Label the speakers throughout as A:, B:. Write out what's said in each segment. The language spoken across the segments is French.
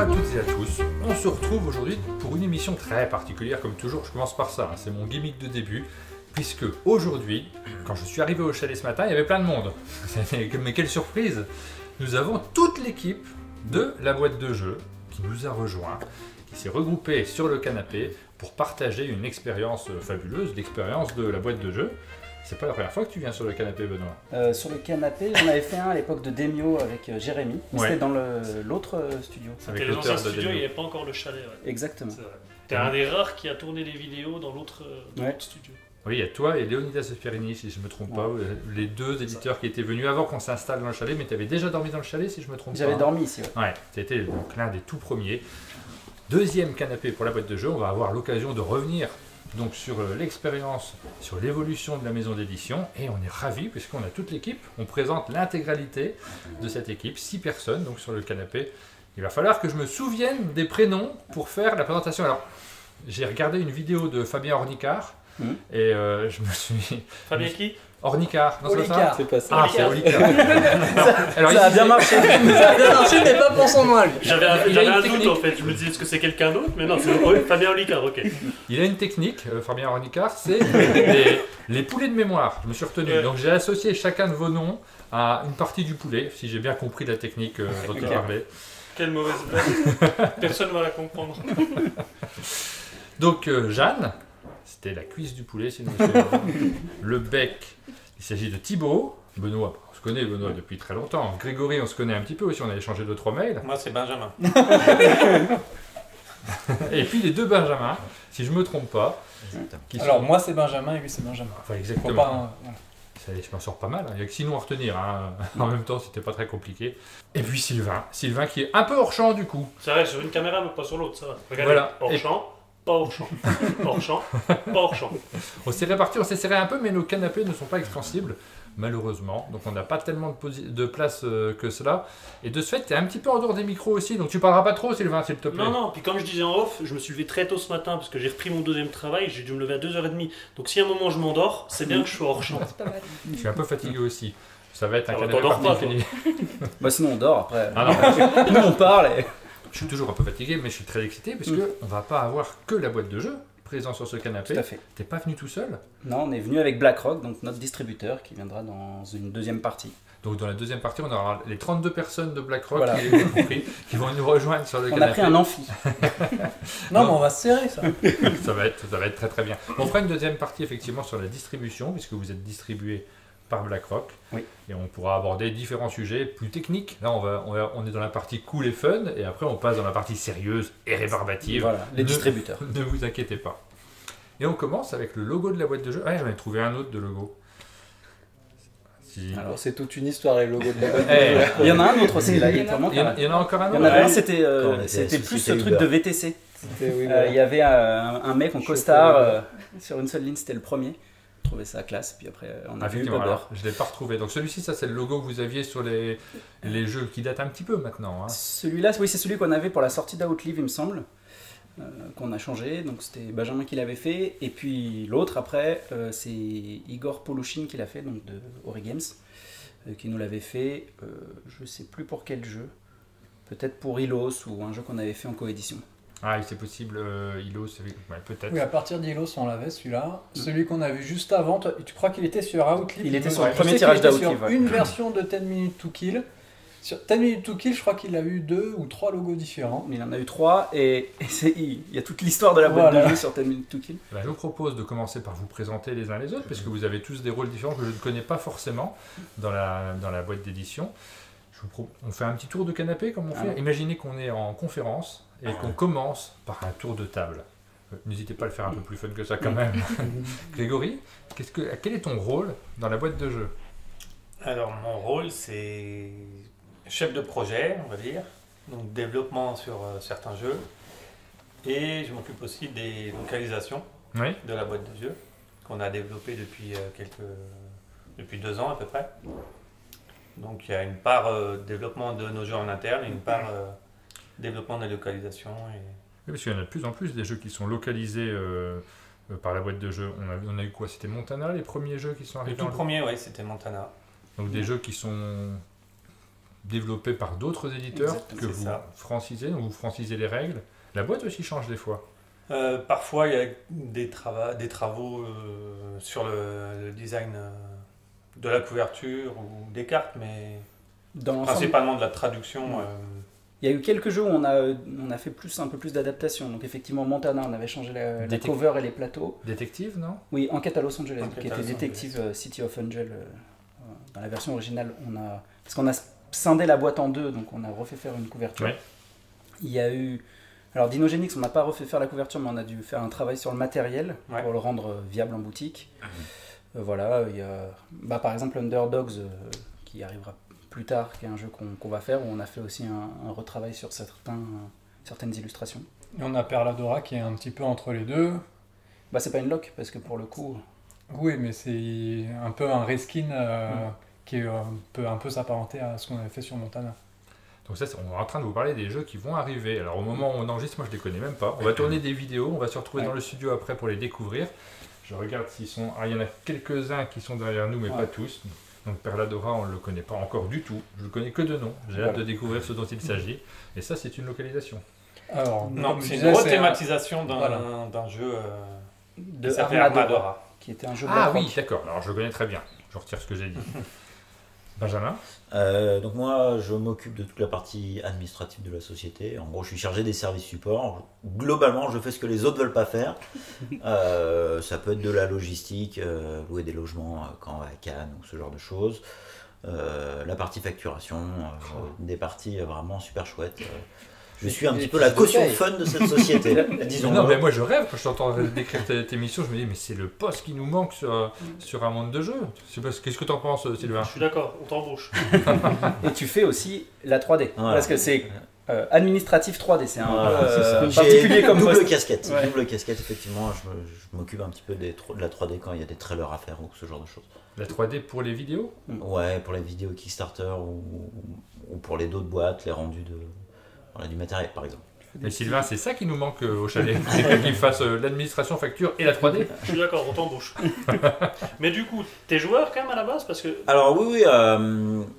A: à toutes et à tous, on se retrouve aujourd'hui pour une émission très particulière comme toujours, je commence par ça, hein, c'est mon gimmick de début, puisque aujourd'hui, quand je suis arrivé au chalet ce matin, il y avait plein de monde. Mais quelle surprise! Nous avons toute l'équipe de la boîte de jeu qui nous a rejoints, qui s'est regroupée sur le canapé pour partager une expérience fabuleuse, l'expérience de la boîte de jeu. C'est pas la première fois que tu viens sur le canapé, Benoît.
B: Sur le canapé, j'en avais fait un à l'époque de Demio avec Jérémy.
A: Ouais.
B: C'était dans l'autre studio.
A: Avec
C: C'était l'ancien
A: l'auteur de
C: studio, il n'y
A: Demio.
C: avait pas encore le chalet. Ouais.
B: Exactement.
C: T'es un des rares qui a tourné les vidéos dans l'autre studio.
A: Oui, il y a toi et Leonidas Esperini, si je ne me trompe pas, les deux éditeurs qui étaient venus avant qu'on s'installe dans le chalet, mais tu avais déjà dormi dans le chalet, si je me trompe pas.
B: J'avais dormi ici. Ouais.
A: Ouais, tu étais donc l'un des tout premiers. Deuxième canapé pour la boîte de jeu, on va avoir l'occasion de revenir donc sur l'expérience, sur l'évolution de la maison d'édition, et on est ravis puisqu'on a toute l'équipe, on présente l'intégralité de cette équipe, 6 personnes donc sur le canapé. Il va falloir que je me souvienne des prénoms pour faire la présentation. Alors, j'ai regardé une vidéo de Fabien Ornicard, et je me suis...
C: Fabien qui?
A: Ornicard, non, c'est pas ça?
B: Olicard.
D: C'est pas ça.
A: Ah, c'est Ornicard. Alors,
B: Ça a
A: il
B: bien
A: disait-
B: marché. Ça a bien marché, mais pas pour son nom à lui.
C: J'avais
A: Il a une
C: un doute
A: technique.
C: en fait, je me disais est-ce que c'est quelqu'un d'autre, mais non, c'est Fabien Olicard, ok.
A: Il a une technique, Fabien Ornicard, c'est les poulets de mémoire. Je me suis retenu.
C: Ouais.
A: Donc j'ai associé chacun de vos noms à une partie du poulet, si j'ai bien compris la technique dont il parlait.
C: Quelle mauvaise blague. Personne ne va la comprendre.
A: Donc Jeanne, c'était la cuisse du poulet, si nous me souvenons. Le bec, il s'agit de Thibaut. Benoît, on se connaît Benoît depuis très longtemps. Grégory, on se connaît un petit peu aussi, on a échangé 2-3 mails.
D: Moi, c'est Benjamin.
A: Et puis les deux Benjamins, si je me trompe pas. Qui sont-
E: Alors moi c'est Benjamin et lui c'est Benjamin.
A: Enfin,
E: Faut
A: exactement.
E: pas, voilà.
A: Ça, je m'en sors pas mal, hein. Il n'y a que 6 noms à retenir. Hein. En même temps, c'était pas très compliqué. Et puis Sylvain. Sylvain qui est un peu hors champ du coup.
C: Ça reste sur une caméra, mais pas sur l'autre, ça va. Regardez,
A: Voilà.
C: hors
A: Et-
C: champ, pas hors champ. Hors champ, pas hors champ.
A: On s'est répartis, on s'est serré un peu, mais nos canapés ne sont pas extensibles, malheureusement. Donc on n'a pas tellement de place que cela. Et de ce fait, tu es un petit peu en dehors des micros aussi, donc tu parleras pas trop, Sylvain, s'il te plaît.
C: Non, non, puis comme je disais en off, je me suis levé très tôt ce matin parce que j'ai repris mon deuxième travail, j'ai dû me lever à 2h30. Donc si à un moment je m'endors, c'est bien que je sois hors champ.
A: Je suis un peu fatigué aussi. Ça va être un
C: Ah bah,
A: canapé
C: t'endors pas,
A: particulier.
B: Bah sinon on dort après.
A: Ah non,
B: Nous on parle.
A: je suis toujours un peu fatigué, mais je suis très excité, parce que on va pas avoir que la boîte de jeu présent sur ce canapé.
B: Tout à fait.
A: T'es pas venu tout seul.
B: Non, on est venu avec BlackRock, donc notre distributeur qui viendra dans une deuxième partie.
A: Donc dans la deuxième partie, on aura les 32 personnes de BlackRock
B: Voilà.
A: qui vont nous rejoindre sur le
B: On a
A: canapé.
B: pris un amphi.
E: Non mais on va se serrer ça.
A: Ça va être très très bien. On fera une deuxième partie effectivement sur la distribution, puisque vous êtes distribué par BlackRock.
B: Oui.
A: Et on pourra aborder différents sujets plus techniques. Là, on est dans la partie cool et fun, et après on passe dans la partie sérieuse et rébarbative.
B: Voilà, les
A: Ne-
B: distributeurs.
A: Ne vous inquiétez pas. Et on commence avec le logo de la boîte de jeu. Ah, j'en ai trouvé un autre de logo. Si-
D: Alors, c'est toute une histoire et le logo de la boîte.
A: Eh,
B: Il y en a un autre aussi là, il est vraiment
A: il y en a encore un
B: Il y
A: autre.
B: en avait un,
D: Ouais.
B: c'était
D: Quand on était
B: c'était
D: à
B: plus ce
D: Société
B: truc
D: Uber.
B: de VTC.
D: C'était, oui,
B: Il
D: voilà.
B: y avait un mec en
D: Chauffeur
B: costard
D: Uber.
B: sur une seule ligne, c'était le premier. Je trouvais ça classe, puis après on a vu
A: Effectivement,
B: Uber.
A: alors, je ne l'ai pas retrouvé. Donc celui-ci, ça c'est le logo que vous aviez sur les jeux qui datent un petit peu maintenant. Hein.
B: Celui-là, oui, c'est celui qu'on avait pour la sortie d'Outlive, il me semble, qu'on a changé. Donc c'était Benjamin qui l'avait fait. Et puis l'autre, après, c'est Igor Polushin qui l'a fait, donc de Origames, qui nous l'avait fait, je sais plus pour quel jeu. Peut-être pour Ilos ou un jeu qu'on avait fait en coédition.
A: Ah, oui, c'est possible, Ilo, ouais, peut-être.
E: Oui, à partir d'Ilos on l'avait celui-là. Celui qu'on a vu juste avant, tu crois qu'il était sur Outlive?
B: Il était sur
E: Ouais,
B: le
E: je
B: premier
E: sais
B: tirage
E: qu'il était
B: d'Outlive,
E: sur
B: ouais.
E: une version de 10 minutes to kill. Sur 10 minutes to kill, je crois qu'il a eu 2 ou 3 logos différents.
B: Il en a eu 3 et il y a toute l'histoire de la boîte
E: Voilà.
B: de jeu sur 10 minutes to kill.
A: Eh ben, je vous propose de commencer par vous présenter les uns les autres, parce que vous avez tous des rôles différents que je ne connais pas forcément dans la boîte d'édition. On fait un petit tour de canapé, comme on fait.
B: Ah.
A: Imaginez qu'on est en conférence et qu'on commence par un tour de table. N'hésitez pas à le faire un peu plus fun que ça quand même. Grégory, quel est ton rôle dans la boîte de jeu?
D: Alors, mon rôle, c'est chef de projet, on va dire. Donc, développement sur certains jeux. Et je m'occupe aussi des localisations
A: Oui.
D: de la boîte de jeu qu'on a développée depuis 2 ans à peu près. Donc, il y a une part développement de nos jeux en interne et une part développement des localisations.
A: Oui, parce qu'il y en a de plus en plus des jeux qui sont localisés par la boîte de jeu. On a eu quoi? C'était Montana, les premiers jeux qui sont
D: Le
A: arrivés
D: tout premier, oui, c'était Montana.
A: Donc des jeux qui sont développé par d'autres éditeurs
B: Exactement,
A: que
D: c'est
A: vous
D: ça.
A: francisez, donc vous francisez les règles. La boîte aussi change des fois.
D: Parfois, il y a des travaux sur le design de la couverture ou des cartes, mais
B: Dans l'ensemble,
D: principalement de la traduction.
B: Ouais. il y a eu quelques jeux où on a fait un peu plus d'adaptation. Donc effectivement, Montana, on avait changé la cover et les plateaux.
A: Détective, non?
B: Oui, Enquête à Los Angeles,
D: Enquête
B: qui
D: à
B: était
D: Los
B: détective City of Angel. Dans la version originale, parce qu'on a scindé la boîte en deux, donc on a refait faire une couverture.
A: Ouais.
B: Il y a eu... Alors Dinogenix, on n'a pas refait faire la couverture, mais on a dû faire un travail sur le matériel
D: Ouais.
B: pour le rendre viable en boutique. Voilà, il y a par exemple Underdogs qui arrivera plus tard, qui est un jeu qu'on va faire, où on a fait aussi un retravail sur certaines illustrations.
E: Et on a Perladora qui est un petit peu entre les deux.
B: C'est pas une lock, parce que pour le coup...
E: Oui, mais c'est un peu un reskin qui peut un peu s'apparenter à ce qu'on avait fait sur Montana.
A: Donc ça, on est en train de vous parler des jeux qui vont arriver. Alors au moment où on enregistre, moi je les connais même pas. On va tourner des vidéos, on va se retrouver dans le studio après pour les découvrir. Je regarde s'ils sont... Ah, il y en a quelques-uns qui sont derrière nous, mais pas tous. Donc Perladora, on ne le connaît pas encore du tout. Je le connais que de nom. J'ai hâte de découvrir ce dont il s'agit. Et ça, c'est une localisation.
E: Alors,
D: Non,
E: comme je
D: c'est
E: disais,
D: une
E: c'est
D: rethématisation
E: Voilà.
D: d'un jeu
B: De
D: qui s'appelle
B: Armadora,
D: Armadora.
B: qui était un jeu
A: Ah
B: BlackRock.
A: oui, d'accord. Alors je le connais très bien. Je retire ce que j'ai dit. Benjamin?
F: Donc moi, je m'occupe de toute la partie administrative de la société. En gros, je suis chargé des services support. Globalement, je fais ce que les autres veulent pas faire. Ça peut être de la logistique, louer des logements quand on va à Cannes ou ce genre de choses. La partie facturation, des parties vraiment super chouettes. Je suis un petit peu la caution fun de cette société, disons.
A: Non, mais moi je rêve quand je t'entends décrire cette émission. Je me dis, mais c'est le poste qui nous manque sur un monde de jeu. Qu'est-ce que t'en penses, Sylvain?
C: Je suis d'accord, on t'embauche.
B: Et tu fais aussi la 3D.
F: Voilà.
B: Parce que c'est administratif 3D, c'est un
F: Voilà, c'est ça.
B: particulier
F: J'ai
B: comme
F: double
B: poste.
F: casquette.
B: Ouais.
F: Double casquette, effectivement. Je m'occupe un petit peu de la 3D quand il y a des trailers à faire ou ce genre de choses.
A: La 3D pour les vidéos?
F: Ouais, pour les vidéos Kickstarter ou pour les d'autres boîtes, les rendus du matériel par exemple.
A: Mais Sylvain, c'est ça qui nous manque au chalet. C'est qu'il fasse l'administration, facture et la 3D.
C: Je suis d'accord, on t'embauche. Mais du coup, t'es joueur quand même à la base parce que
F: Alors oui,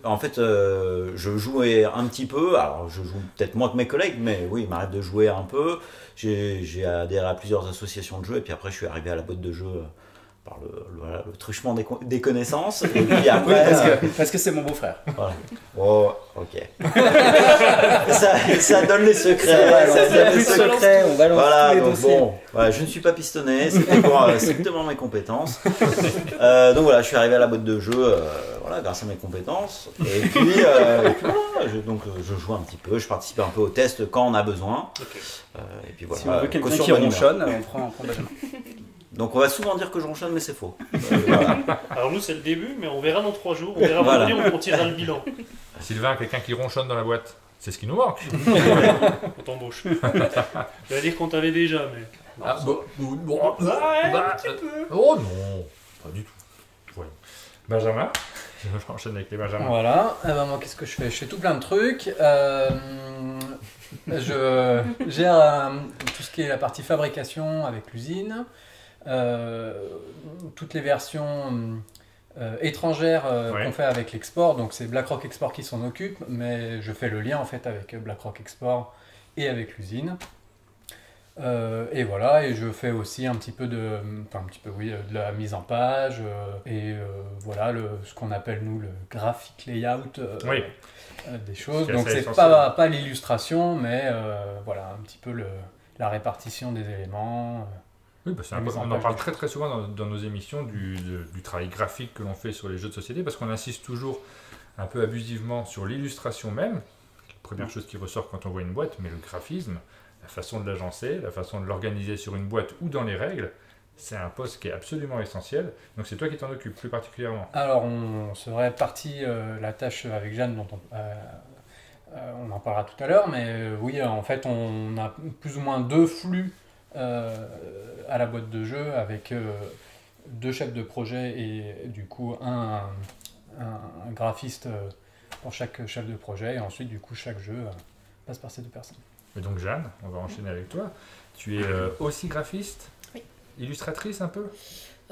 F: en fait, je jouais un petit peu. Alors je joue peut-être moins que mes collègues, mais oui, il m'arrive de jouer un peu. J'ai adhéré à plusieurs associations de jeux et puis après je suis arrivé à la boîte de jeux par le truchement des connaissances. Et puis après,
B: Parce que c'est mon beau-frère.
F: voilà. Oh, ok. ça donne les secrets.
B: Il n'y a plus de
F: secrets.
B: secret, on balance
F: Voilà,
B: tous les
F: donc
B: dossiers.
F: bon, voilà, je ne suis pas pistonné, c'était pour strictement mes compétences. Donc voilà, je suis arrivé à la boîte de jeu voilà, grâce à mes compétences. Et puis, voilà, je joue un petit peu, je participe un peu au test quand on a besoin. Et puis voilà,
B: Si on veut quelqu'un
F: caution
B: qui
F: bonne humeur.
B: ronchonne, on prend Benjamin.
F: Donc on va souvent dire que je ronchonne, mais c'est faux. Voilà.
C: alors nous c'est le début, mais on verra dans 3 jours, on verra
F: Voilà.
C: vendredi, on tirera le bilan.
A: Sylvain, quelqu'un qui ronchonne dans la boîte. C'est ce qui nous manque.
C: On t'embauche. J'allais dire qu'on t'avait déjà, mais
A: Ah, bon,
C: un petit peu.
A: Oh non, pas du tout. Voyons. Benjamin, j'enchaîne avec les Benjamins.
E: Voilà. Moi, qu'est-ce que je fais? Je fais tout plein de trucs. Je gère tout ce qui est la partie fabrication avec l'usine. Toutes les versions étrangères
A: Ouais.
E: qu'on fait avec l'export. Donc c'est BlackRock Export qui s'en occupe, mais je fais le lien en fait avec BlackRock Export et avec l'usine. Et voilà, et je fais aussi un petit peu de la mise en page voilà ce qu'on appelle nous le graphic layout
A: Oui.
E: des choses.
A: C'est
E: Donc
A: assez
E: c'est
A: essentiel.
E: pas l'illustration, mais voilà un petit peu la répartition des éléments.
A: Oui, bah, c'est
E: La mise en
A: on en
E: page
A: parle
E: des
A: très très souvent dans nos émissions du travail graphique que l'on fait sur les jeux de société parce qu'on insiste toujours un peu abusivement sur l'illustration même. Première chose qui ressort quand on voit une boîte, mais le graphisme, la façon de l'agencer, la façon de l'organiser sur une boîte ou dans les règles, c'est un poste qui est absolument essentiel. Donc c'est toi qui t'en occupes plus particulièrement.
E: Alors on se répartit la tâche avec Jeanne dont on en parlera tout à l'heure, mais oui en fait on a plus ou moins 2 flux à la boîte de jeu avec 2 chefs de projet et du coup un graphiste pour chaque chef de projet et ensuite du coup chaque jeu passe par ces 2 personnes.
A: Et donc Jeanne, on va enchaîner avec toi. Tu es aussi graphiste,
G: Oui.
A: illustratrice un peu.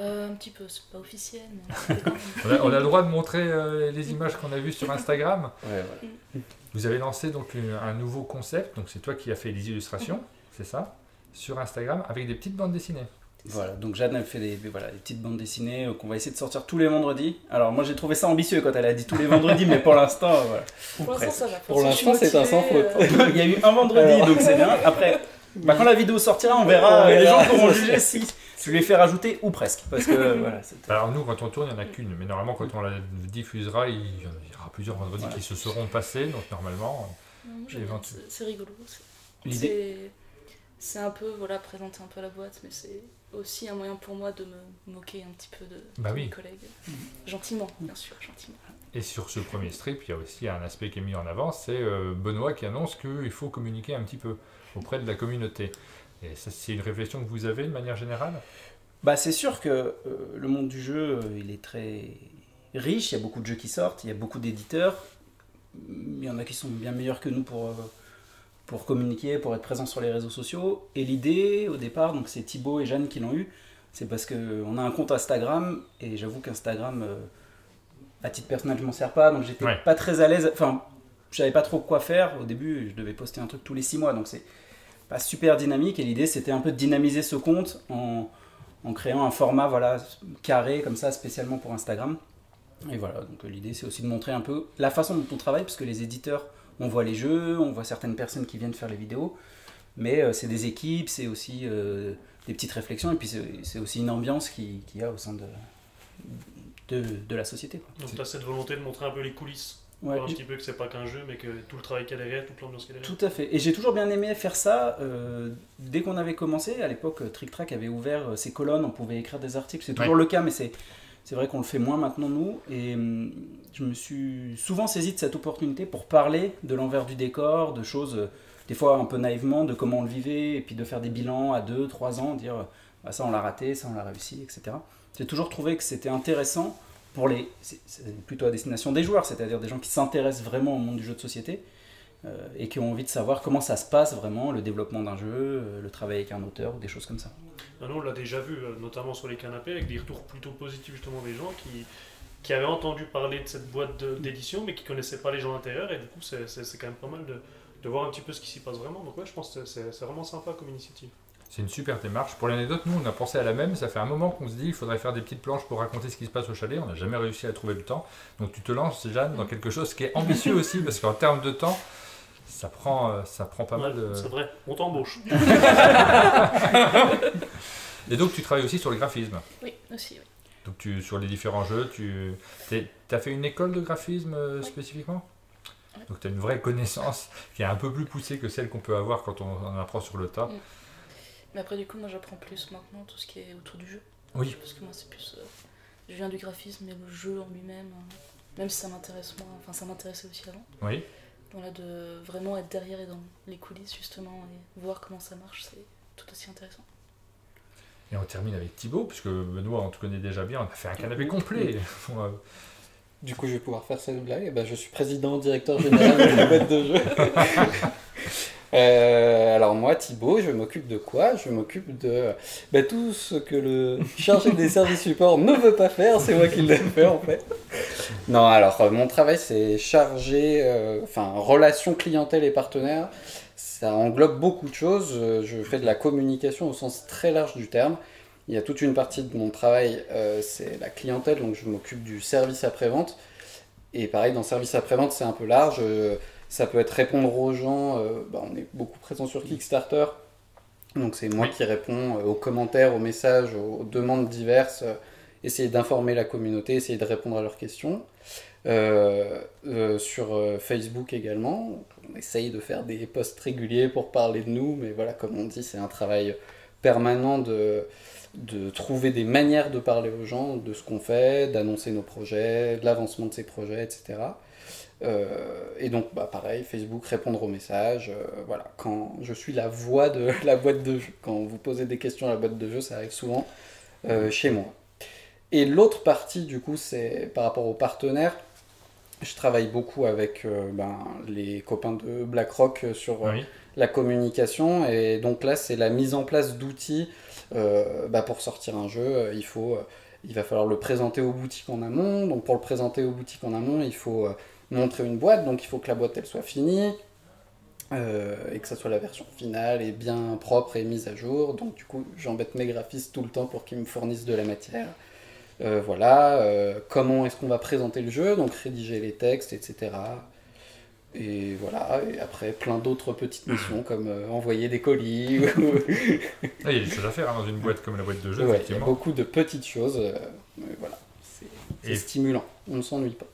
G: Un petit peu, c'est pas officiel, mais quand même.
A: On a le droit de montrer les images qu'on a vues sur Instagram.
B: Ouais, voilà.
A: Vous avez lancé donc un nouveau concept, donc c'est toi qui as fait les illustrations, c'est ça, sur Instagram, avec des petites bandes dessinées.
B: Voilà, donc Jeanne a fait des petites bandes dessinées qu'on va essayer de sortir tous les vendredis. Alors moi j'ai trouvé ça ambitieux quand elle a dit tous les vendredis, mais pour l'instant, voilà.
G: Pour l'instant, ça va.
E: Pour l'instant, c'est un sans faute.
B: Il y a eu un vendredi, donc c'est bien. Après, quand la vidéo sortira, on verra, les gens pourront juger si je lui ai fait rajouter ou presque. Parce que voilà, c'était...
A: Alors nous, quand on tourne, il n'y en a qu'une, mais normalement, quand on la diffusera, il y aura plusieurs vendredis
B: Voilà.
A: qui se seront passés, donc normalement...
G: Non, moi, j'aime bien, c'est rigolo.
B: L'idée-
G: C'est un peu, voilà, présenter un peu la boîte, mais c'est aussi un moyen pour moi de me moquer un petit peu de mes collègues. Gentiment, bien sûr, gentiment.
A: Et sur ce premier strip, il y a aussi un aspect qui est mis en avant, c'est Benoît qui annonce qu'il faut communiquer un petit peu auprès de la communauté. Et ça, c'est une réflexion que vous avez de manière générale ?
B: Bah, c'est sûr que le monde du jeu, il est très riche, il y a beaucoup de jeux qui sortent, il y a beaucoup d'éditeurs. Il y en a qui sont bien meilleurs que nous pour communiquer, pour être présents sur les réseaux sociaux. Et l'idée, au départ, donc c'est Thibaut et Jeanne qui l'ont eu, c'est parce qu'on a un compte Instagram, et j'avoue qu'Instagram, à titre personnel, je m'en sers pas, donc j'étais pas très à l'aise. Enfin, je savais pas trop quoi faire. Au début, je devais poster un truc tous les 6 mois, donc c'est pas super dynamique. Et l'idée, c'était un peu de dynamiser ce compte en créant un format carré, comme ça, spécialement pour Instagram. Et voilà, donc l'idée, c'est aussi de montrer un peu la façon dont on travaille, parce que les éditeurs, on voit les jeux, on voit certaines personnes qui viennent faire les vidéos, mais c'est des équipes, c'est aussi des petites réflexions, et puis c'est aussi une ambiance qu'il y a au sein de la société, quoi.
C: Donc tu as cette volonté de montrer un peu les coulisses,
B: Ouais,
C: voir un petit peu que c'est pas qu'un jeu, mais que tout le travail qu'il y a derrière, toute l'ambiance qu'il y a derrière.
B: tout à fait. Et j'ai toujours bien aimé faire ça. Dès qu'on avait commencé, à l'époque, Trick Track avait ouvert ses colonnes, on pouvait écrire des articles, c'est toujours le cas, mais c'est vrai qu'on le fait moins maintenant, nous. Et je me suis souvent saisi de cette opportunité pour parler de l'envers du décor, de choses, des fois un peu naïvement, de comment on le vivait, et puis de faire des bilans à 2-3 ans, dire bah, ça on l'a raté, ça on l'a réussi, etc. J'ai toujours trouvé que c'était intéressant pour c'est plutôt à destination des joueurs, c'est-à-dire des gens qui s'intéressent vraiment au monde du jeu de société et qui ont envie de savoir comment ça se passe vraiment, le développement d'un jeu, le travail avec un auteur ou des choses comme ça.
C: Nous, on l'a déjà vu, notamment sur les canapés, avec des retours plutôt positifs justement des gens qui avaient entendu parler de cette boîte d'édition, mais qui ne connaissaient pas les gens intérieurs, et du coup, c'est quand même pas mal de voir un petit peu ce qui s'y passe vraiment. Donc ouais, je pense que c'est vraiment sympa comme initiative.
A: C'est une super démarche. Pour l'anecdote, nous, on a pensé à la même. Ça fait un moment qu'on se dit il faudrait faire des petites planches pour raconter ce qui se passe au chalet. On n'a jamais réussi à trouver le temps. Donc tu te lances, Jeanne, dans quelque chose qui est ambitieux aussi, parce qu'en termes de temps, ça prend pas mal de...
C: C'est vrai, on t'embauche.
A: Et donc tu travailles aussi sur le graphisme.
G: Oui, aussi, oui.
A: Donc sur les différents jeux, tu as fait une école de graphisme spécifiquement ?
G: Ouais.
A: Donc tu as une vraie connaissance qui est un peu plus poussée que celle qu'on peut avoir quand on en apprend sur le tas.
G: Mais après, du coup, moi j'apprends plus maintenant tout ce qui est autour du jeu.
A: Oui.
G: Parce que moi, c'est plus. Je viens du graphisme, mais le jeu en lui-même, même si ça m'intéresse moins, enfin ça m'intéressait aussi avant.
A: Oui.
G: Voilà, de vraiment être derrière et dans les coulisses, justement, et voir comment ça marche, c'est tout aussi intéressant.
A: Et on termine avec Thibaut, puisque Benoît, on te connaît déjà bien, on a fait un canapé complet.
E: Du coup, je vais pouvoir faire cette blague. Eh ben, je suis président, directeur général de la boîte de jeu. Alors moi, Thibaut, je m'occupe de quoi ? Je m'occupe de tout ce que le chargé des services support ne veut pas faire, c'est moi qui le fais en fait. Non, alors mon travail c'est chargé, relations clientèle et partenaires. Ça englobe beaucoup de choses. Je fais de la communication au sens très large du terme. Il y a toute une partie de mon travail, c'est la clientèle, donc je m'occupe du service après-vente. Et pareil, dans le service après-vente, c'est un peu large. Ça peut être répondre aux gens. On est beaucoup présent sur Kickstarter. Donc c'est moi qui réponds aux commentaires, aux messages, aux demandes diverses. Essayer d'informer la communauté, essayer de répondre à leurs questions. Sur Facebook également, on essaye de faire des posts réguliers pour parler de nous, mais voilà, comme on dit, c'est un travail permanent de trouver des manières de parler aux gens, de ce qu'on fait, d'annoncer nos projets, de l'avancement de ces projets, etc. Et donc, pareil, Facebook, répondre aux messages, voilà, quand je suis la voix de la boîte de jeu, quand vous posez des questions à la boîte de jeu, ça arrive souvent chez moi. Et l'autre partie, du coup, c'est par rapport aux partenaires. Je travaille beaucoup avec les copains de BlackRock sur la communication. Et donc là, c'est la mise en place d'outils Pour sortir un jeu, il va falloir le présenter aux boutiques en amont. Donc pour le présenter aux boutiques en amont, il faut montrer une boîte. Donc il faut que la boîte elle soit finie et que ça soit la version finale et bien propre et mise à jour. Donc du coup, j'embête mes graphistes tout le temps pour qu'ils me fournissent de la matière. Comment est-ce qu'on va présenter le jeu, donc rédiger les textes, etc. Et voilà, et après plein d'autres petites missions comme envoyer des colis.
A: Il y a des choses à faire dans une boîte comme la boîte de jeu,
E: effectivement. Il y a beaucoup de petites choses, voilà, c'est stimulant, on ne s'ennuie pas.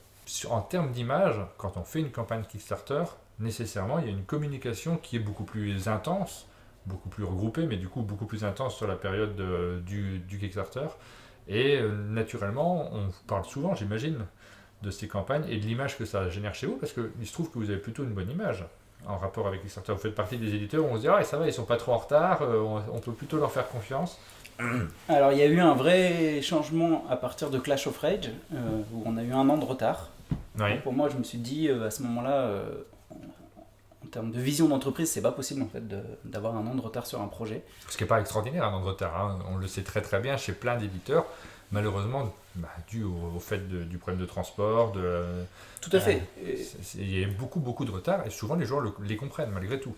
A: En termes d'image, quand on fait une campagne Kickstarter, nécessairement il y a une communication qui est beaucoup plus intense, beaucoup plus regroupée, mais du coup beaucoup plus intense sur la période du Kickstarter. Et naturellement, on vous parle souvent, j'imagine, de ces campagnes et de l'image que ça génère chez vous, parce qu'il se trouve que vous avez plutôt une bonne image en rapport avec Kickstarter. Vous faites partie des éditeurs où on se dit « Ah, ça va, ils sont pas trop en retard, on peut plutôt leur faire confiance ».
B: Alors, il y a eu un vrai changement à partir de Clash of Rage, où on a eu 1 an de retard.
A: Oui.
B: Pour moi, je me suis dit, à ce moment-là, en termes de vision d'entreprise, c'est pas possible en fait d'avoir 1 an de retard sur un projet.
A: Ce qui n'est pas extraordinaire, 1 an de retard. Hein. On le sait très très bien chez plein d'éditeurs. Malheureusement, dû au fait du problème de transport.
B: Tout à fait.
A: Il y a beaucoup de retard et souvent les joueurs les comprennent malgré tout.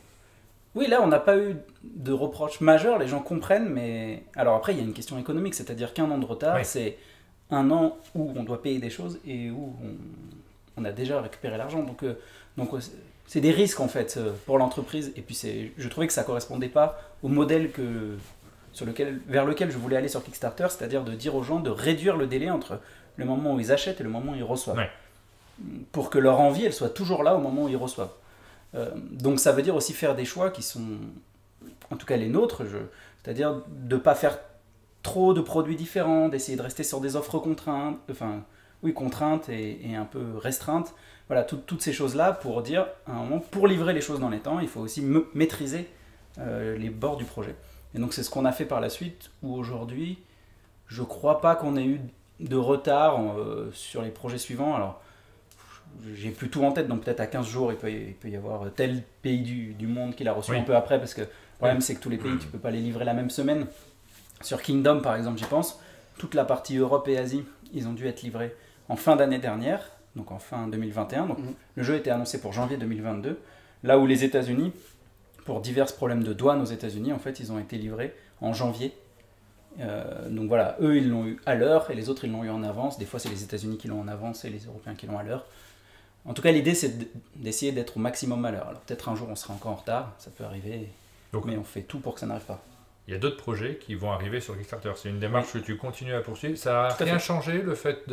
B: Oui, là, on n'a pas eu de reproches majeurs, les gens comprennent, mais... Alors après, il y a une question économique, c'est-à-dire qu'1 an de retard, c'est 1 an où on doit payer des choses et où on a déjà récupéré l'argent. Donc c'est des risques, en fait, pour l'entreprise. Et puis, je trouvais que ça ne correspondait pas au modèle vers lequel je voulais aller sur Kickstarter, c'est-à-dire de dire aux gens de réduire le délai entre le moment où ils achètent et le moment où ils reçoivent. Ouais. Pour que leur envie, elle soit toujours là au moment où ils reçoivent. Donc ça veut dire aussi faire des choix qui sont, en tout cas les nôtres, c'est-à-dire de ne pas faire trop de produits différents, d'essayer de rester sur des offres contraintes et un peu restreintes. Voilà, toutes ces choses-là pour dire, à un moment, pour livrer les choses dans les temps, il faut aussi maîtriser les bords du projet. Et donc c'est ce qu'on a fait par la suite, où aujourd'hui, je ne crois pas qu'on ait eu de retard sur les projets suivants. Alors, j'ai plus tout en tête, donc peut-être à 15 jours, il peut y avoir tel pays du monde qui l'a reçu un peu après, parce que le problème c'est que tous les pays, tu ne peux pas les livrer la même semaine. Sur Kingdom, par exemple, j'y pense, toute la partie Europe et Asie, ils ont dû être livrés en fin d'année dernière, donc en fin 2021. Donc le jeu était annoncé pour janvier 2022, là où les États-Unis, pour divers problèmes de douane aux États-Unis, en fait, ils ont été livrés en janvier. Donc voilà, eux, ils l'ont eu à l'heure, et les autres, ils l'ont eu en avance. Des fois, c'est les États-Unis qui l'ont en avance et les Européens qui l'ont à l'heure. En tout cas, l'idée, c'est d'essayer d'être au maximum à l'heure. Alors peut-être un jour, on sera encore en retard, ça peut arriver, mais on fait tout pour que ça n'arrive pas.
A: Il y a d'autres projets qui vont arriver sur Kickstarter. C'est une démarche que tu continues à poursuivre. Ça n'a rien changé, le fait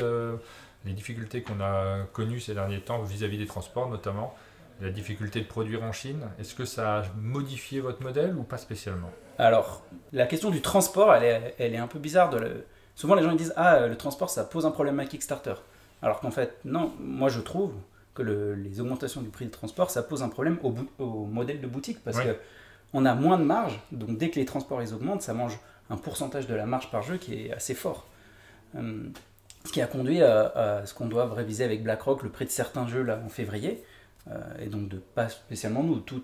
A: les difficultés qu'on a connues ces derniers temps vis-à-vis des transports, notamment la difficulté de produire en Chine. Est-ce que ça a modifié votre modèle ou pas spécialement ?
B: Alors, la question du transport, elle est un peu bizarre. Souvent, les gens ils disent « Ah, le transport, ça pose un problème à Kickstarter ». Alors qu'en fait, non. Moi, je trouve que les augmentations du prix du transport, ça pose un problème au modèle de boutique, parce qu'on a moins de marge, donc dès que les transports ils augmentent, ça mange un pourcentage de la marge par jeu qui est assez fort. Ce qui a conduit à ce qu'on doit réviser avec BlackRock le prix de certains jeux là, en février, et donc pas spécialement nous, tous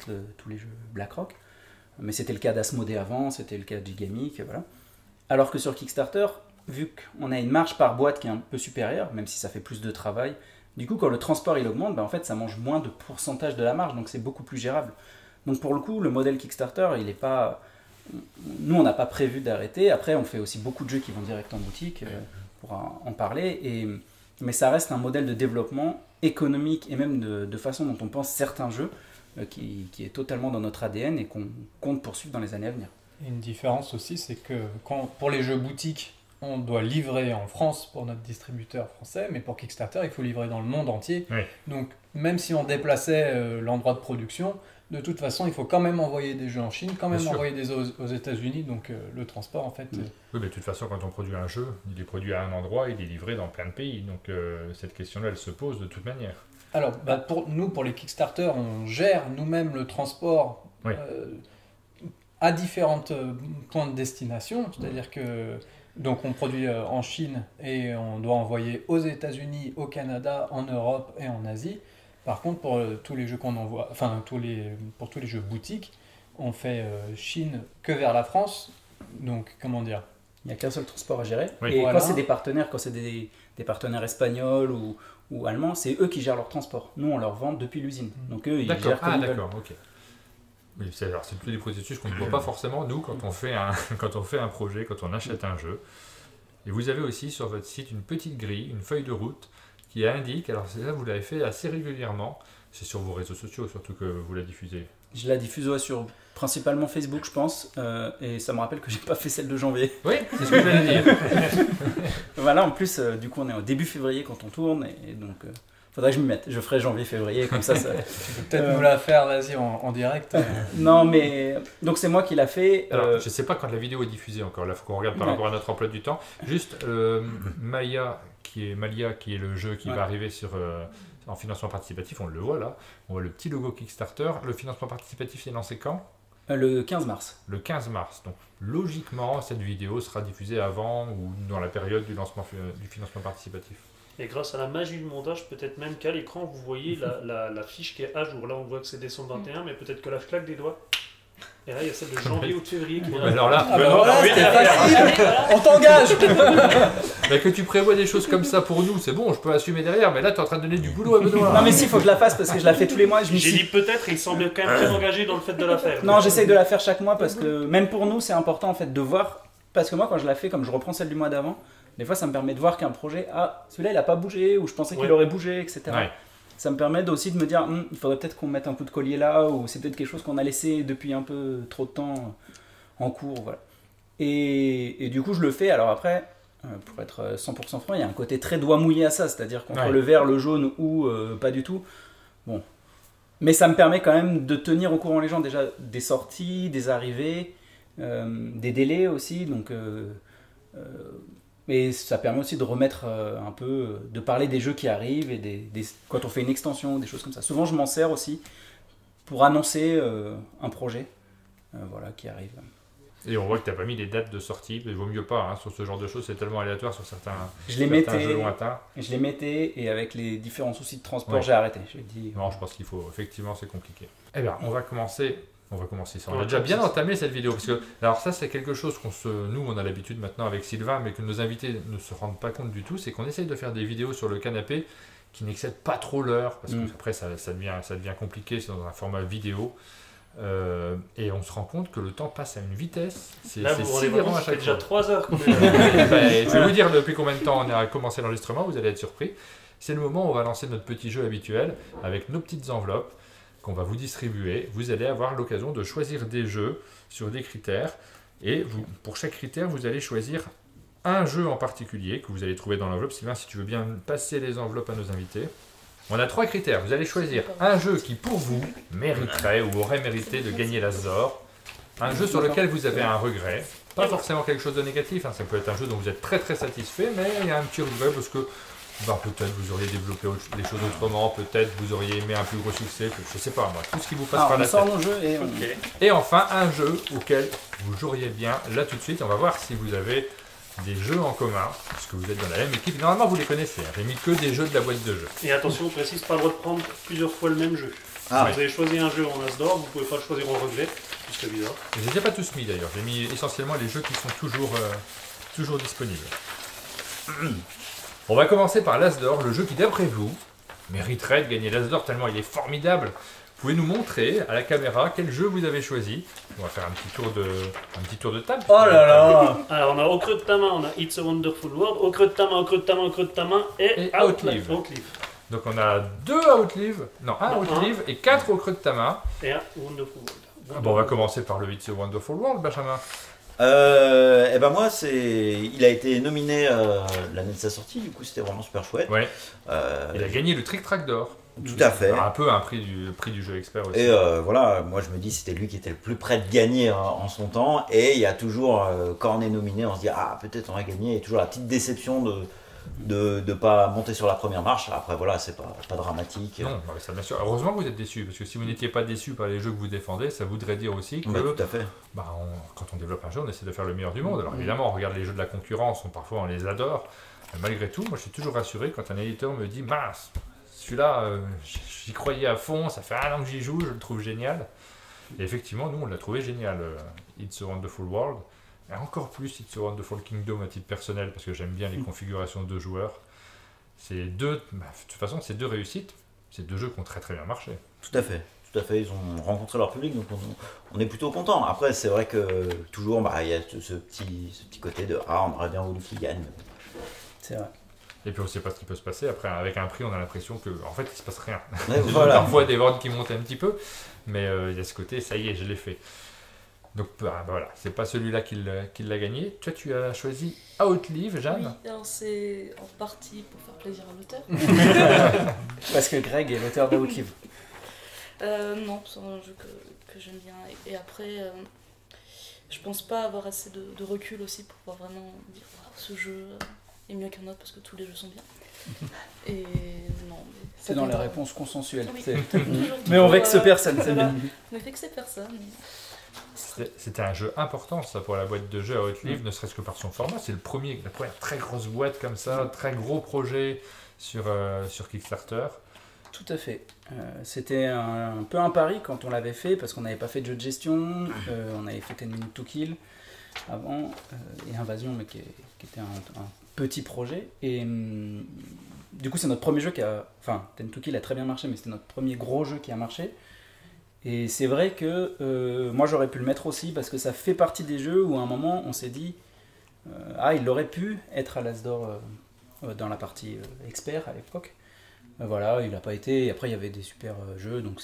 B: les jeux BlackRock, mais c'était le cas d'Asmodée avant, c'était le cas de Gigamic, voilà. Alors que sur Kickstarter, vu qu'on a une marge par boîte qui est un peu supérieure, même si ça fait plus de travail, du coup, quand le transport il augmente, en fait, ça mange moins de pourcentage de la marge, donc c'est beaucoup plus gérable. Donc pour le coup, le modèle Kickstarter, il est pas... Nous, on n'a pas prévu d'arrêter. Après, on fait aussi beaucoup de jeux qui vont direct en boutique, pour en parler. Mais ça reste un modèle de développement économique et même de façon dont on pense certains jeux, qui est totalement dans notre ADN et qu'on compte poursuivre dans les années à venir.
E: Et une différence aussi, c'est que pour les jeux boutiques, on doit livrer en France pour notre distributeur français, mais pour Kickstarter, il faut livrer dans le monde entier. Oui. Donc, même si on déplaçait l'endroit de production, de toute façon, il faut quand même envoyer des jeux en Chine, quand même envoyer des aux États-Unis. Donc, le transport, en fait...
A: Oui, mais de toute façon, quand on produit un jeu, il est produit à un endroit, il est livré dans plein de pays. Donc, cette question-là, elle se pose de toute manière.
E: Alors, pour les Kickstarter, on gère nous-mêmes le transport à différents points de destination. C'est-à-dire que... Donc on produit en Chine et on doit envoyer aux États-Unis, au Canada, en Europe et en Asie. Par contre, pour tous les jeux qu'on envoie, pour tous les jeux boutiques, on fait Chine que vers la France Donc, comment dire?
B: Il n'y a qu'un seul transport à gérer.
A: Oui.
B: Et
E: Voilà.
B: quand c'est des partenaires, quand c'est des partenaires espagnols ou allemands, c'est eux qui gèrent leur transport. Nous, on leur vend depuis l'usine. Donc eux, ils
A: D'accord,
B: gèrent comme ils veulent.
A: d'accord, ok. Oui, c'est tous des processus qu'on ne voit pas forcément, nous, quand on fait un projet, quand on achète un jeu. Et vous avez aussi sur votre site une petite grille, une feuille de route qui indique, alors c'est ça, vous l'avez fait assez régulièrement, c'est sur vos réseaux sociaux surtout que vous la diffusez.
B: Je la diffuse sur principalement Facebook, je pense. Et ça me rappelle que j'ai pas fait celle de janvier.
A: Oui, c'est ce que je voulais dire.
B: Voilà, en plus, du coup, on est au début février quand on tourne. Et donc, faudrait que je m'y mette. Je ferai janvier-février, comme ça.
E: Tu peux peut-être nous la faire, vas-y, en direct.
B: Non, mais. Donc, c'est moi qui l'a fait.
A: Alors, je ne sais pas quand la vidéo est diffusée encore, là, il faut qu'on regarde par rapport à notre emploi du temps. Juste, Malia, qui est le jeu qui va arriver en financement participatif, on le voit là. On voit le petit logo Kickstarter. Le financement participatif est lancé quand ?
B: Le 15 mars.
A: Le 15 mars. Donc, logiquement, cette vidéo sera diffusée avant ou dans la période du lancement du financement participatif.
C: Et grâce à la magie du montage, peut-être même qu'à l'écran, vous voyez la fiche qui est à jour. Là, on voit que c'est décembre 21, mais peut-être que là, je claque des doigts. Et là, il y a celle de janvier ou de février qui vient.
A: Alors là,
E: On t'engage.
A: mais que tu prévois des choses comme ça pour nous, c'est bon, je peux assumer derrière, mais là, tu es en train de donner du boulot à Benoît.
B: Non, mais si, il faut que je la fasse parce que je la fais tous les mois.
C: J'ai dit peut-être, et il semble quand même très engagé dans le fait de la faire.
B: Non, j'essaye de la faire chaque mois parce que même pour nous, c'est important en fait de voir. Parce que moi, quand je la fais, comme je reprends celle du mois d'avant, des fois, ça me permet de voir qu'un projet, celui-là, il n'a pas bougé, ou je pensais qu'il aurait bougé, etc.
A: Ouais.
B: Ça me permet aussi de me dire, il faudrait peut-être qu'on mette un coup de collier là, ou c'est peut-être quelque chose qu'on a laissé depuis un peu trop de temps en cours. Voilà. Et du coup, je le fais. Alors après, pour être 100% franc, il y a un côté très doigt mouillé à ça, c'est-à-dire qu'entre le vert, le jaune ou pas du tout. Bon. Mais ça me permet quand même de tenir au courant les gens, déjà des sorties, des arrivées, des délais aussi. Donc. Et ça permet aussi de remettre un peu, de parler des jeux qui arrivent et quand on fait une extension, des choses comme ça. Souvent, je m'en sers aussi pour annoncer un projet qui arrive.
A: Et on voit que tu n'as pas mis les dates de sortie, mais il vaut mieux pas, sur ce genre de choses, c'est tellement aléatoire sur certains jeux lointains.
B: Je les mettais et avec les différents soucis de transport, j'ai arrêté.
A: Non, je pense qu'il faut, effectivement, c'est compliqué. Eh bien, on va commencer ça. On a déjà bien entamé cette vidéo. Parce que, alors ça, c'est quelque chose nous, on a l'habitude maintenant avec Sylvain, mais que nos invités ne se rendent pas compte du tout, c'est qu'on essaye de faire des vidéos sur le canapé qui n'excèdent pas trop l'heure, parce que après, ça devient compliqué, c'est dans un format vidéo. Et on se rend compte que le temps passe à une vitesse.
C: Là, vous rendez vraiment, ça fait déjà 3 heures.
A: Je vais vous dire depuis combien de temps on a commencé l'enregistrement, vous allez être surpris. C'est le moment où on va lancer notre petit jeu habituel avec nos petites enveloppes qu'on va vous distribuer. Vous allez avoir l'occasion de choisir des jeux sur des critères. Et pour chaque critère, vous allez choisir un jeu en particulier que vous allez trouver dans l'enveloppe. Sylvain, si tu veux bien passer les enveloppes à nos invités. On a 3 critères. Vous allez choisir un jeu qui, pour vous, mériterait ou aurait mérité de gagner l'As d'or. Un jeu sur lequel vous avez un regret. Pas forcément quelque chose de négatif. Ça peut être un jeu dont vous êtes très très satisfait, mais il y a un petit regret parce que peut-être vous auriez développé les choses autrement, peut-être vous auriez aimé un plus gros succès, je sais pas moi, tout ce qui vous passe par la tête.
B: Nos jeux
A: et enfin, un jeu auquel vous joueriez bien, là tout de suite, on va voir si vous avez des jeux en commun, parce que vous êtes dans la même équipe. Normalement, vous les connaissez, j'ai mis que des jeux de la boîte de jeux.
C: Et attention, on précise, pas le droit de prendre plusieurs fois le même jeu. Vous avez choisi un jeu en As d'or, vous pouvez pas le choisir en regret, c'est bizarre.
A: Je les ai pas tous mis d'ailleurs, j'ai mis essentiellement les jeux qui sont toujours disponibles. On va commencer par l'As d'or, le jeu qui, d'après vous, mériterait de gagner l'As d'or tellement il est formidable. Vous pouvez nous montrer à la caméra quel jeu vous avez choisi. On va faire un petit tour de table.
E: Oh là là.
C: Alors on a au creux de ta main, on a It's a Wonderful World, au creux de ta main, au creux de ta main, au creux de ta main et Outlive.
A: Donc on a 2 Outlive, un Outlive et 4 au creux de ta main.
C: Et un Wonderful World.
A: On va commencer par le It's a Wonderful World, Benjamin.
F: Moi, il a été nominé l'année de sa sortie, du coup c'était vraiment super chouette.
A: Ouais. Il a gagné le Trick Track d'or.
F: Tout à fait.
A: Un peu un prix du jeu expert aussi.
F: Et moi je me dis c'était lui qui était le plus près de gagner en son temps. Et il y a toujours, quand on est nominé, on se dit peut-être on va gagner. Il y a toujours la petite déception de pas monter sur la première marche. Après voilà, c'est pas dramatique.
A: Non, ça bien sûr. Heureusement que vous êtes déçus, parce que si vous n'étiez pas déçus par les jeux que vous défendez, ça voudrait dire aussi que
F: tout à fait.
A: Quand on développe un jeu, on essaie de faire le meilleur du monde. Alors évidemment, on regarde les jeux de la concurrence, parfois on les adore. Mais malgré tout, moi je suis toujours rassuré quand un éditeur me dit mince, celui-là, j'y croyais à fond, ça fait 1 an que j'y joue, je le trouve génial. Et effectivement, nous on l'a trouvé génial, It's a Wonderful World. Et encore plus It's a Wonderful Kingdom à titre personnel, parce que j'aime bien les configurations de 2 joueurs. C'est de toute façon, c'est 2 réussites. C'est 2 jeux qui ont très très bien marché.
F: Tout à fait. Ils ont rencontré leur public, donc on est plutôt content. Après, c'est vrai que toujours, il y a ce petit côté de on aurait bien voulu qu'ils gagnent.
B: C'est vrai.
A: Et puis on ne sait pas ce qui peut se passer. Après, avec un prix, on a l'impression que, en fait, il se passe rien.
F: Ouais, voilà.
A: Parfois des ventes qui montent un petit peu, mais il y a ce côté, ça y est, je l'ai fait. Donc voilà, c'est pas celui-là qui l'a gagné. Toi, tu as choisi Outlive, Jeanne.
G: Oui, alors c'est en partie pour faire plaisir à l'auteur.
B: Parce que Greg est l'auteur d'Outlive.
G: Non, c'est un jeu que j'aime bien. Et après, je pense pas avoir assez de recul aussi pour pouvoir vraiment dire ce jeu est mieux qu'un autre parce que tous les jeux sont bien. Et non, mais
B: c'est dans les réponses consensuelles.
G: Oui.
B: Mais on vexe personne, c'est bien.
G: On ne vexe personne.
A: C'était un jeu important ça pour la boîte de jeu à Outlive, ne serait-ce que par son format. C'est la première très grosse boîte comme ça, très gros projet sur Kickstarter.
B: Tout à fait. C'était un peu un pari quand on l'avait fait parce qu'on n'avait pas fait de jeu de gestion, on avait fait 10 Minutes to Kill avant et Invasion, mais qui était un petit projet. Et du coup, c'est notre premier jeu qui a. Enfin, 10 to Kill a très bien marché, mais c'était notre premier gros jeu qui a marché. Et c'est vrai que moi j'aurais pu le mettre aussi parce que ça fait partie des jeux où à un moment on s'est dit il aurait pu être à l'Asdor dans la partie expert à l'époque. Voilà, il n'a pas été. Et après il y avait des super jeux, donc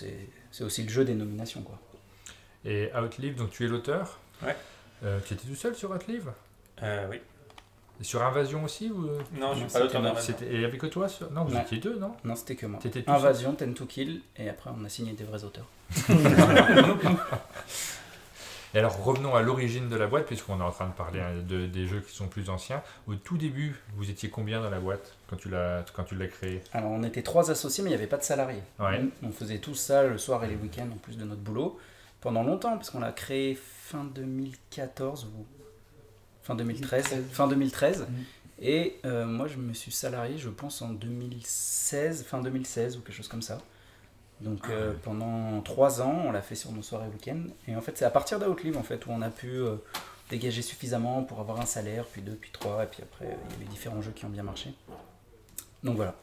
B: c'est aussi le jeu des nominations, quoi.
A: Et Outlive, donc tu es l'auteur.
D: Ouais.
A: Tu étais tout seul sur Outlive?
D: Oui.
A: Et sur Invasion aussi ou...
D: Non, je suis pas l'auteur d'Invasion.
A: Et il y avait que toi Non, vous étiez 2, non?
B: Non, c'était que moi.
A: Invasion,
B: 10 to Kill, et après on a signé des vrais auteurs.
A: Et alors revenons à l'origine de la boîte, puisqu'on est en train de parler des jeux qui sont plus anciens. Au tout début, vous étiez combien dans la boîte quand tu l'as créée?
B: Alors on était 3 associés, mais il n'y avait pas de salariés.
A: Ouais.
B: On faisait tout ça le soir et les week-ends en plus de notre boulot pendant longtemps, parce qu'on l'a créé fin 2014 ou fin 2013. Fin 2013. Et moi je me suis salarié, je pense en 2016, fin 2016 ou quelque chose comme ça. Donc pendant 3 ans, on l'a fait sur nos soirées week-end. Et en fait, c'est à partir d'Outlive en fait, où on a pu dégager suffisamment pour avoir un salaire, puis 2, puis 3, et puis après, il y avait différents jeux qui ont bien marché. Donc voilà.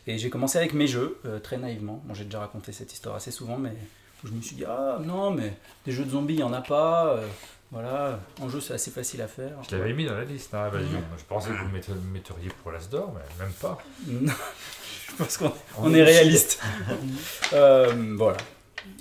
B: Et j'ai commencé avec mes jeux, très naïvement. Bon, j'ai déjà raconté cette histoire assez souvent, mais où je me suis dit, non, mais des jeux de zombies, il n'y en a pas. Voilà, en jeu, c'est assez facile à faire.
A: Je l'avais mis dans la liste, Invasion. Je pensais que vous le metteriez pour l'Asdor, mais même pas.
B: Non. Parce qu'on est réaliste. Voilà.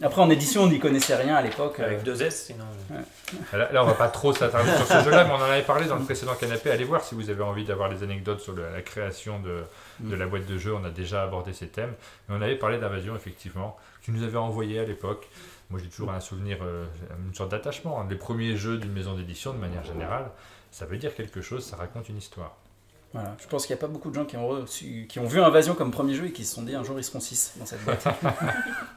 B: Après, en édition, on n'y connaissait rien à l'époque.
D: Avec 2 S, sinon.
B: Ouais.
A: Là, on va pas trop s'attarder sur ce jeu-là, mais on en avait parlé dans le précédent canapé. Allez voir si vous avez envie d'avoir des anecdotes sur la création de la boîte de jeu. On a déjà abordé ces thèmes. Mais on avait parlé d'Invasion, effectivement. Tu nous avais envoyé à l'époque. Moi, j'ai toujours un souvenir, une sorte d'attachement. Les premiers jeux d'une maison d'édition, de manière générale, ça veut dire quelque chose, ça raconte une histoire.
B: Voilà. Je pense qu'il n'y a pas beaucoup de gens qui ont vu Invasion comme premier jeu et qui se sont dit un jour ils seront 6 dans cette boîte.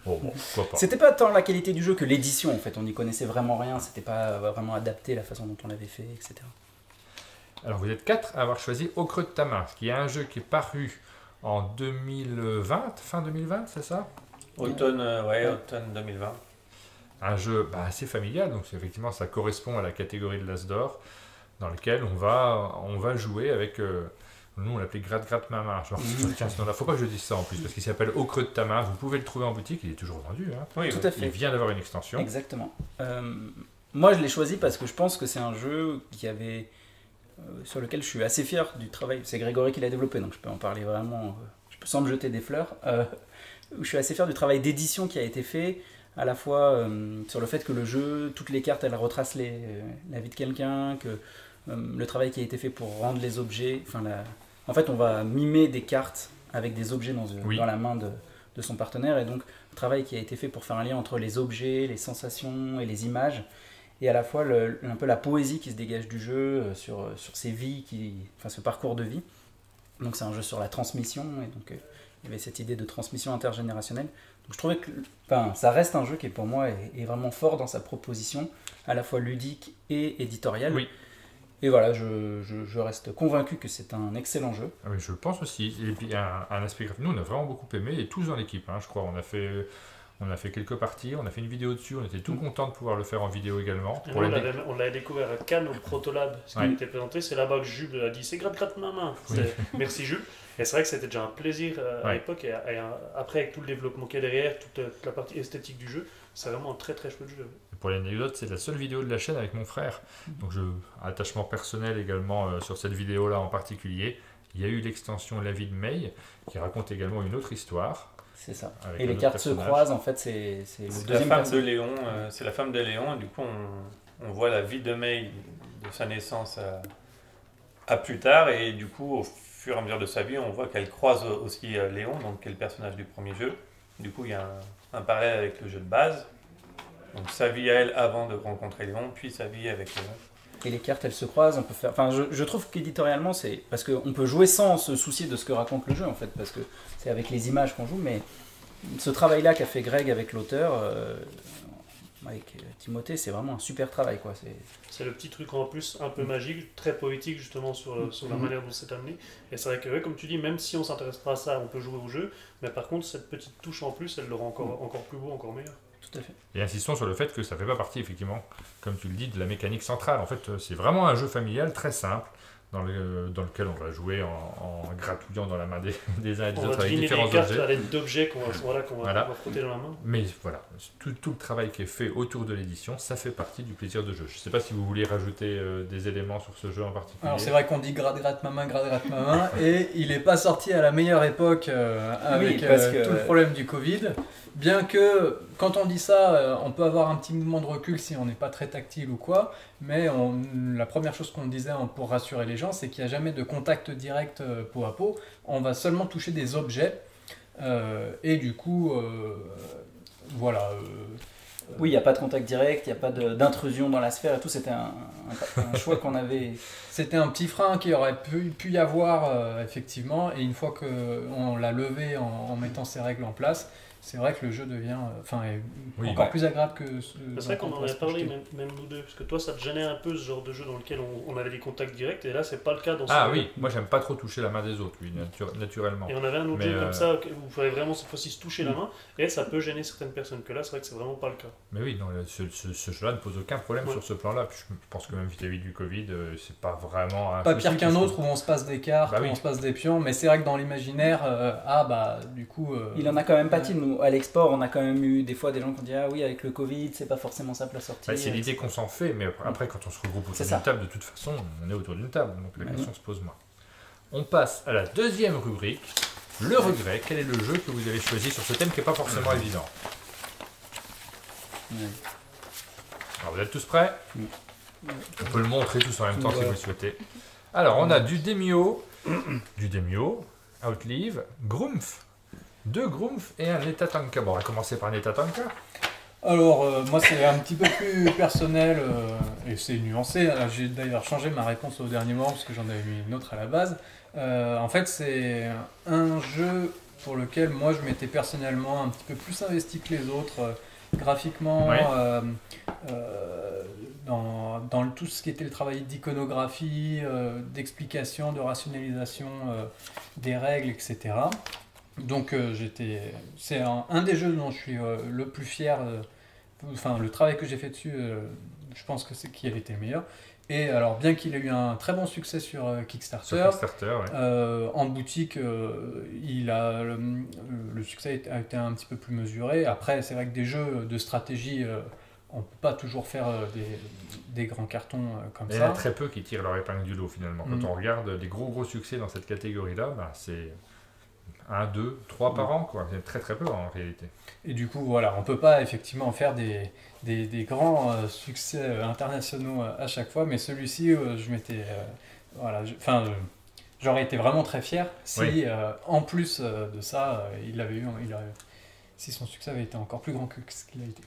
A: Bon, pourquoi pas.
B: C'était pas tant la qualité du jeu que l'édition en fait, on n'y connaissait vraiment rien, c'était pas vraiment adapté la façon dont on l'avait fait, etc.
A: Alors vous êtes 4 à avoir choisi Au creux de ta main, qui est un jeu qui est paru en 2020, fin 2020, c'est ça?
D: Automne 2020.
A: Un jeu assez familial, donc effectivement ça correspond à la catégorie de l'Asdor, dans lequel on va jouer avec, nous on l'appelait Gratte ma main, je retiens ce nom-là, faut pas que je dise ça en plus, parce qu'il s'appelle Au creux de ta main, vous pouvez le trouver en boutique, il est toujours vendu, hein.
B: Oui, tout à fait.
A: Il vient d'avoir une extension.
B: Exactement. Moi je l'ai choisi parce que je pense que c'est un jeu sur lequel je suis assez fier du travail, c'est Grégory qui l'a développé, donc je peux en parler vraiment, sans me jeter des fleurs, je suis assez fier du travail d'édition qui a été fait, à la fois sur le fait que le jeu, toutes les cartes elles retracent la vie de quelqu'un, que le travail qui a été fait pour rendre les objets, en fait on va mimer des cartes avec des objets dans la main de son partenaire, et donc le travail qui a été fait pour faire un lien entre les objets, les sensations et les images, et à la fois un peu la poésie qui se dégage du jeu sur ces vies, ce parcours de vie. Donc c'est un jeu sur la transmission, et donc il y avait cette idée de transmission intergénérationnelle. Donc je trouvais que ça reste un jeu qui pour moi est vraiment fort dans sa proposition, à la fois ludique et éditoriale.
A: Oui.
B: Et voilà, je reste convaincu que c'est un excellent jeu.
A: Ah oui, je pense aussi. Et puis un aspect graphique, nous on a vraiment beaucoup aimé, et tous dans l'équipe, je crois. On a fait quelques parties, on a fait une vidéo dessus, on était tout contents de pouvoir le faire en vidéo également.
C: Et
A: Pour
C: nous,
A: les
C: on l'avait découvert à Cannes au Protolab, ce qui
A: Ouais.
C: a été présenté. C'est là-bas que Jules a dit c'est gratte ma main. Merci Jules. Et c'est vrai que c'était déjà un plaisir à
A: Ouais.
C: l'époque. Et après, avec tout le développement qu'il y a derrière, toute la partie esthétique du jeu, c'est vraiment un très très chouette jeu.
A: Pour l'anecdote, c'est la seule vidéo de la chaîne avec mon frère. Donc, attachement personnel également sur cette vidéo-là en particulier. Il y a eu l'extension La vie de May, qui raconte également une autre histoire.
B: C'est ça.
A: Avec
B: Et
A: un
B: les
A: autre
B: cartes se
A: personnage.
B: croisent, en fait, c'est le
D: C'est la
B: deuxième
D: femme de
B: personnage.
D: Léon, c'est la femme de Léon, et du coup on voit la vie de May de sa naissance à plus tard, et du coup au fur et à mesure de sa vie on voit qu'elle croise aussi Léon, donc qui est le personnage du premier jeu. Du coup il y a un parallèle avec le jeu de base, donc sa vie à elle avant de rencontrer Léon, puis sa vie avec Léon.
B: Et les cartes, elles se croisent, on peut faire... Enfin, je trouve qu'éditorialement, c'est... Parce qu'on peut jouer sans se soucier de ce que raconte le jeu, en fait, parce que c'est avec les images qu'on joue, mais ce travail-là qu'a fait Greg avec l'auteur, avec Timothée, c'est vraiment un super travail, quoi.
C: C'est le petit truc en plus un peu magique, très poétique justement sur la manière dont c'est amené. Et c'est vrai que, ouais, comme tu dis, même si on s'intéresse pas à ça, on peut jouer au jeu, mais par contre, cette petite touche en plus, elle le rend encore plus beau, encore meilleur.
B: Tout à fait.
A: Et insistons sur le fait que ça fait pas partie, effectivement, comme tu le dis, de la mécanique centrale. En fait, c'est vraiment un jeu familial très simple, dans lequel on va jouer en gratouillant dans la main des uns et des
C: On va
A: autres avec
C: deviner
A: différents
C: des cartes
A: objets.
C: à l'aide d'objets qu'on va
A: Voilà.
C: frotter dans la main.
A: Mais voilà, tout le travail qui est fait autour de l'édition, ça fait partie du plaisir de jeu. Je ne sais pas si vous vouliez rajouter des éléments sur ce jeu en particulier.
E: Alors c'est vrai qu'on dit gratte ma main, et il n'est pas sorti à la meilleure époque avec
B: parce que-
E: tout le problème du Covid. Bien que quand on dit ça, on peut avoir un petit mouvement de recul si on n'est pas très tactile ou quoi, mais la première chose qu'on disait pour rassurer les gens, c'est qu'il n'y a jamais de contact direct peau à peau, on va seulement toucher des objets, et du coup, voilà.
B: Oui, il n'y a pas de contact direct, il n'y a pas d'intrusion dans la sphère et tout, c'était un choix qu'on avait...
E: C'était un petit frein qui aurait pu y avoir, effectivement, et une fois qu'on l'a levé en mettant ces règles en place, c'est vrai que le jeu devient
A: Oui,
E: encore
A: ouais.
E: plus agréable que ce
C: C'est vrai
E: dont
C: qu'on
E: on
C: en
E: va
C: avait
E: se
C: parlé,
E: projeter.
C: même nous deux, parce que toi ça te gênait un peu ce genre de jeu dans lequel on avait des contacts directs, et là c'est pas le cas dans ce
A: Ah
C: jeu.
A: oui, moi j'aime pas trop toucher la main des autres, oui, naturellement.
C: Et on avait un autre
A: Mais,
C: jeu comme ça où il fallait vraiment cette fois-ci se toucher la main, et ça peut gêner certaines personnes, que là c'est vrai que c'est vraiment pas le cas.
A: Mais oui, non, ce jeu-là ne pose aucun problème
C: Ouais.
A: sur ce plan-là. Puis je pense que même vis-à-vis du Covid, c'est pas vraiment un
E: Pas
A: souci,
E: pire qu'un
A: puisque-
E: autre où on se passe des cartes,
A: Bah
E: où
A: oui.
E: on se passe des pions, mais c'est vrai que dans l'imaginaire, du coup...
B: Il en a quand même pâti, nous, à l'export, on a quand même eu des fois des gens qui ont dit « Ah oui, avec le Covid, c'est pas forcément simple à sortir.
A: Bah, c'est l'idée qu'on s'en fait, mais après, quand on se regroupe autour
B: C'est
A: d'une
B: ça.
A: table, de toute façon, on est autour d'une table, donc la
B: Mhm.
A: question se pose moins. On passe à la deuxième rubrique, le regret. Quel est le jeu que vous avez choisi sur ce thème qui n'est pas forcément évident?
B: Ouais.
A: Alors, vous êtes tous prêts?
B: Oui.
A: On peut le montrer tous en même temps si
E: Ouais.
A: vous le souhaitez. Alors, on a du Demio, Outlive, Grumpf, 2 Grumpf et un Netatanka. Bon, on va commencer par Netatanka.
E: Alors, moi, c'est un petit peu plus personnel et c'est nuancé. J'ai d'ailleurs changé ma réponse au dernier moment parce que j'en avais mis une autre à la base. En fait, c'est un jeu pour lequel moi, je m'étais personnellement un petit peu plus investi que les autres, graphiquement,
A: Ouais.
E: dans tout ce qui était le travail d'iconographie, d'explication, de rationalisation des règles, etc. Donc c'est un des jeux dont je suis le plus fier, enfin le travail que j'ai fait dessus, je pense que c'est qui a été le meilleur. Et alors bien qu'il ait eu un très bon succès sur Kickstarter,
A: Sur Kickstarter, ouais.
E: en boutique, le succès a été un petit peu plus mesuré. Après c'est vrai que des jeux de stratégie, on peut pas toujours faire des grands cartons comme
A: Mais il y en a
E: ça.
A: très peu qui tirent leur épingle du lot finalement. Quand
E: Mm.
A: on regarde les gros succès dans cette catégorie-là, bah, c'est 1, 2, 3 par an, quoi. C'est très très peu en réalité.
E: Et du coup, voilà, on peut pas effectivement faire des grands succès internationaux à chaque fois, mais celui-ci, je m'étais, j'aurais été vraiment très fier si,
A: Oui.
E: en plus de ça, si son succès avait été encore plus grand que ce qu'il a été.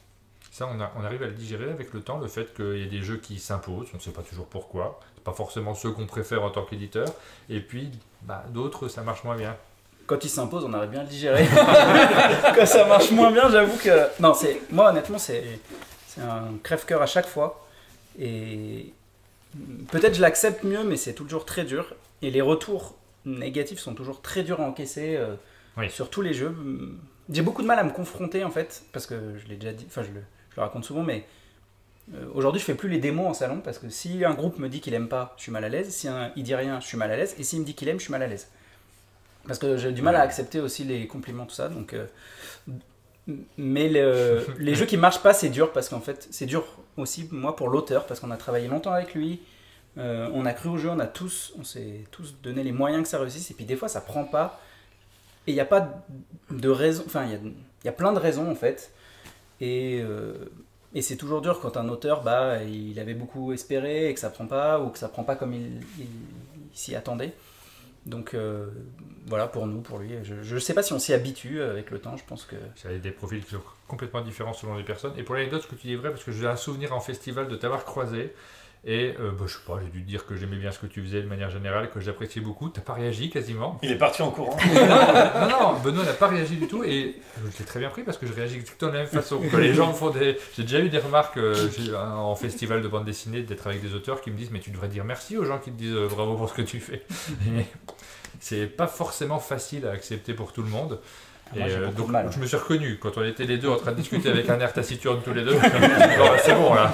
A: Ça, on arrive à le digérer avec le temps, le fait qu'il y ait des jeux qui s'imposent, on ne sait pas toujours pourquoi. C'est pas forcément ceux qu'on préfère en tant qu'éditeur. Et puis, bah, d'autres, ça marche moins bien.
B: Quand il s'impose, on arrive bien à le digérer. Quand ça marche moins bien, j'avoue que... Non, moi honnêtement, c'est un crève-cœur à chaque fois. Et peut-être je l'accepte mieux, mais c'est toujours très dur. Et les retours négatifs sont toujours très durs à encaisser
A: Oui.
B: sur tous les jeux. j'ai beaucoup de mal à me confronter en fait, parce que je l'ai déjà dit, enfin je le raconte souvent, mais aujourd'hui je fais plus les démos en salon, parce que si un groupe me dit qu'il aime pas, je suis mal à l'aise, si il dit rien, je suis mal à l'aise, et s'il me dit qu'il aime, je suis mal à l'aise. Parce que j'ai du mal à accepter aussi les compliments, tout ça, donc... mais les jeux qui marchent pas, c'est dur, parce qu'en fait, c'est dur aussi, moi, pour l'auteur, parce qu'on a travaillé longtemps avec lui, on a cru au jeu, on s'est tous donné les moyens que ça réussisse, et puis des fois, ça prend pas, et il n'y a pas de raison, enfin, il y a plein de raisons, en fait, et c'est toujours dur quand un auteur, il avait beaucoup espéré, et que ça prend pas, ou que ça prend pas comme il s'y attendait. Donc voilà, pour nous, pour lui, je ne sais pas si on s'y habitue avec le temps, je pense que...
A: C'est des profils qui sont complètement différents selon les personnes. Et pour l'anecdote, ce que tu dis est vrai, parce que j'ai un souvenir en festival de t'avoir croisé, et je sais pas, j'ai dû te dire que j'aimais bien ce que tu faisais de manière générale, que j'appréciais beaucoup, t'as pas réagi quasiment.
D: Il est parti en courant.
A: non, Benoît n'a pas réagi du tout, et je l'ai très bien pris parce que je réagis exactement de la même façon. Quand les gens font des... J'ai déjà eu des remarques en festival de bande dessinée, d'être avec des auteurs qui me disent « mais tu devrais dire merci aux gens qui te disent bravo pour ce que tu fais ». C'est pas forcément facile à accepter pour tout le monde. Et donc je me suis reconnu quand on était les deux en train de discuter avec un air taciturne tous les deux. C'est bon là,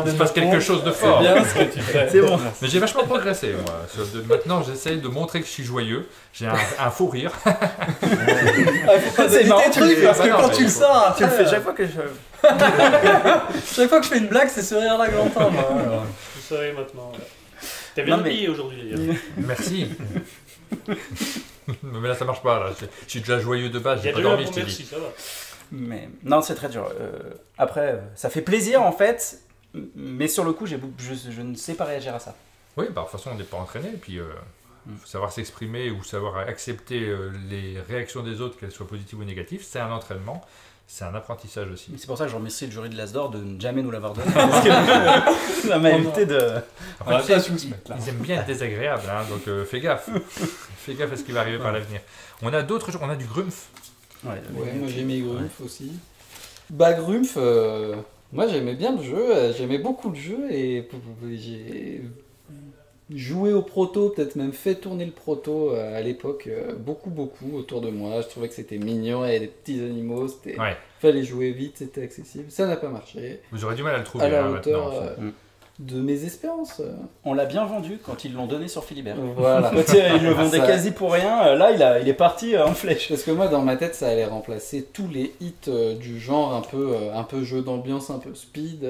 A: il se passe quelque chose de fort.
E: C'est bien ce que tu fais.
B: C'est bon.
A: Mais j'ai vachement progressé moi. Maintenant j'essaye de montrer que je suis joyeux. J'ai un faux rire.
B: C'est marrant,
E: truc, parce que quand tu le sors,
B: tu le fais chaque fois que je...
E: chaque fois que je fais une blague, c'est ce rire-là que j'entends. Moi. Alors.
C: Vous savez maintenant. T'es bien habillé aujourd'hui d'ailleurs.
A: Merci. Mais là ça marche pas là. Je suis déjà joyeux de base.
C: Il y
A: J'ai
C: a
A: pas
C: déjà
A: dormi.
C: un bon merci, ça va.
B: Mais non, c'est très dur. Après, ça fait plaisir en fait, mais sur le coup, je ne sais pas réagir à ça.
A: Oui, de toute façon on n'est pas entraîné. Et puis faut savoir s'exprimer ou savoir accepter les réactions des autres, qu'elles soient positives ou négatives, c'est un entraînement. C'est un apprentissage aussi.
B: C'est pour ça que je remercie le jury de l'Asdor de ne jamais nous l'avoir donné. Parce que ça m'a évité de...
A: En fait, ils aiment bien être désagréables, hein, donc fais gaffe. Fais gaffe à ce qui va arriver par l'avenir. On a d'autres jeux, on a du Grumpf.
E: Ouais, moi j'ai aimé Grumpf aussi. Grumpf, moi j'aimais bien le jeu, j'aimais beaucoup le jeu et j'ai joué au proto, peut-être même fait tourner le proto à l'époque beaucoup autour de moi. Je trouvais que c'était mignon, il y avait des petits animaux, fallait jouer vite, c'était accessible. Ça n'a pas marché.
A: Vous aurez du mal à le trouver
E: à la
A: hein,
E: hauteur
A: maintenant.
E: De mes espérances.
B: On l'a bien vendu quand ils l'ont donné sur Philibert.
E: Voilà.
B: Quand ils le vendaient quasi pour rien, là il est parti en flèche.
E: Parce que moi dans ma tête ça allait remplacer tous les hits du genre un peu jeu d'ambiance, un peu speed,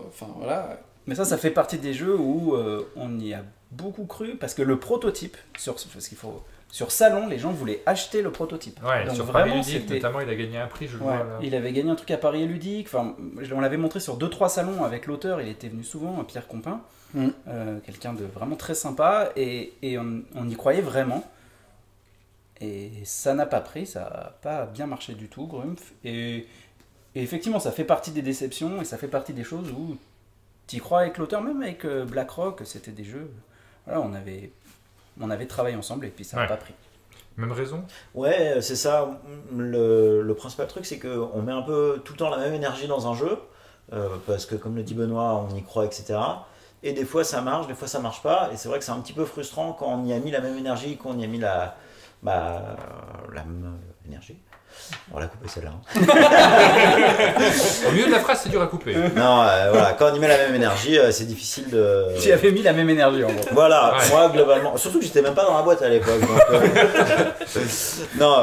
E: enfin voilà.
B: Mais ça fait partie des jeux où on y a beaucoup cru, parce que le prototype, sur Salon, les gens voulaient acheter le prototype.
A: Ouais,
B: donc
A: sur
B: vraiment,
A: Paris Ludique, notamment, il a gagné un prix, je le vois là.
B: Il avait gagné un truc à Paris Ludique, enfin, on l'avait montré sur 2-3 salons avec l'auteur, il était venu souvent, Pierre Compin, quelqu'un de vraiment très sympa, et on y croyait vraiment. Et ça n'a pas pris, ça n'a pas bien marché du tout, Grumpf. Et effectivement, ça fait partie des déceptions, et ça fait partie des choses où tu y crois avec l'auteur, même avec BlackRock, c'était des jeux... Voilà, on avait travaillé ensemble et puis ça n'a pas pris.
A: Même raison.
F: Ouais, c'est ça. Le principal truc, c'est qu'on met un peu tout le temps la même énergie dans un jeu, parce que comme le dit Benoît, on y croit, etc. Et des fois ça marche, des fois ça marche pas. Et c'est vrai que c'est un petit peu frustrant quand on y a mis la même énergie, qu'on y a mis la même énergie. On va la couper celle-là.
A: Au milieu de la phrase, c'est dur à couper.
F: Non, voilà, quand on y met la même énergie, c'est difficile de...
B: J'y avais mis la même énergie en gros.
F: Voilà, moi globalement, surtout que j'étais même pas dans la boîte à l'époque. Donc, non,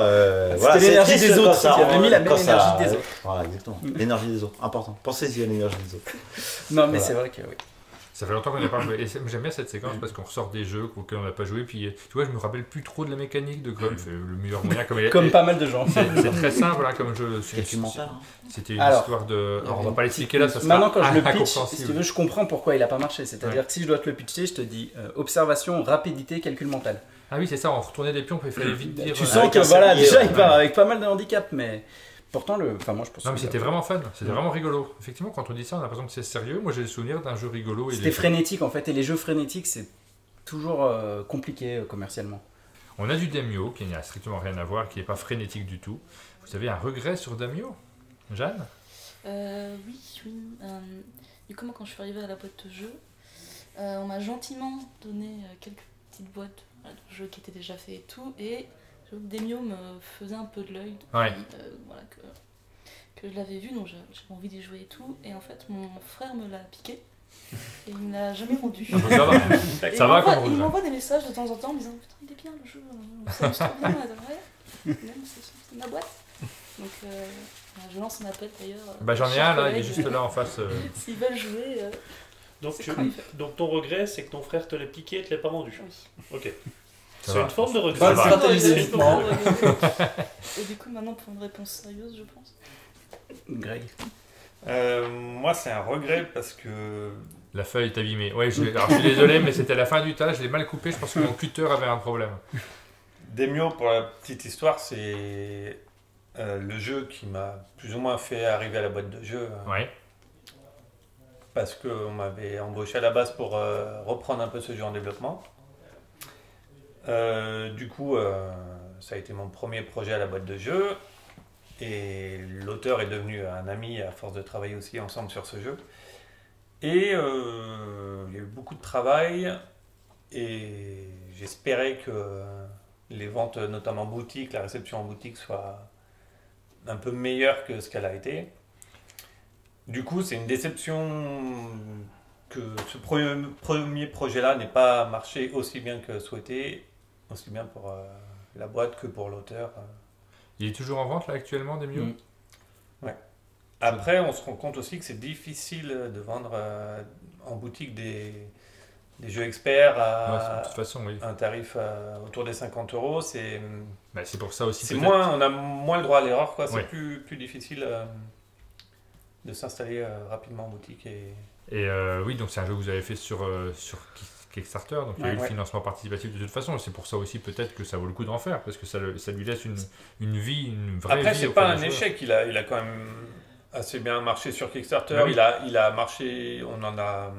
F: voilà,
B: c'était l'énergie
F: triste
B: des autres,
F: tu
B: avais mis la même énergie des autres.
F: Voilà, exactement, l'énergie des autres, important. Pensez-y à l'énergie des autres.
B: Non, mais c'est vrai que oui.
A: Ça fait longtemps qu'on n'a pas joué. Et j'aime bien cette séquence parce qu'on ressort des jeux auxquels on n'a pas joué. Puis tu vois, je me rappelle plus trop de la mécanique de Grumpf. Le meilleur moyen,
B: comme pas mal de gens.
A: C'est très simple hein, comme jeu. C'était une histoire de. Alors, on va pas l'expliquer là, ça sera
B: maintenant, quand je le pitch, si tu veux, je comprends pourquoi il a pas marché. C'est-à-dire que si je dois te le pitcher, je te dis observation, rapidité, calcul mental.
A: Ah oui, c'est ça, on retournait des pions, puis il fallait vite dire.
B: Tu sens que voilà, déjà il part avec pas mal de handicap, mais. Pourtant, moi je pense.
A: Non, mais c'était vraiment fun, c'était vraiment rigolo. Effectivement, quand on dit ça, on a l'impression que c'est sérieux. Moi, j'ai le souvenir d'un jeu rigolo.
B: C'était frénétique en fait, et les jeux frénétiques, c'est toujours compliqué commercialement.
A: On a du Demio qui n'a strictement rien à voir, qui n'est pas frénétique du tout. Vous avez un regret sur Demio, Jeanne?
G: Oui. Du coup, moi, quand je suis arrivée à la boîte de jeux, on m'a gentiment donné quelques petites boîtes de jeux qui étaient déjà faits et tout, et j'avoue que Demio me faisait un peu de l'œil depuis
A: Ouais.
G: voilà, que je l'avais vu, donc j'avais envie d'y jouer et tout. Et en fait, mon frère me l'a piqué et il me l'a jamais rendu.
A: Ah, bah, ça va.
G: Et
A: Ça
G: il
A: va
G: m'envoie-
A: comme
G: il
A: regret.
G: m'envoie des messages de temps en temps en me disant putain, il est bien le jeu, on s'amuse trop bien, ouais. Même, c'est ma boîte. Donc je lance un appel d'ailleurs.
A: Bah, j'en ai
G: chers
A: un là, il est
G: collègues,
A: juste là en face.
G: S'ils veulent jouer,
C: Donc,
G: c'est
C: tu-
G: parfait.
C: donc ton regret, c'est que ton frère te l'ait piqué et te l'ait pas rendu.
G: Oui.
C: Ok.
A: Ça
C: C'est
A: va.
C: une forme de regret.
A: Ça va.
E: stratégie,
G: Ouais,
E: non.
G: Et du coup, maintenant, pour une réponse sérieuse, je pense.
B: Greg.
D: Moi, c'est un regret parce que
A: La feuille est abîmée. Ouais, alors, je suis désolé, mais c'était la fin du tas, je l'ai mal coupé, je pense que mon cutter avait un problème.
D: Demio, pour la petite histoire, c'est le jeu qui m'a plus ou moins fait arriver à la boîte de jeu.
A: Ouais.
D: Parce qu'on m'avait embauché à la base pour reprendre un peu ce jeu en développement. Du coup, ça a été mon premier projet à la boîte de jeu. Et l'auteur est devenu un ami à force de travailler aussi ensemble sur ce jeu. Et il y a eu beaucoup de travail. Et j'espérais que les ventes, notamment boutique, la réception en boutique, soit un peu meilleure que ce qu'elle a été. Du coup, c'est une déception que ce premier projet-là n'ait pas marché aussi bien que souhaité, aussi bien pour la boîte que pour l'auteur.
A: Il est toujours en vente là actuellement, Demio?
B: Mm.
D: Après, on se rend compte aussi que c'est difficile de vendre en boutique des jeux experts
A: Ouais,
D: à
A: de toute façon, oui.
D: un tarif autour des 50 €.
A: Bah, c'est pour ça aussi.
D: C'est
A: peut-être-
D: moins, on a moins le droit à l'erreur, quoi. C'est
A: Ouais.
D: plus difficile de s'installer rapidement en boutique.
A: Et oui, donc c'est un jeu que vous avez fait sur Kickstarter, donc il y a eu le
D: Ouais.
A: financement participatif de toute façon, et c'est pour ça aussi peut-être que ça vaut le coup d'en faire, parce que ça lui laisse une vie, une vraie
D: Après,
A: vie.
D: c'est
A: auprès
D: pas
A: des
D: un
A: joueurs.
D: échec. Il a quand même assez bien marché sur Kickstarter.
A: Bah oui.
D: Il a marché. On en a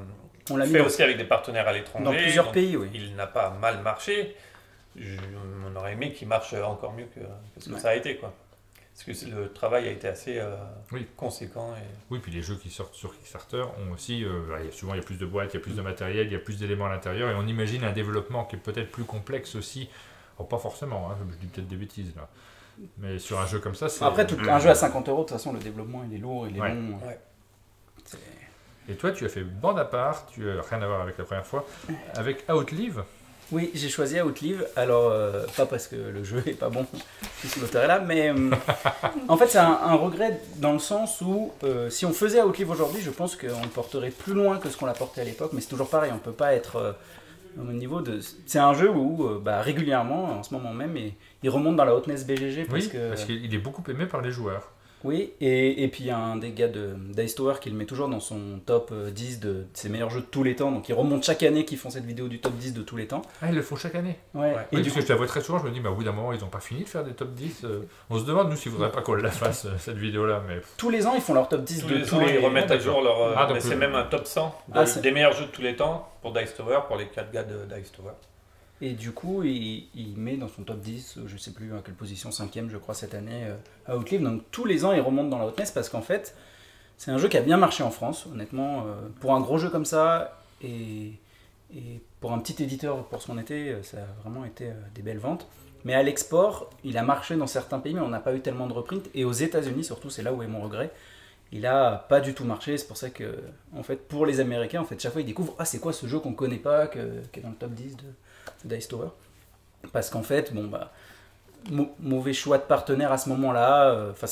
B: On l'a mis
D: fait
B: dans,
D: aussi avec des partenaires à l'étranger.
B: dans plusieurs
D: donc
B: pays, oui.
D: Il n'a pas mal marché. On aurait aimé qu'il marche encore mieux que ce que
B: Ouais.
D: ça a été, quoi. Parce que le travail a été assez
A: Oui.
D: conséquent.
A: Oui, puis les jeux qui sortent sur Kickstarter ont aussi, souvent il y a plus de boîtes, il y a plus de matériel, il y a plus d'éléments à l'intérieur, et on imagine un développement qui est peut-être plus complexe aussi. Alors, pas forcément, hein, je dis peut-être des bêtises là. Mais sur un jeu comme ça, c'est.
B: Après, un jeu à 50 €, de toute façon, le développement, il est lourd, il est
A: Ouais.
B: long.
D: Ouais.
B: C'est-
A: Et toi, tu as fait bande à part, tu as rien à voir avec la première fois, avec Outlive.
B: Oui, j'ai choisi Outlive. Alors, pas parce que le jeu est pas bon, puisque l'auteur est là, mais en fait, c'est un regret dans le sens où si on faisait Outlive aujourd'hui, je pense qu'on le porterait plus loin que ce qu'on l'a porté à l'époque, mais c'est toujours pareil, on peut pas être au même niveau de. C'est un jeu où régulièrement, en ce moment même, il remonte dans la hotness BGG parce
A: Oui,
B: que.
A: parce qu'il est beaucoup aimé par les joueurs.
B: Oui, et puis il y a un des gars de Dice Tower qui le met toujours dans son top 10 de ses meilleurs jeux de tous les temps. Donc il remonte chaque année qu'ils font cette vidéo du top 10 de tous les temps.
A: Ah, ils le font chaque année.
B: Ouais.
D: Ouais.
B: Et
A: Oui,
B: du
A: parce
B: coup,
A: que je la vois très souvent, je me dis, bah, au bout d'un moment, ils n'ont pas fini de faire des top 10. On se demande, nous, s'il ne faudrait pas qu'on la fasse, cette vidéo-là. Mais
B: tous les ans, ils font leur top 10
D: Tous
B: de
D: les
B: tous
D: ans,
B: les.
D: ils remettent à
A: d'accord.
D: jour leur.
A: Ah, donc
D: mais c'est
A: le-
D: même un top 100
B: Ah, c'est-
D: des meilleurs jeux de tous les temps pour Dice Tower, pour les 4 gars de Dice Tower.
B: Et du coup, il met dans son top 10, je sais plus à quelle position, 5ème je crois cette année, à Outlive. Donc tous les ans, il remonte dans la hotness parce qu'en fait, c'est un jeu qui a bien marché en France, honnêtement. Pour un gros jeu comme ça, et pour un petit éditeur pour ce qu'on était, ça a vraiment été des belles ventes. Mais à l'export, il a marché dans certains pays, mais on n'a pas eu tellement de reprints. Et aux États-Unis, surtout, c'est là où est mon regret. Il a pas du tout marché. C'est pour ça que, en fait, pour les Américains, en fait, chaque fois ils découvrent c'est quoi ce jeu qu'on connaît pas, qui est dans le top 10 de Dice Tower. Parce qu'en fait, mauvais choix de partenaire à ce moment-là. Enfin,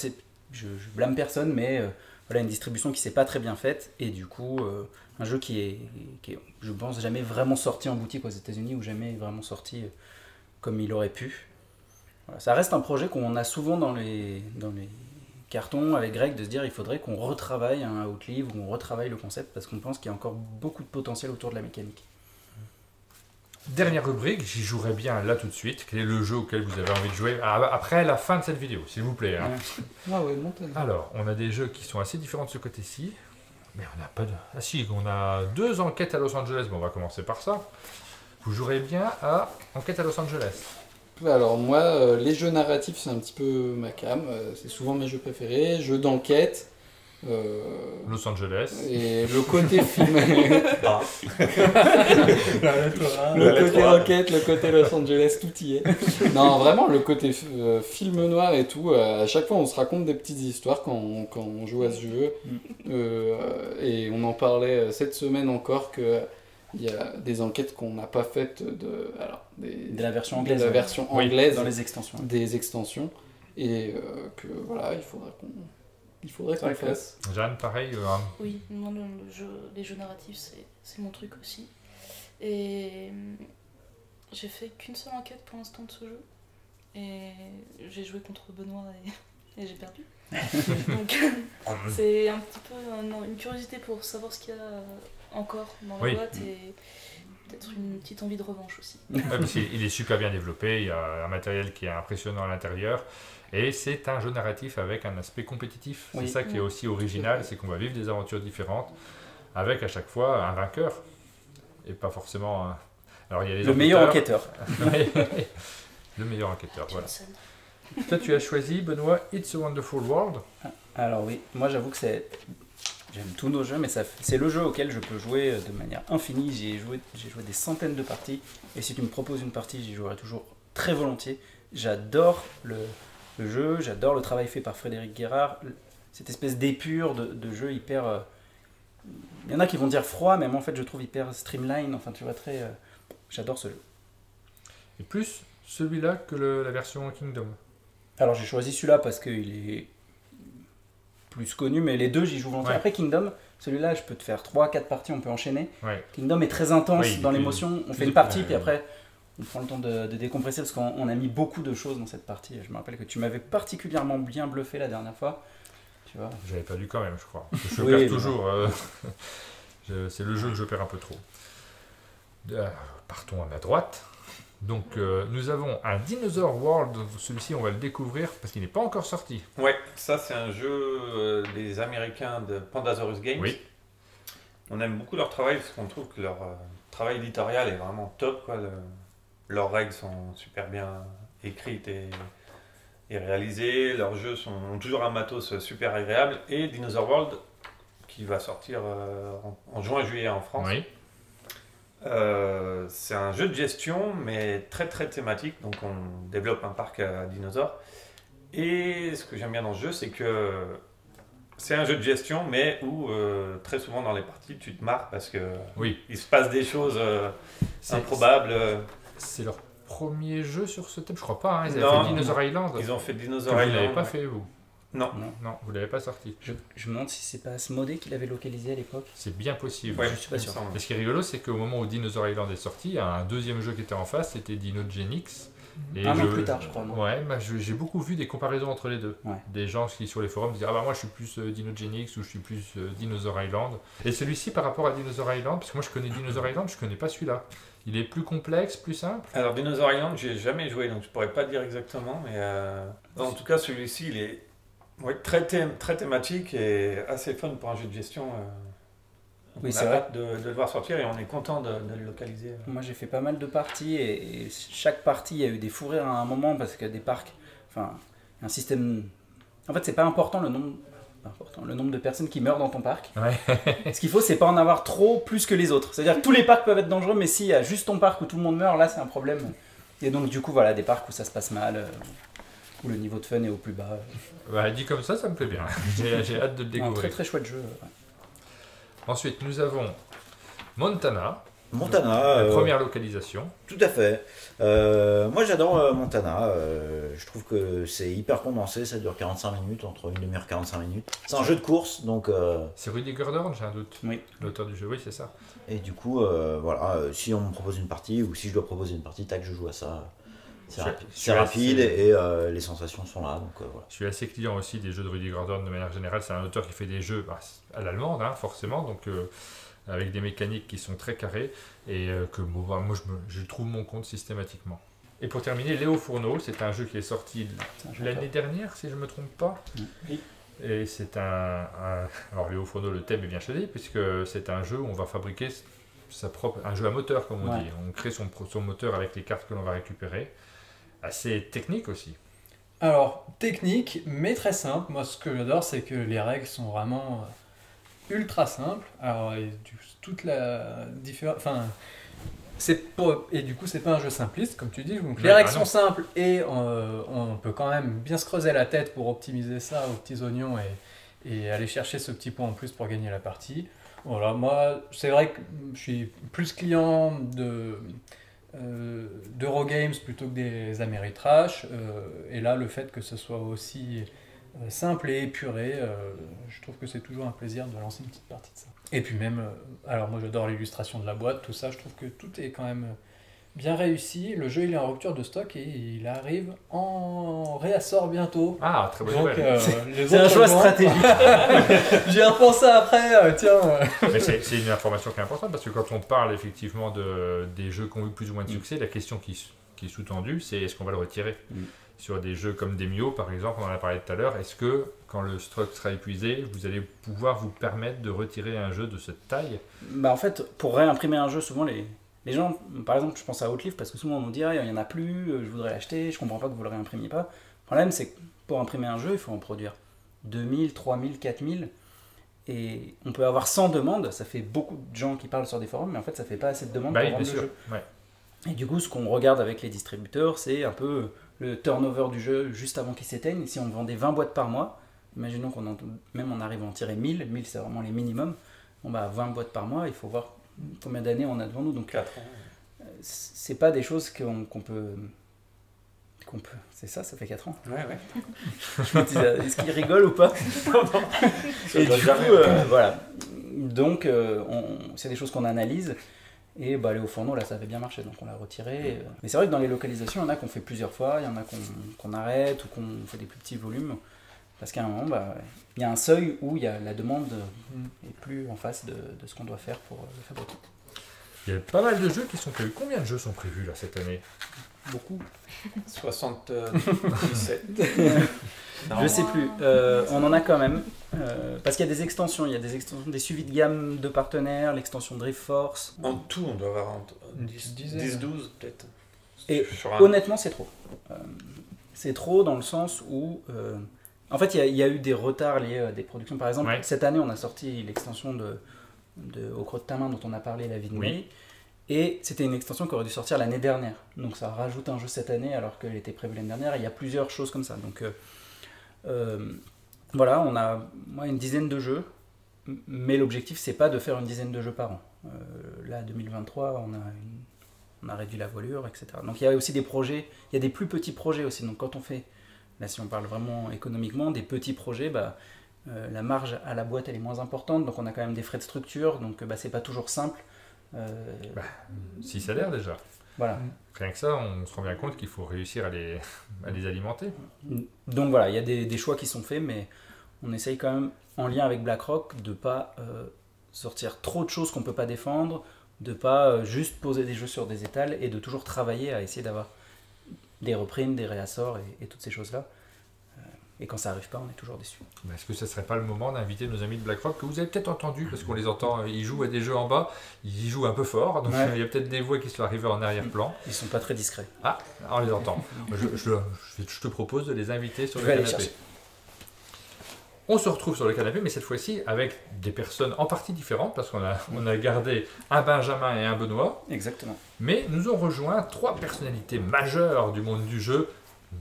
B: je blâme personne, mais voilà, une distribution qui s'est pas très bien faite. Et du coup, un jeu qui est, je pense, jamais vraiment sorti en boutique aux États-Unis ou jamais vraiment sorti comme il aurait pu. Voilà, ça reste un projet qu'on a souvent dans les cartons avec Greg, de se dire il faudrait qu'on retravaille un Outlive ou on retravaille le concept parce qu'on pense qu'il y a encore beaucoup de potentiel autour de la mécanique.
A: dernière rubrique, j'y jouerai bien là tout de suite. Quel est le jeu auquel vous avez envie de jouer après la fin de cette vidéo, s'il vous plaît. Hein.
E: Ah ouais, montagne.
A: Alors, on a des jeux qui sont assez différents de ce côté-ci. Mais on n'a pas de... Ah si, on a 2 enquêtes à Los Angeles. Bon, on va commencer par ça. Vous jouerez bien à Enquête à Los Angeles.
E: Alors moi, les jeux narratifs, c'est un petit peu ma came. C'est souvent mes jeux préférés. Jeux d'enquête.
A: Los Angeles.
E: Et le côté film,
F: Ah,
E: le côté Rocket, le côté Los Angeles, tout y est. Non, vraiment, le côté film noir et tout, à chaque fois on se raconte des petites histoires quand on joue à ce jeu. Et on en parlait cette semaine encore que il y a des enquêtes qu'on n'a pas faites de
B: la version anglaise.
E: de la version
A: Oui,
E: anglaise
B: Dans les extensions.
E: des extensions. Et que voilà, il faudrait qu'on le fasse.
A: Jeanne, pareil.
G: Oui, moi, les jeux narratifs, c'est mon truc aussi. Et j'ai fait qu'une seule enquête pour l'instant de ce jeu. Et j'ai joué contre Benoît et j'ai perdu. Donc c'est un petit peu une curiosité pour savoir ce qu'il y a encore dans la
A: Oui.
G: boîte et peut-être une petite envie de revanche aussi.
A: Ouais, parce qu'il est super bien développé, il y a un matériel qui est impressionnant à l'intérieur. Et c'est un jeu narratif avec un aspect compétitif.
B: Oui.
A: C'est ça qui est aussi original, c'est qu'on va vivre des aventures différentes avec à chaque fois un vainqueur. Et pas forcément un... Alors, il y a les
B: Le meilleur
A: enquêteurs.
B: enquêteur.
A: Le meilleur enquêteur, voilà.
G: Johnson.
A: Toi, tu as choisi, Benoît, It's a Wonderful World.
B: Alors oui, moi j'avoue que j'aime tous nos jeux, mais c'est le jeu auquel je peux jouer de manière infinie. J'ai joué des centaines de parties, et si tu me proposes une partie, j'y jouerai toujours très volontiers. J'adore le jeu, j'adore le travail fait par Frédéric Guérard, cette espèce d'épure de jeu hyper... Il y en a qui vont dire froid, mais moi en fait je trouve hyper streamline, enfin tu vois, très... J'adore ce jeu.
A: Et plus celui-là que la version Kingdom.
B: Alors j'ai choisi celui-là parce qu'il est plus connu, mais les deux j'y joue volontiers.
A: Ouais.
B: Après Kingdom, celui-là je peux te faire 3-4 parties, on peut enchaîner.
A: Ouais.
B: Kingdom est très intense
A: Oui,
B: dans
A: plus-
B: l'émotion, on
A: plus-
B: fait une partie,
A: ouais,
B: puis
A: ouais.
B: après on prend le temps de décompresser parce qu'on a mis beaucoup de choses dans cette partie. Je me rappelle que tu m'avais particulièrement bien bluffé la dernière fois. Tu vois.
A: J'avais perdu quand même, je crois. Parce que je
B: Oui,
A: perds
B: mais
A: toujours. C'est le jeu que je perds un peu trop. Partons à ma droite. Donc, nous avons un Dinosaur World. Celui-ci, on va le découvrir parce qu'il n'est pas encore sorti.
D: Ouais, ça c'est un jeu des Américains de Pandasaurus Games.
A: Oui.
D: On aime beaucoup leur travail parce qu'on trouve que leur travail éditorial est vraiment top, quoi. Leurs règles sont super bien écrites et réalisées. Leurs jeux ont toujours un matos super agréable. Et Dinosaur World, qui va sortir en juin-juillet en France.
A: Oui.
D: C'est un jeu de gestion, mais très très thématique. Donc on développe un parc à dinosaures. Et ce que j'aime bien dans ce jeu, c'est que c'est un jeu de gestion, mais où très souvent dans les parties, tu te marres parce que
A: Oui.
D: il se passe des choses
A: C'est-
D: improbables.
A: C'est leur premier jeu sur ce thème, je crois pas. Hein. Ils avaient
D: Non.
A: fait Dinosaur Island.
D: Ils ont fait
A: Que
D: Dinosaur
A: vous
D: Island.
A: n'avez pas fait, vous.
D: Non.
A: Non, vous l'avez pas sorti.
B: Je me demande si c'est pas Asmodée qui l'avait localisé à l'époque.
A: C'est bien possible.
D: Ouais,
B: Je suis pas
D: il me
B: sûr.
D: semble.
A: Et ce qui est rigolo, c'est qu'au moment où Dinosaur Island est sorti, il y a un deuxième jeu qui était en face, c'était Dinogenix. Et
B: Un an plus tard, je crois. non
A: Ouais, bah, j'ai beaucoup vu des comparaisons entre les deux.
B: Ouais.
A: Des gens qui sur les forums disaient ah bah moi je suis plus Dinogenix ou je suis plus Dinosaur Island. Et celui-ci par rapport à Dinosaur Island, parce que moi je connais Dinosaur Island, je connais pas celui-là. Il est plus complexe, plus simple.
D: Alors Dinosaur Island, j'ai jamais joué, donc je pourrais pas dire exactement, mais en tout cas celui-ci, il est très thématique et assez fun pour un jeu de gestion.
B: Oui,
D: On
B: c'est
D: a
B: vrai.
D: hâte de le voir sortir et on est content de le localiser.
B: Moi j'ai fait pas mal de parties et chaque partie il y a eu des fous rires à un moment parce que des parcs, enfin un système. En fait c'est pas important le nombre de personnes qui meurent dans ton parc.
A: Ouais.
B: Ce qu'il faut c'est pas en avoir trop plus que les autres. C'est-à-dire que tous les parcs peuvent être dangereux mais s'il y a juste ton parc où tout le monde meurt là c'est un problème. Et donc du coup voilà des parcs où ça se passe mal, où le niveau de fun est au plus bas.
A: Bah, dit comme ça me plaît bien. J'ai hâte de le
B: Un
A: découvrir.
B: très très chouette jeu. Ouais.
A: Ensuite, nous avons Montana,
F: Montana,
A: la première localisation.
F: tout à fait. Moi j'adore Montana. Je trouve que c'est hyper condensé, ça dure 45 minutes, entre une demi-heure et 45 minutes. C'est un jeu de course, donc
A: C'est Rudy Gordon, j'ai un doute.
B: Oui.
A: L'auteur du jeu, oui, c'est ça.
F: et du coup voilà, si on me propose une partie ou si je dois proposer une partie, tac, je joue à ça. C'est
A: Je-
F: rapide,
A: je
F: c'est
A: suis
F: rapide
A: assez-
F: et les sensations sont là, donc voilà.
A: Je suis assez client aussi des jeux de Rudy Gordon de manière générale. C'est un auteur qui fait des jeux à l'allemande, hein, forcément, donc avec des mécaniques qui sont très carrées et que moi je trouve mon compte systématiquement. Et pour terminer, Léo Fourneau, c'est un jeu qui est sorti
B: C'est un jeu
A: l'année dernière, si je ne me trompe pas.
B: Oui.
A: Et c'est alors Léo Fourneau, le thème est bien choisi puisque c'est un jeu où on va fabriquer un jeu à moteur, comme on
B: Ouais.
A: dit. On crée son moteur avec les cartes que l'on va récupérer. Assez technique aussi.
E: Alors, technique, mais très simple. Moi, ce que j'adore, c'est que les règles sont vraiment ultra simples. Alors, toute la différence... Enfin, et du coup, c'est pas un jeu simpliste, comme tu dis. Donc, les règles sont simples et on peut quand même bien se creuser la tête pour optimiser ça aux petits oignons et aller chercher ce petit point en plus pour gagner la partie. Voilà, moi, c'est vrai que je suis plus client d'Eurogames plutôt que des Ameritrash. Et là, le fait que ce soit aussi simple et épuré, je trouve que c'est toujours un plaisir de lancer une petite partie de ça. Et puis même, alors moi j'adore l'illustration de la boîte, tout ça, je trouve que tout est quand même bien réussi. Le jeu il est en rupture de stock et il arrive en réassort bientôt.
A: Ah, très bonne
E: Donc,
A: nouvelle.
B: C'est un choix stratégique.
E: J'y ai repensé après, tiens.
A: Mais c'est une information qui est importante parce que quand on parle effectivement des jeux qui ont eu plus ou moins de succès, la question qui est sous-tendue, c'est est-ce qu'on va le retirer sur des jeux comme Demio, par exemple, on en a parlé tout à l'heure. Est-ce que, quand le stock sera épuisé, vous allez pouvoir vous permettre de retirer un jeu de cette taille ?
B: Bah en fait, pour réimprimer un jeu, souvent les gens, par exemple, je pense à Outlive, parce que souvent on nous dit il n'y en a plus, je voudrais l'acheter, je comprends pas que vous le réimprimiez pas. Le problème, c'est que pour imprimer un jeu, il faut en produire 2000, 3000, 4000. Et on peut avoir 100 demandes, ça fait beaucoup de gens qui parlent sur des forums, mais en fait, ça fait pas assez de demandes pour vendre le jeu.
A: Ouais.
B: Et du coup, ce qu'on regarde avec les distributeurs, c'est un peu le turnover du jeu juste avant qu'il s'éteigne. Si on vendait 20 boîtes par mois, imaginons même on arrive à en tirer 1000 c'est vraiment les minimums. Bon bah 20 boîtes par mois, il faut voir combien d'années on a devant nous. Donc
D: 4 ans.
B: C'est pas des choses qu'on peut... C'est ça fait 4 ans.
D: Ouais.
B: Est-ce qu'il rigole ou pas? Et du coup, voilà. Donc, c'est des choses qu'on analyse. Et bah, les hauts fourneaux, là, ça avait bien marché, donc on l'a retiré. Mais c'est vrai que dans les localisations, il y en a qu'on fait plusieurs fois, il y en a qu'on arrête ou qu'on fait des plus petits volumes. Parce qu'à un moment, bah, il y a un seuil où la demande est plus en face de ce qu'on doit faire pour le fabriquer.
A: Il y a pas mal de jeux qui sont prévus. Combien de jeux sont prévus là cette année ?
B: Beaucoup.
D: 77.
B: Je sais plus. On en a quand même. Parce qu'il y a des extensions. Il y a des extensions, des suivis de gamme de partenaires, l'extension Drift Force.
D: En tout, on doit avoir 10-12 peut-être.
B: Et honnêtement, c'est trop. C'est trop dans le sens où... en fait, il y a eu des retards liés à des productions. Par exemple, cette année, on a sorti l'extension de Au creux de ta main dont on a parlé, La vie de May. Et c'était une extension qui aurait dû sortir l'année dernière. Donc ça rajoute un jeu cette année alors qu'elle était prévue l'année dernière. Et il y a plusieurs choses comme ça. Donc voilà, on a une dizaine de jeux. Mais l'objectif, c'est pas de faire une dizaine de jeux par an. Là, 2023, on a réduit la voilure, etc. Donc il y a aussi des projets. Il y a des plus petits projets aussi. Donc quand on fait, là si on parle vraiment économiquement, des petits projets, la marge à la boîte elle est moins importante. Donc on a quand même des frais de structure. Donc c'est pas toujours simple.
A: 6 salaires déjà.
B: Voilà.
A: Rien que ça, on se rend bien compte qu'il faut réussir à les alimenter.
B: Donc voilà, il y a des choix qui sont faits, mais on essaye quand même, en lien avec BlackRock, de ne pas sortir trop de choses qu'on ne peut pas défendre, de ne pas juste poser des jeux sur des étals et de toujours travailler à essayer d'avoir des reprints, des réassorts et toutes ces choses-là. Et quand ça n'arrive pas, on est toujours déçu.
A: Est-ce que ce ne serait pas le moment d'inviter nos amis de BlackRock, que vous avez peut-être entendu, parce qu'on les entend, ils jouent à des jeux en bas, ils y jouent un peu fort, donc il y a peut-être des voix qui sont arrivées en arrière-plan.
B: Ils ne sont pas très discrets.
A: Ah, on les entend. Je te propose de les inviter sur le
B: aller
A: canapé.
B: chercher.
A: On se retrouve sur le canapé, mais cette fois-ci avec des personnes en partie différentes, parce qu'on a gardé un Benjamin et un Benoît.
B: Exactement.
A: Mais nous ont rejoint 3 personnalités majeures du monde du jeu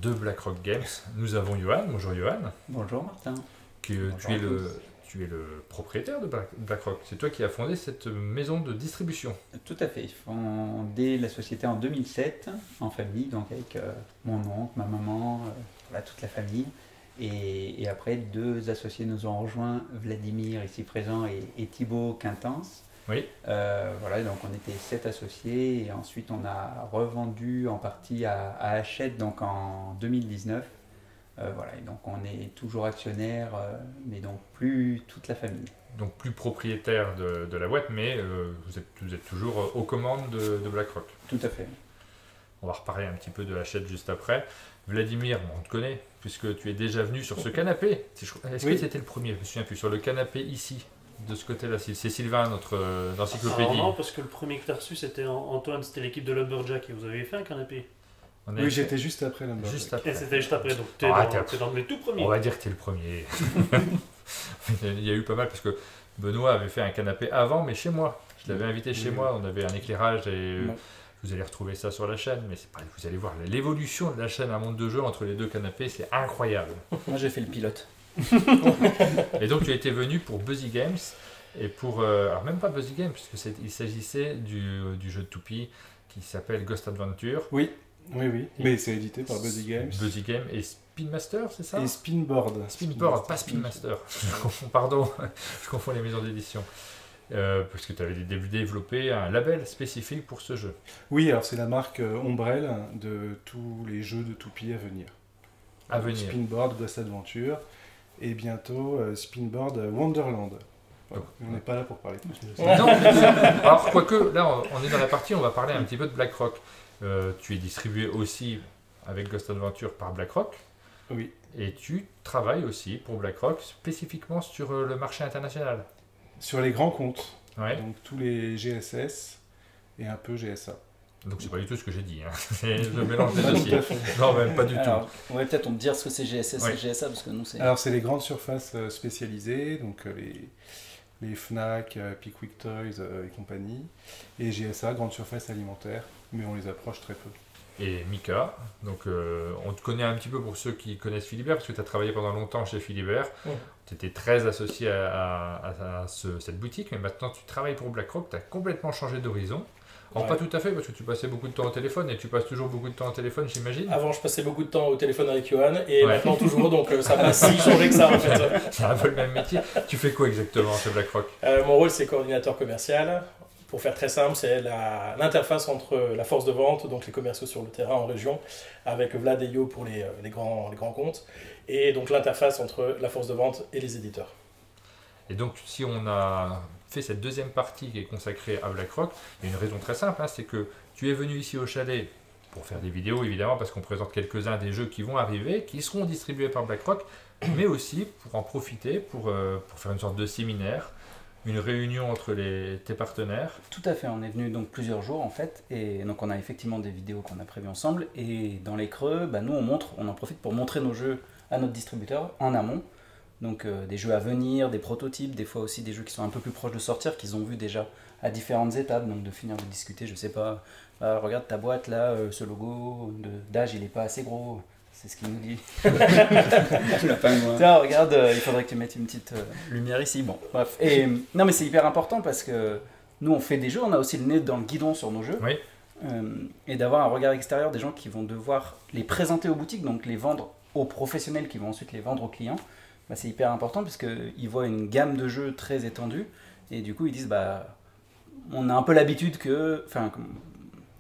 A: de BlackRock Games. Nous avons Johan. Bonjour Johan.
B: Bonjour Martin.
A: Tu es le propriétaire de BlackRock. C'est toi qui as fondé cette maison de distribution.
H: Tout à fait. J'ai fondé la société en 2007 en famille, donc avec mon oncle, ma maman, toute la famille. Et après, 2 associés nous ont rejoints, Vladimir ici présent et Thibaut Quintance.
A: Oui.
H: Voilà, donc on était 7 associés et ensuite on a revendu en partie à Hachette donc en 2019. Voilà, et donc on est toujours actionnaire, mais donc plus toute la famille.
A: Donc plus propriétaire de la boîte, mais vous êtes toujours aux commandes de BlackRock.
H: Tout à fait.
A: On va reparler un petit peu de Hachette juste après. Vladimir, on te connaît, puisque tu es déjà venu sur ce canapé. Est-ce que c'était le premier? Je me souviens plus. Sur le canapé ici. De ce côté-là, c'est Sylvain, notre encyclopédie.
C: Non, parce que le premier que tu as reçu, c'était Antoine, c'était l'équipe de Lumberjack et vous avez fait un canapé.
I: Oui, j'étais juste après Lumberjack.
A: Juste après.
C: Et c'était juste après, donc t'es
A: Ah,
C: dans les tout premiers.
A: On va dire que t'es le premier. Il y a eu pas mal parce que Benoît avait fait un canapé avant, mais chez moi. Je l'avais invité chez moi, on avait un éclairage et vous allez retrouver ça sur la chaîne, mais c'est pas, vous allez voir l'évolution de la chaîne Un Monde de Jeu entre les deux canapés, c'est incroyable.
B: Moi j'ai fait le pilote.
A: Et donc tu étais venu pour Buzzy Games et pour alors même pas Buzzy Games puisque il s'agissait du jeu de toupie qui s'appelle Ghost Adventure.
I: Oui, mais c'est édité par Buzzy Games.
A: Buzzy Games et Spin Master, c'est ça?
I: Et Spinboard.
A: Spinboard, pas Spin Master. Pardon, je confonds les maisons d'édition. Parce que tu avais développé un label spécifique pour ce jeu.
I: Oui, alors c'est la marque ombrelle de tous les jeux de toupie à venir.
A: À venir.
I: Spinboard, Ghost Adventure et bientôt Spinboard Wonderland. Voilà. On n'est pas là pour parler de tout ça.
A: Non, alors quoique, là on est dans la partie, on va parler un petit peu de BlackRock. Tu es distribué aussi avec Ghost Adventure par BlackRock.
I: Oui.
A: Et tu travailles aussi pour BlackRock spécifiquement sur le marché international.
I: Sur les grands comptes,
A: Ouais.
I: donc tous les GSS et un peu GSA.
A: Donc c'est pas du tout ce que j'ai dit. Hein. Je mélange les
I: Pas tout
A: dossiers.
I: à fait.
A: Non, même pas du
B: Alors, on va peut-être dire ce que c'est GSS
A: Ouais.
B: et GSA parce que nous c'est.
I: Alors c'est les grandes surfaces spécialisées, donc les Fnac, Pickwick Toys et compagnie, et GSA, grande surface alimentaire, mais on les approche très peu.
A: tout. Et Mika, donc on te connaît un petit peu pour ceux qui connaissent Philibert, parce que tu as travaillé pendant longtemps chez Philibert.
C: Ouais.
A: Tu étais très associé à cette boutique, mais maintenant tu travailles pour BlackRock, tu as complètement changé d'horizon. Alors,
J: Ouais.
A: pas tout à fait, parce que tu passais beaucoup de temps au téléphone, et tu passes toujours beaucoup de temps au téléphone, j'imagine.
J: Avant, je passais beaucoup de temps au téléphone avec Johan, et
A: Ouais.
J: maintenant toujours, donc ça m'a si changé que ça en fait.
A: C'est un peu le même métier. Tu fais quoi exactement chez BlackRock?
J: Mon rôle, c'est coordinateur commercial. Pour faire très simple, c'est l'interface entre la force de vente, donc les commerciaux sur le terrain en région, avec Vlad et Yo pour les grands comptes, et donc l'interface entre la force de vente et les éditeurs.
A: Et donc, si on a fait cette deuxième partie qui est consacrée à BlackRock, il y a une raison très simple, hein, c'est que tu es venu ici au chalet pour faire des vidéos, évidemment, parce qu'on présente quelques-uns des jeux qui vont arriver, qui seront distribués par BlackRock, mais aussi pour en profiter, pour faire une sorte de séminaire, une réunion entre tes partenaires.
B: Tout à fait, on est venu donc plusieurs jours en fait, et donc on a effectivement des vidéos qu'on a prévues ensemble, et dans les creux, bah, nous on en profite pour montrer nos jeux à notre distributeur en amont, donc des jeux à venir, des prototypes, des fois aussi des jeux qui sont un peu plus proches de sortir, qu'ils ont vu déjà à différentes étapes, donc de finir de discuter, je sais pas, regarde ta boîte là, ce logo d'âge il est pas assez gros. C'est ce qu'il nous dit. Tiens, regarde, il faudrait que tu mettes une petite lumière ici. Bon, bref. Et, non, mais c'est hyper important parce que nous, on fait des jeux, on a aussi le nez dans le guidon sur nos jeux.
A: Oui.
B: Et d'avoir un regard extérieur des gens qui vont devoir les présenter aux boutiques, donc les vendre aux professionnels qui vont ensuite les vendre aux clients, bah, c'est hyper important parce qu'ils voient une gamme de jeux très étendue. Et du coup, ils disent, bah, on a un peu l'habitude que... Enfin,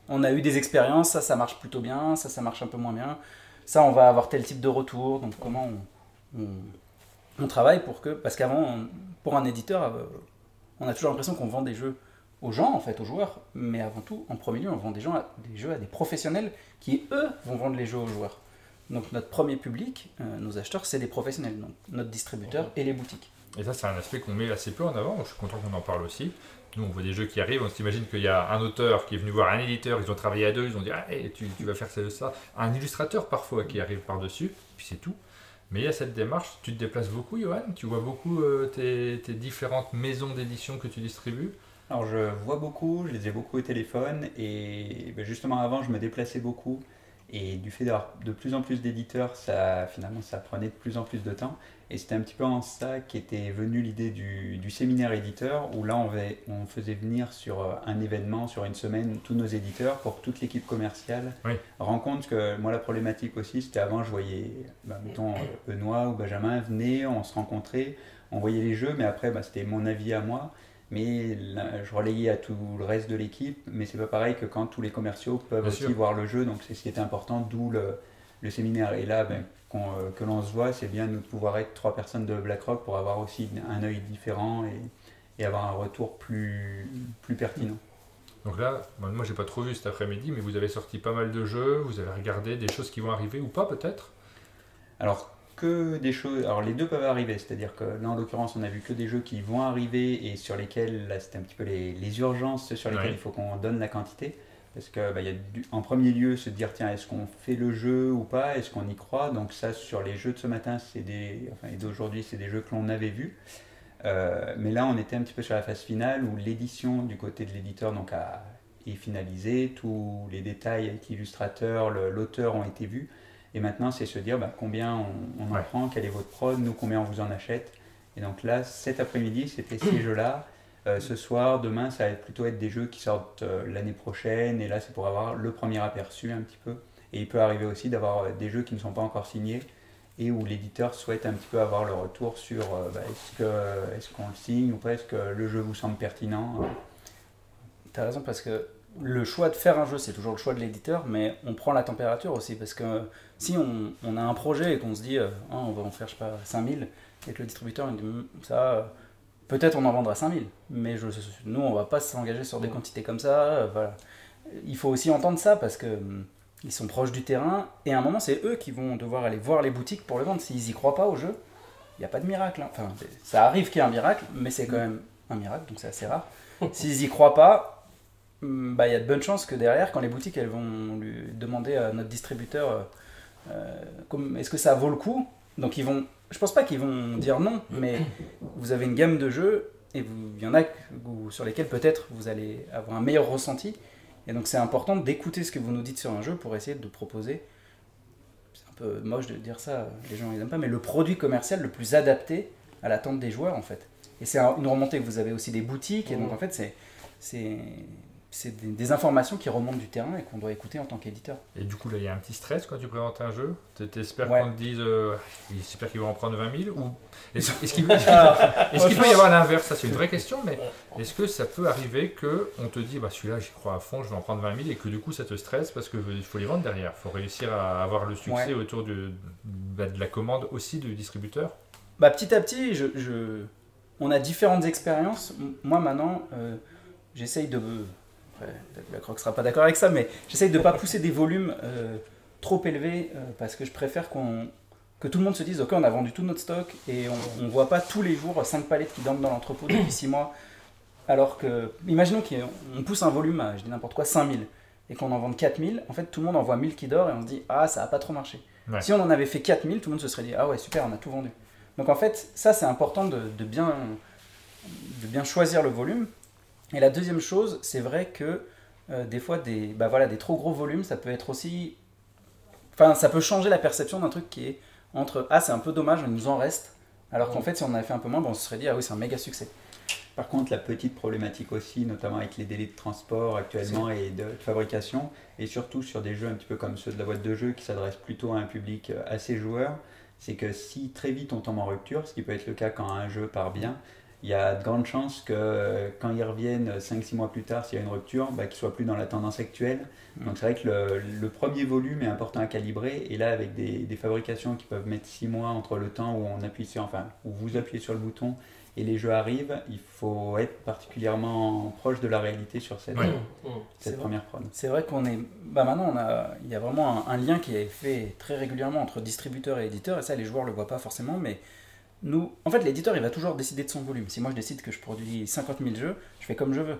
B: on a eu des expériences, ça marche plutôt bien, ça marche un peu moins bien. Ça, on va avoir tel type de retour, donc comment on travaille pour que... Parce qu'avant, pour un éditeur, on a toujours l'impression qu'on vend des jeux aux gens, en fait, aux joueurs, mais avant tout, en premier lieu, on vend des jeux à des professionnels qui, eux, vont vendre les jeux aux joueurs. Donc notre premier public, nos acheteurs, c'est des professionnels, donc notre distributeur et les boutiques.
A: Et ça, c'est un aspect qu'on met assez peu en avant, je suis content qu'on en parle aussi. Nous, on voit des jeux qui arrivent, on s'imagine qu'il y a un auteur qui est venu voir un éditeur, ils ont travaillé à deux, ils ont dit « Ah, hey, tu vas faire ça ». Un illustrateur parfois qui arrive par-dessus, puis c'est tout. Mais il y a cette démarche, tu te déplaces beaucoup, Johan? Tu vois beaucoup tes différentes maisons d'édition que tu distribues?
H: Alors je vois beaucoup, je les ai beaucoup au téléphone, et justement avant je me déplaçais beaucoup. Et du fait d'avoir de plus en plus d'éditeurs, finalement ça prenait de plus en plus de temps. Et c'était un petit peu en ça qu'était venue l'idée du séminaire éditeur, où là on faisait venir sur un événement, sur une semaine, tous nos éditeurs pour que toute l'équipe commerciale rencontre. Que moi la problématique aussi, c'était avant je voyais, mettons Benoît ou Benjamin venaient, on se rencontrait, on voyait les jeux, mais après c'était mon avis à moi. Mais là, je relayais à tout le reste de l'équipe, mais c'est pas pareil que quand tous les commerciaux peuvent
A: Bien
H: aussi
A: sûr.
H: voir le jeu, donc c'est ce qui était important, d'où le séminaire. Et là, que l'on se voit, c'est bien de pouvoir être 3 personnes de BlackRock pour avoir aussi un œil différent et avoir un retour plus pertinent.
A: Donc là, moi j'ai pas trop vu cet après-midi, mais vous avez sorti pas mal de jeux, vous avez regardé des choses qui vont arriver ou pas peut-être?
H: Alors, que des choses. Alors, les deux peuvent arriver, c'est-à-dire que là, en l'occurrence, on a vu que des jeux qui vont arriver et sur lesquels, là, c'était un petit peu les urgences sur lesquelles il faut qu'on donne la quantité. Parce que il y a en premier lieu se dire tiens, est-ce qu'on fait le jeu ou pas, est-ce qu'on y croit. Donc ça, sur les jeux de ce matin et d'aujourd'hui, c'est des jeux que l'on avait vus. Mais là, on était un petit peu sur la phase finale où l'édition du côté de l'éditeur est finalisée, tous les détails avec l'illustrateur, l'auteur ont été vus. Et maintenant, c'est se dire combien on en prend, quel est votre prod, nous combien on vous en achète. Et donc là, cet après-midi, c'était ces jeux-là. Ce soir, demain, ça va plutôt être des jeux qui sortent l'année prochaine. Et là, c'est pour avoir le premier aperçu un petit peu. Et il peut arriver aussi d'avoir des jeux qui ne sont pas encore signés et où l'éditeur souhaite un petit peu avoir le retour sur est-ce qu'on le signe ou pas, est-ce que le jeu vous semble pertinent.
B: T'as raison, parce que le choix de faire un jeu, c'est toujours le choix de l'éditeur, mais on prend la température aussi, parce que si on a un projet et qu'on se dit on va en faire, je sais pas, 5000, et que le distributeur il dit ça, peut-être on en vendra 5000, mais nous on va pas s'engager sur des quantités comme ça, voilà. Il faut aussi entendre ça, parce que ils sont proches du terrain, et à un moment c'est eux qui vont devoir aller voir les boutiques pour le vendre. S'ils y croient pas au jeu, il n'y a pas de miracle, hein. Enfin, ça arrive qu'il y ait un miracle, mais c'est quand même un miracle, donc c'est assez rare. S'ils y croient pas, il y a de bonnes chances que derrière, quand les boutiques elles vont lui demander à notre distributeur est-ce que ça vaut le coup, donc je pense pas qu'ils vont dire non, mais vous avez une gamme de jeux et il y en a sur lesquels peut-être vous allez avoir un meilleur ressenti, et donc c'est important d'écouter ce que vous nous dites sur un jeu pour essayer de proposer, c'est un peu moche de dire ça, les gens ils aiment pas, mais le produit commercial le plus adapté à l'attente des joueurs en fait. Et c'est une remontée que vous avez aussi des boutiques, et donc en fait c'est des informations qui remontent du terrain et qu'on doit écouter en tant qu'éditeur.
A: Et du coup, là, il y a un petit stress quand tu présentes un jeu. T'espères
B: Ouais.
A: qu'on te dise j'espère qu'ils vont en prendre 20 000, ou est-ce qu'il peut y avoir l'inverse? Ça, c'est une vraie question, mais est-ce que ça peut arriver qu'on te dit celui-là, j'y crois à fond, je vais en prendre 20 000, et que du coup, ça te stresse parce qu'il faut les vendre derrière? Il faut réussir à avoir le succès autour de la commande aussi du distributeur.
B: Petit à petit, on a différentes expériences. Moi, maintenant, j'essaye de... Peut-être que la Croc sera pas d'accord avec ça, mais j'essaye de ne pas pousser des volumes trop élevés, parce que je préfère que tout le monde se dise ok, on a vendu tout notre stock et on ne voit pas tous les jours 5 palettes qui dorment dans l'entrepôt depuis 6 mois. Alors que, imaginons qu'on pousse un volume à, je dis n'importe quoi, 5000 et qu'on en vende 4000, en fait tout le monde en voit 1000 qui dort et on se dit ça n'a pas trop marché.
A: Ouais.
B: Si on en avait fait 4000, tout le monde se serait dit ouais, super, on a tout vendu. Donc en fait, ça c'est important de bien choisir le volume. Et la deuxième chose, c'est vrai que des fois, des trop gros volumes, ça peut être aussi... Enfin, ça peut changer la perception d'un truc qui est entre « Ah, c'est un peu dommage, il nous en reste », alors qu'en fait, si on en avait fait un peu moins, on se serait dit « Ah oui, c'est un méga succès ».
H: Par contre, la petite problématique aussi, notamment avec les délais de transport actuellement et de fabrication, et surtout sur des jeux un petit peu comme ceux de la boîte de jeux qui s'adressent plutôt à un public assez joueur, c'est que si très vite on tombe en rupture, ce qui peut être le cas quand un jeu part bien, il y a de grandes chances que quand ils reviennent 5-6 mois plus tard, s'il y a une rupture, qu'ils ne soient plus dans la tendance actuelle. Donc c'est vrai que le premier volume est important à calibrer, et là avec des fabrications qui peuvent mettre 6 mois entre le temps où où vous appuyez sur le bouton et les jeux arrivent, il faut être particulièrement proche de la réalité sur cette première prod.
B: C'est vrai qu'on est... maintenant, il y a vraiment un lien qui est fait très régulièrement entre distributeur et éditeur, et ça les joueurs ne le voient pas forcément, mais nous, en fait, l'éditeur, il va toujours décider de son volume. Si moi je décide que je produis 50 000 jeux, je fais comme je veux.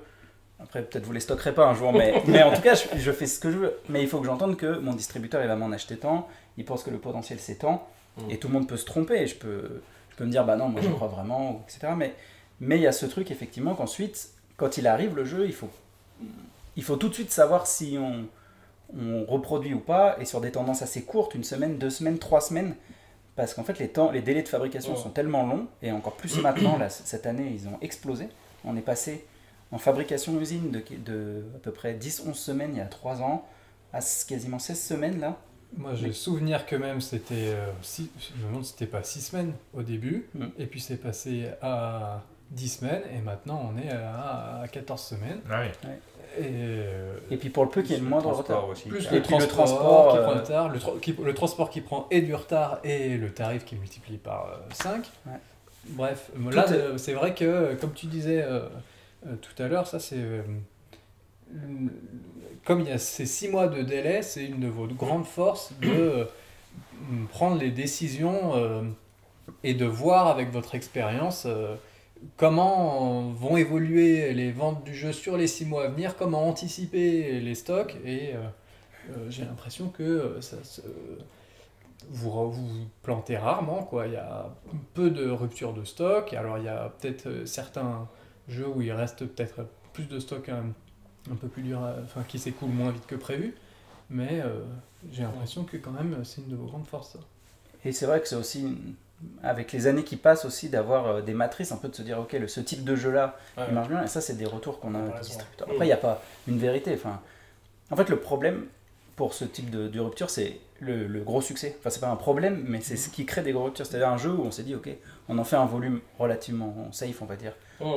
B: Après, peut-être vous les stockerez pas un jour, mais en tout cas, je fais ce que je veux. Mais il faut que j'entende que mon distributeur, il va m'en acheter tant, il pense que le potentiel c'est tant, et tout le monde peut se tromper. Et je peux me dire, non, moi je crois vraiment, etc. Mais il y a ce truc, effectivement, qu'ensuite, quand il arrive le jeu, il faut tout de suite savoir si on reproduit ou pas, et sur des tendances assez courtes, 1 semaine, 2 semaines, 3 semaines. Parce qu'en fait, les délais de fabrication sont tellement longs, et encore plus maintenant, là, cette année, ils ont explosé. On est passé en fabrication usine de à peu près 10-11 semaines il y a 3 ans, à quasiment 16 semaines là.
E: Moi, j'ai le souvenir que même c'était, je me demande si c'était pas 6 semaines au début, et puis c'est passé à 10 semaines, et maintenant on est à 14 semaines.
A: Ah oui.
B: Ouais.
E: Et
B: puis pour le peu qu'il y ait le moindre retard
H: aussi.
E: Plus
B: et
E: le
B: puis
E: transport qui prend du retard, le transport qui prend et du retard, et le tarif qui est multiplié par 5.
B: Ouais.
E: Bref, là c'est vrai que, comme tu disais tout à l'heure, ça c'est... comme il y a ces 6 mois de délai, c'est une de vos grandes forces de prendre les décisions et de voir avec votre expérience comment vont évoluer les ventes du jeu sur les 6 mois à venir, comment anticiper les stocks, et j'ai l'impression que vous plantez rarement, quoi. Il y a peu de rupture de stock. Alors il y a peut-être certains jeux où il reste peut-être plus de stock un peu plus dur, enfin qui s'écoulent moins vite que prévu, mais j'ai l'impression que quand même c'est une de vos grandes forces, ça.
B: Et c'est vrai que c'est aussi, avec les années qui passent aussi, d'avoir des matrices, un peu de se dire, ok, ce type de jeu-là, il marche bien, et ça, c'est des retours qu'on a des distributeurs. Après, il n'y a pas une vérité. Enfin, en fait, le problème pour ce type de rupture, c'est le gros succès. Enfin, c'est pas un problème, mais c'est ce qui crée des gros ruptures. C'est-à-dire un jeu où on s'est dit, ok, on en fait un volume relativement safe, on va dire.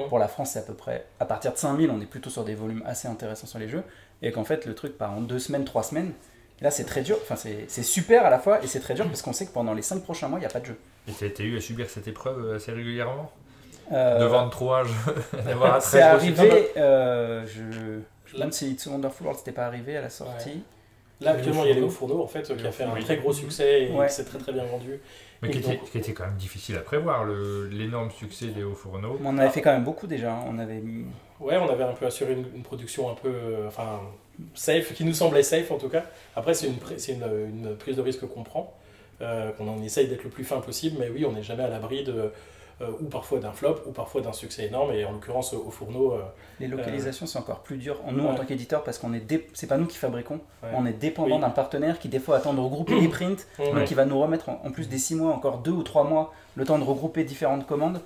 B: Pour la France, c'est à peu près, à partir de 5000, on est plutôt sur des volumes assez intéressants sur les jeux, et qu'en fait, le truc part en 2 semaines, 3 semaines. Et là, c'est très dur, enfin, c'est super à la fois, et c'est très dur parce qu'on sait que pendant les 5 prochains mois, il n'y a pas de jeu.
A: Et tu as été eu à subir cette épreuve assez régulièrement de vendre 3 jeux, d'avoir un très
B: c'est
A: gros
B: arrivé, je me demande si It's a Wonderful World n'était pas arrivé à la sortie.
J: Ouais. Là, actuellement, il y a Léo Fourneau, en fait, qui a fait un très gros succès et qui s'est très très bien vendu.
A: Mais qui était quand même difficile à prévoir, l'énorme succès de Léo Fourneau.
B: On avait fait quand même beaucoup déjà. On avait
J: un peu assuré une production un peu safe, qui nous semblait safe en tout cas. Après, c'est une prise de risque qu'on prend, qu'on en essaye d'être le plus fin possible, mais oui, on n'est jamais à l'abri ou parfois d'un flop, ou parfois d'un succès énorme, et en l'occurrence au Fourneau...
B: les localisations, c'est encore plus dur, nous en tant qu'éditeur, parce qu'on c'est pas nous qui fabriquons, on est dépendant d'un partenaire qui des fois attend de regrouper les prints, donc il va nous remettre en plus des 6 mois, encore 2 ou 3 mois, le temps de regrouper différentes commandes.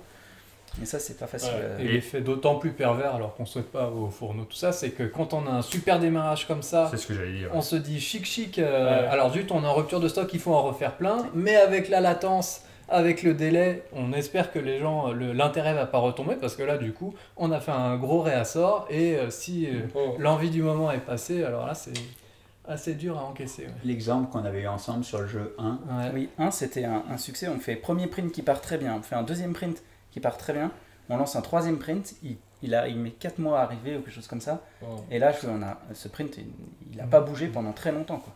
B: Mais ça, c'est pas facile.
E: Et l'effet d'autant plus pervers, alors qu'on ne souhaite pas au Fourneau tout ça, c'est que quand on a un super démarrage comme ça,
A: c'est ce que j'allais dire,
E: on se dit chic, alors zut, on est en rupture de stock, il faut en refaire plein, mais avec la latence, avec le délai, on espère que les gens, l'intérêt va pas retomber, parce que là, du coup, on a fait un gros réassort, et si l'envie du moment est passée, alors là, c'est assez dur à encaisser. Ouais.
H: L'exemple qu'on avait eu ensemble sur le jeu 1.
B: Oui, 1, c'était un succès. On fait premier print qui part très bien, on fait un deuxième print qui part très bien, on lance un troisième print, il met 4 mois à arriver ou quelque chose comme ça, et là, ce print, il n'a pas bougé pendant très longtemps, quoi.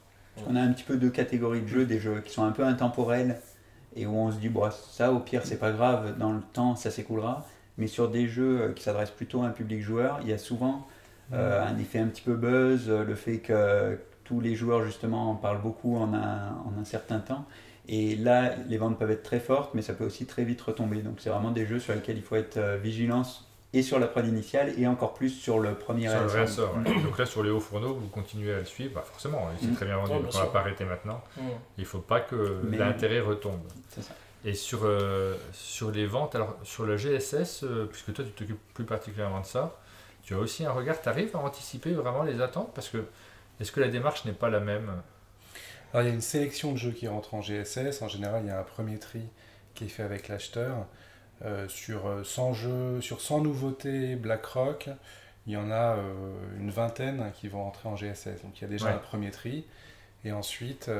H: On a un petit peu deux catégories de jeux, des jeux qui sont un peu intemporels, et où on se dit, bon, ça au pire c'est pas grave, dans le temps ça s'écoulera, mais sur des jeux qui s'adressent plutôt à un public joueur, il y a souvent un effet un petit peu buzz, le fait que tous les joueurs justement en parlent beaucoup en un certain temps, et là les ventes peuvent être très fortes, mais ça peut aussi très vite retomber, donc c'est vraiment des jeux sur lesquels il faut être vigilant, et sur la prod initiale, et encore plus sur le premier
A: réassort. Donc là, sur Léo Fourneau, vous continuez à le suivre, bah forcément, il s'est très bien vendu, donc on ne va pas arrêter maintenant. Il ne faut pas que l'intérêt retombe.
B: C'est ça.
A: Et sur les ventes, alors sur la GSS, puisque toi tu t'occupes plus particulièrement de ça, tu as aussi un regard, tu arrives à anticiper vraiment les attentes, parce que est-ce que la démarche n'est pas la même?
I: Alors il y a une sélection de jeux qui rentrent en GSS, en général il y a un premier tri qui est fait avec l'acheteur. Sur 100 jeux, sur 100 nouveautés BlackRock, il y en a une vingtaine qui vont rentrer en GSS. Donc il y a déjà un premier tri. Et ensuite,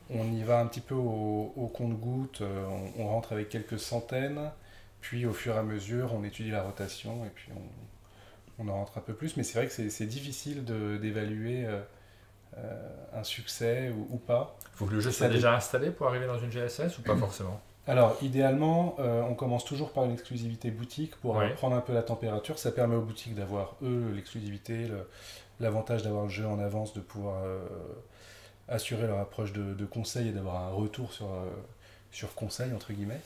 I: on y va un petit peu au compte-gouttes. On rentre avec quelques centaines. Puis au fur et à mesure, on étudie la rotation. Et puis on en rentre un peu plus. Mais c'est vrai que c'est difficile d'évaluer un succès ou pas.
A: Il faut que le jeu soit déjà installé pour arriver dans une GSS ou pas forcément?
I: Alors, idéalement, on commence toujours par une exclusivité boutique pour prendre un peu la température. Ça permet aux boutiques d'avoir, l'exclusivité, l'avantage d'avoir le jeu en avance, de pouvoir assurer leur approche de conseil et d'avoir un retour sur conseil, entre guillemets.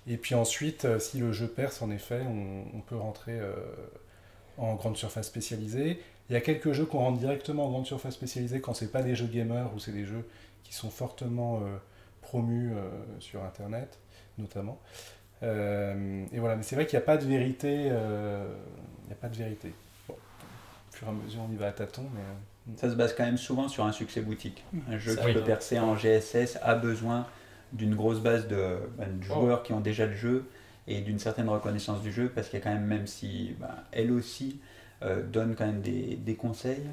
I: Et puis ensuite, si le jeu perce, en effet, on peut rentrer en grande surface spécialisée. Il y a quelques jeux qu'on rentre directement en grande surface spécialisée quand c'est pas des jeux gamers ou c'est des jeux qui sont fortement promus sur Internet, notamment. Et voilà, mais c'est vrai qu'il n'y a pas de vérité. Bon, au fur et à mesure, on y va à tâtons, mais...
H: Ça se base quand même souvent sur un succès boutique. Un jeu qui peut percer en GSS a besoin d'une grosse base de joueurs qui ont déjà le jeu et d'une certaine reconnaissance du jeu, parce qu'il y a quand même si elle aussi donne quand même des conseils,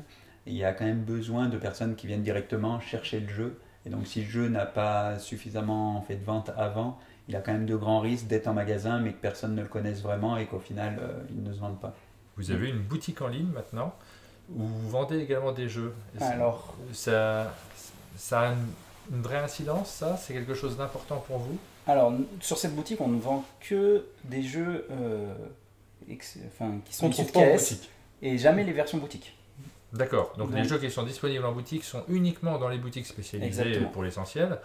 H: il y a quand même besoin de personnes qui viennent directement chercher le jeu. Et donc si le jeu n'a pas suffisamment fait de vente avant, il a quand même de grands risques d'être en magasin, mais que personne ne le connaisse vraiment et qu'au final, il ne se vende pas.
A: Vous avez une boutique en ligne maintenant, où vous vendez également des jeux.
B: Alors,
A: ça a une vraie incidence, ça? C'est quelque chose d'important pour vous?
B: Alors, sur cette boutique, on ne vend que des jeux qui sont
A: On
B: issus
A: trouve
B: de
A: pas en
B: KS
A: boutique.
B: et jamais les versions boutique.
A: D'accord, donc les
B: Donc-
A: jeux qui sont disponibles en boutique sont uniquement dans les boutiques spécialisées
B: Exactement.
A: pour l'essentiel,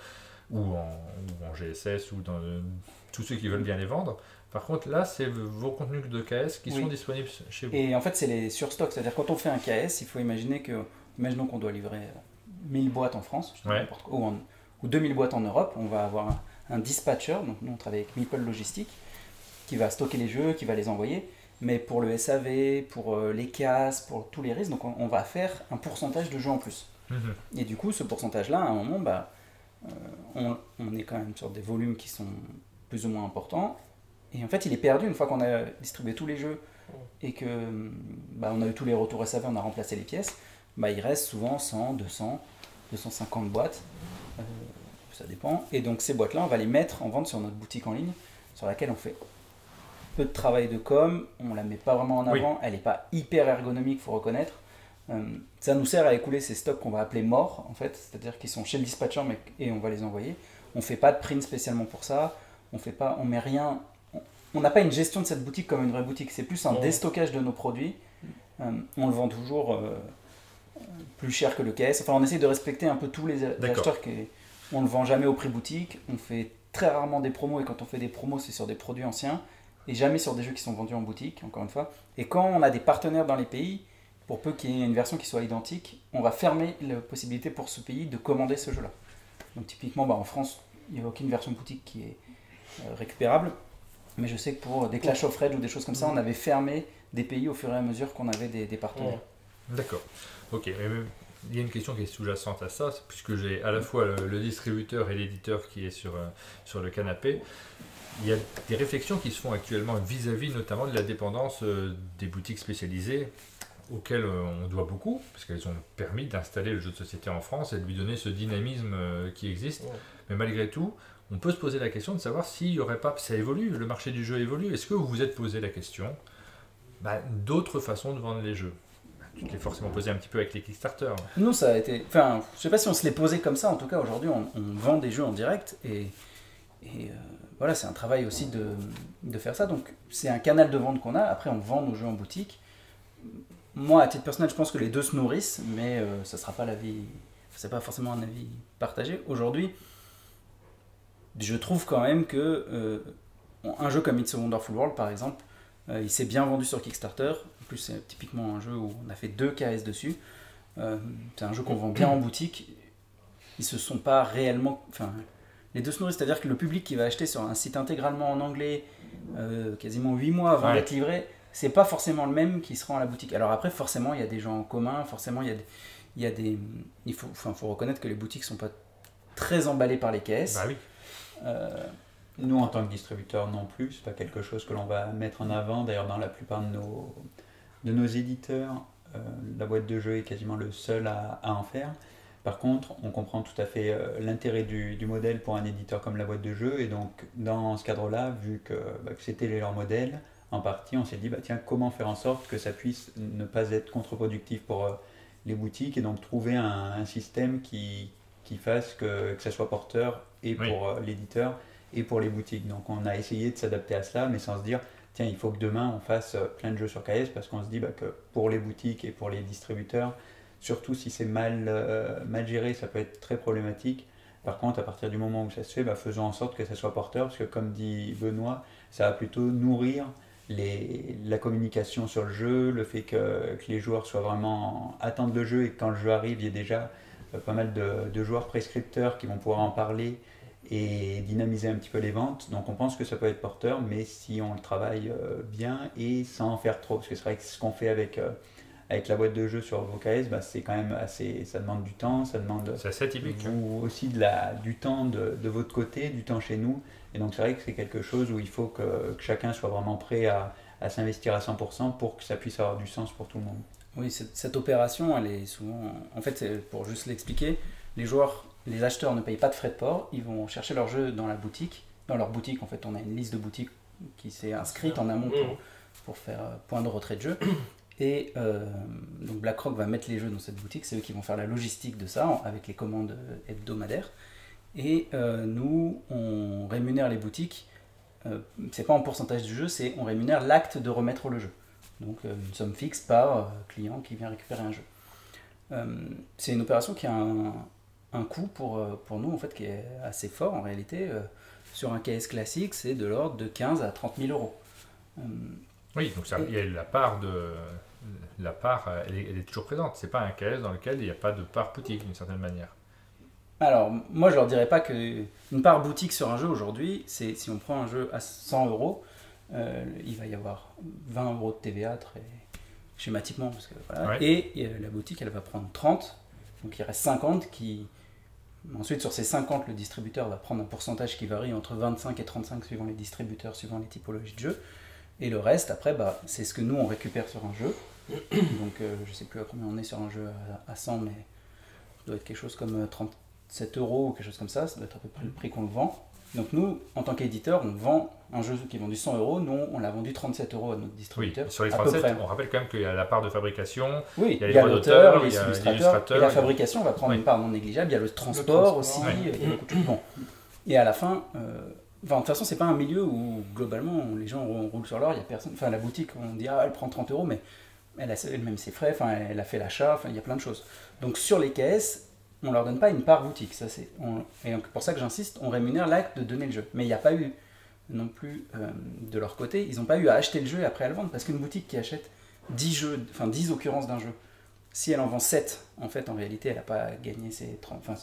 A: ou en GSS, ou dans tous ceux qui veulent bien les vendre. Par contre, là, c'est vos contenus de KS qui
B: Oui.
A: sont disponibles chez vous.
B: Et en fait, c'est les surstocks. C'est-à-dire, quand on fait un KS, il faut imaginer imaginons qu'on doit livrer 1000 boîtes en France, je dis
A: Ouais.
B: n'importe quoi, ou 2000 boîtes en Europe. On va avoir un dispatcher, donc nous on travaille avec Meeple Logistique, qui va stocker les jeux, qui va les envoyer. Mais pour le SAV, pour les CAS, pour tous les risques, donc on va faire un pourcentage de jeux en plus.
A: Mhm.
B: Et du coup, ce pourcentage-là, à un moment, on est quand même sur des volumes qui sont plus ou moins importants. Et en fait, il est perdu une fois qu'on a distribué tous les jeux et que on a eu tous les retours SAV, on a remplacé les pièces. Il reste souvent 100, 200, 250 boîtes. Ça dépend. Et donc, ces boîtes-là, on va les mettre en vente sur notre boutique en ligne, sur laquelle on fait peu de travail de com. On la met pas vraiment en avant. Elle n'est pas hyper ergonomique, faut reconnaître. Ça nous sert à écouler ces stocks qu'on va appeler morts, en fait, c'est-à-dire qu'ils sont chez le dispatcher et on va les envoyer. On fait pas de print spécialement pour ça, on met rien, on n'a pas une gestion de cette boutique comme une vraie boutique, c'est plus un déstockage de nos produits. On le vend toujours plus cher que le KS, enfin on essaye de respecter un peu tous les acheteurs, on le vend jamais au prix boutique, on fait très rarement des promos et quand on fait des promos c'est sur des produits anciens et jamais sur des jeux qui sont vendus en boutique, encore une fois. Et quand on a des partenaires dans les pays, pour peu qu'il y ait une version qui soit identique, on va fermer la possibilité pour ce pays de commander ce jeu-là. Donc typiquement, en France, il n'y a aucune version boutique qui est récupérable. Mais je sais que pour des Clash of Rage ou des choses comme ça, on avait fermé des pays au fur et à mesure qu'on avait des partenaires.
A: D'accord. Ok. Il y a une question qui est sous-jacente à ça, puisque j'ai à la fois le distributeur et l'éditeur qui est sur le canapé. Il y a des réflexions qui se font actuellement vis-à-vis notamment de la dépendance des boutiques spécialisées auxquelles on doit beaucoup, parce qu'elles ont permis d'installer le jeu de société en France et de lui donner ce dynamisme qui existe. Ouais. Mais malgré tout, on peut se poser la question de savoir s'il n'y aurait pas... Ça évolue, le marché du jeu évolue. Est-ce que vous vous êtes posé la question d'autres façons de vendre les jeux? Tu te l'es forcément posé un petit peu avec les Kickstarter.
B: Nous, ça a été... Enfin, je ne sais pas si on se l'est posé comme ça. En tout cas, aujourd'hui, on vend des jeux en direct et voilà, c'est un travail aussi de faire ça. Donc, c'est un canal de vente qu'on a. Après, on vend nos jeux en boutique. Moi, à titre personnel, je pense que les deux se nourrissent, mais ça ne sera pas l'avis... C'est pas forcément un avis partagé. Aujourd'hui, je trouve quand même que un jeu comme It's a Wonderful World, par exemple, il s'est bien vendu sur Kickstarter. En plus, c'est typiquement un jeu où on a fait 2 KS dessus. C'est un jeu qu'on vend bien en boutique. Ils se sont pas réellement... Enfin, les deux se nourrissent, c'est-à-dire que le public qui va acheter sur un site intégralement en anglais, quasiment 8 mois avant d'être livré, c'est pas forcément le même qui se rend à la boutique. Alors après, forcément, il y a des gens en commun, forcément, il faut reconnaître que les boutiques sont pas très emballées par les KS.
A: Bah oui.
H: Nous, en tant que distributeur, non plus. C'est pas quelque chose que l'on va mettre en avant. D'ailleurs, dans la plupart de nos éditeurs, la boîte de jeu est quasiment le seul à en faire. Par contre, on comprend tout à fait l'intérêt du modèle pour un éditeur comme la boîte de jeu. Et donc, dans ce cadre-là, vu que c'était leur modèle, en partie, on s'est dit, tiens, comment faire en sorte que ça puisse ne pas être contre-productif pour les boutiques et donc trouver un système qui fasse que ça soit porteur et pour l'éditeur et pour les boutiques. Donc on a essayé de s'adapter à cela, mais sans se dire, tiens, il faut que demain on fasse plein de jeux sur KS, parce qu'on se dit que pour les boutiques et pour les distributeurs, surtout si c'est mal géré, ça peut être très problématique. Par contre, à partir du moment où ça se fait, faisons en sorte que ça soit porteur, parce que comme dit Benoît, ça va plutôt nourrir la communication sur le jeu, le fait que les joueurs soient vraiment attendent le jeu et que quand le jeu arrive, il y ait déjà pas mal de joueurs prescripteurs qui vont pouvoir en parler et dynamiser un petit peu les ventes. Donc on pense que ça peut être porteur, mais si on le travaille bien et sans en faire trop, parce que c'est vrai que ce qu'on fait avec la boîte de jeu sur vos KS, c'est quand même assez, ça demande du temps, ça demande
A: c'est assez typique,
H: vous aussi du temps de votre côté, du temps chez nous, et donc c'est vrai que c'est quelque chose où il faut que chacun soit vraiment prêt à s'investir à 100% pour que ça puisse avoir du sens pour tout le monde.
B: Oui, cette opération, elle est souvent... En fait, pour juste l'expliquer, les acheteurs ne payent pas de frais de port, ils vont chercher leur jeu dans la boutique. Dans leur boutique, en fait, on a une liste de boutiques qui s'est inscrite en amont pour faire point de retrait de jeu. Et donc BlackRock va mettre les jeux dans cette boutique, c'est eux qui vont faire la logistique de ça, avec les commandes hebdomadaires. Et nous, on rémunère les boutiques, c'est pas en pourcentage du jeu, c'est on rémunère l'acte de remettre le jeu. Donc une somme fixe par client qui vient récupérer un jeu. C'est une opération qui a un coût pour nous en fait qui est assez fort en réalité. Sur un KS classique, c'est de l'ordre de 15 à 30 000 euros.
A: Oui, donc ça, il y a la part, elle est toujours présente. C'est pas un KS dans lequel il n'y a pas de part boutique d'une certaine manière.
B: Alors, moi je leur dirais pas qu'une part boutique sur un jeu aujourd'hui, c'est si on prend un jeu à 100 euros, il va y avoir 20 euros de TVA très schématiquement. Parce que, voilà,
A: Ouais.
B: et la boutique elle va prendre 30, donc il reste 50 qui. Ensuite, sur ces 50, le distributeur va prendre un pourcentage qui varie entre 25 et 35 suivant les distributeurs, suivant les typologies de jeux. Et le reste, après, c'est ce que nous, on récupère sur un jeu. Donc, je ne sais plus à combien on est sur un jeu à 100, mais ça doit être quelque chose comme 37 euros ou quelque chose comme ça. Ça doit être à peu près le prix qu'on le vend. Donc, nous, en tant qu'éditeur, on vend un jeu qui est vendu 100 euros. Nous, on l'a vendu 37 euros à notre
A: Oui,
B: distributeur.
A: sur les
B: à peu
A: 37,
B: près.
A: on rappelle quand même qu'il y a la part de fabrication,
B: Oui,
A: il y a les
B: il y a
A: droits
B: l'auteur,
A: d'auteur,
B: les
A: il y a
B: illustrateurs,
A: l'illustrateur,
B: et la
A: il y a-
B: fabrication va prendre
A: Oui.
B: une part non négligeable. Il y a le transport
J: transport,
B: aussi,
J: ouais.
B: il y a beaucoup de choses. Bon. Et à la fin, de toute façon, c'est pas un milieu où globalement les gens roulent sur l'or. Il y a personne. Enfin, la boutique, on dit elle prend 30 euros, mais elle a elle-même ses frais. Enfin, elle a fait l'achat. Enfin, il y a plein de choses. Donc sur les KS, on leur donne pas une part boutique. Ça c'est. Et donc, pour ça que j'insiste, on rémunère l'acte de donner le jeu. Mais il n'y a pas eu non plus de leur côté, ils n'ont pas eu à acheter le jeu et après à le vendre, parce qu'une boutique qui achète 10 jeux, enfin 10 occurrences d'un jeu, si elle en vend 7, en fait en réalité elle n'a pas gagné ses 30, enfin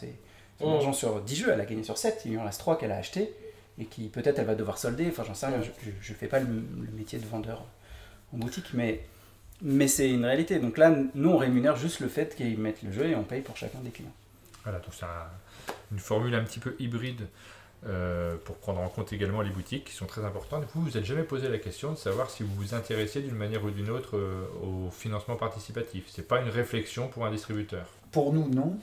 B: son argent sur 10 jeux, elle a gagné sur 7, il lui en reste 3 qu'elle a acheté et qui peut-être elle va devoir solder, enfin j'en sais rien, je fais pas le métier de vendeur en boutique, mais c'est une réalité. Donc là, nous on rémunère juste le fait qu'ils mettent le jeu et on paye pour chacun des clients.
A: Voilà, donc c'est une formule un petit peu hybride pour prendre en compte également les boutiques qui sont très importantes. Vous n'êtes jamais posé la question de savoir si vous vous intéressez d'une manière ou d'une autre au financement participatif. Ce n'est pas une réflexion pour un distributeur.
H: Pour nous, non,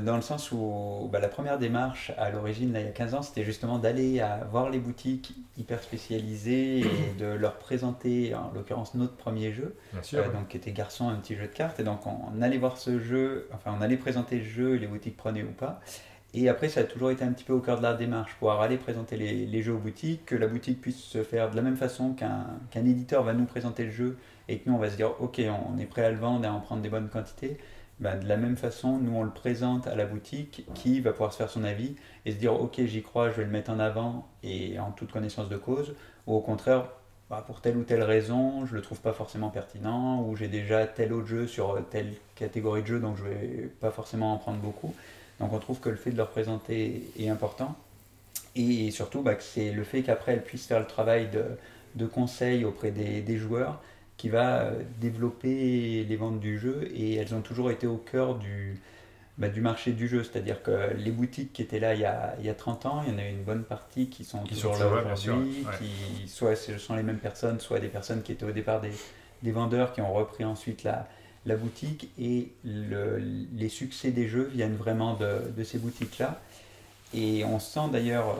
H: dans le sens où la première démarche à l'origine, là, il y a 15 ans, c'était justement d'aller voir les boutiques hyper spécialisées et de leur présenter, en l'occurrence, notre premier jeu,
A: Bien sûr.
H: donc qui était Garçon, un petit jeu de cartes. Et donc on allait voir ce jeu, enfin on allait présenter le jeu et les boutiques prenaient ou pas. Et après, ça a toujours été un petit peu au cœur de la démarche, pouvoir aller présenter les jeux aux boutiques, que la boutique puisse se faire de la même façon qu'un éditeur va nous présenter le jeu et que nous, on va se dire, ok, on est prêt à le vendre et à en prendre des bonnes quantités. De la même façon, nous, on le présente à la boutique qui va pouvoir se faire son avis et se dire, ok, j'y crois, je vais le mettre en avant et en toute connaissance de cause. Ou au contraire, pour telle ou telle raison, je le trouve pas forcément pertinent, ou j'ai déjà tel autre jeu sur telle catégorie de jeu, donc je vais pas forcément en prendre beaucoup. Donc on trouve que le fait de leur présenter est important. Et surtout que c'est le fait qu'après elles puissent faire le travail de conseil auprès des joueurs qui va développer les ventes du jeu. Et elles ont toujours été au cœur du marché du jeu. C'est-à-dire que les boutiques qui étaient là il y a 30 ans, il y en a une bonne partie qui sont toujours là
A: toujours là, bien sûr,
H: aujourd'hui,
A: ouais.
H: qui soit ce sont les mêmes personnes, soit des personnes qui étaient au départ des vendeurs qui ont repris ensuite la boutique, et les succès des jeux viennent vraiment de ces boutiques-là. Et on sent d'ailleurs,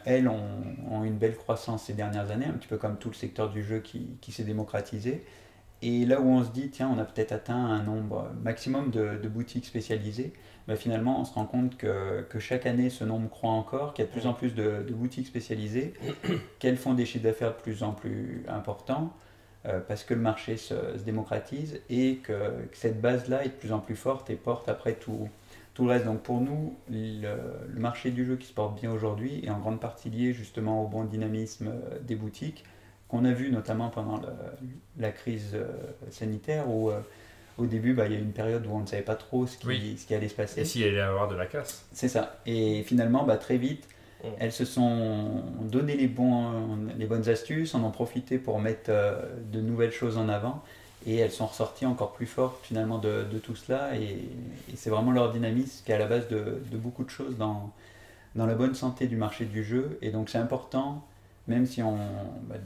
H: elles ont une belle croissance ces dernières années, un petit peu comme tout le secteur du jeu qui s'est démocratisé. Et là où on se dit, tiens, on a peut-être atteint un nombre maximum de boutiques spécialisées, finalement on se rend compte que chaque année ce nombre croît encore, qu'il y a de plus en plus de boutiques spécialisées, qu'elles font des chiffres d'affaires de plus en plus importants, parce que le marché se démocratise et que cette base-là est de plus en plus forte et porte après tout le reste. Donc pour nous, le marché du jeu qui se porte bien aujourd'hui est en grande partie lié justement au bon dynamisme des boutiques, qu'on a vu notamment pendant la crise sanitaire, où au début il y a eu une période où on ne savait pas trop ce qui allait se passer.
A: Et s'il allait y avoir de la casse.
H: C'est ça. Et finalement, très vite, elles se sont donné les bonnes astuces, en ont profité pour mettre de nouvelles choses en avant, et elles sont ressorties encore plus fortes finalement de tout cela, et c'est vraiment leur dynamisme qui est à la base de beaucoup de choses dans la bonne santé du marché du jeu. Et donc c'est important, même si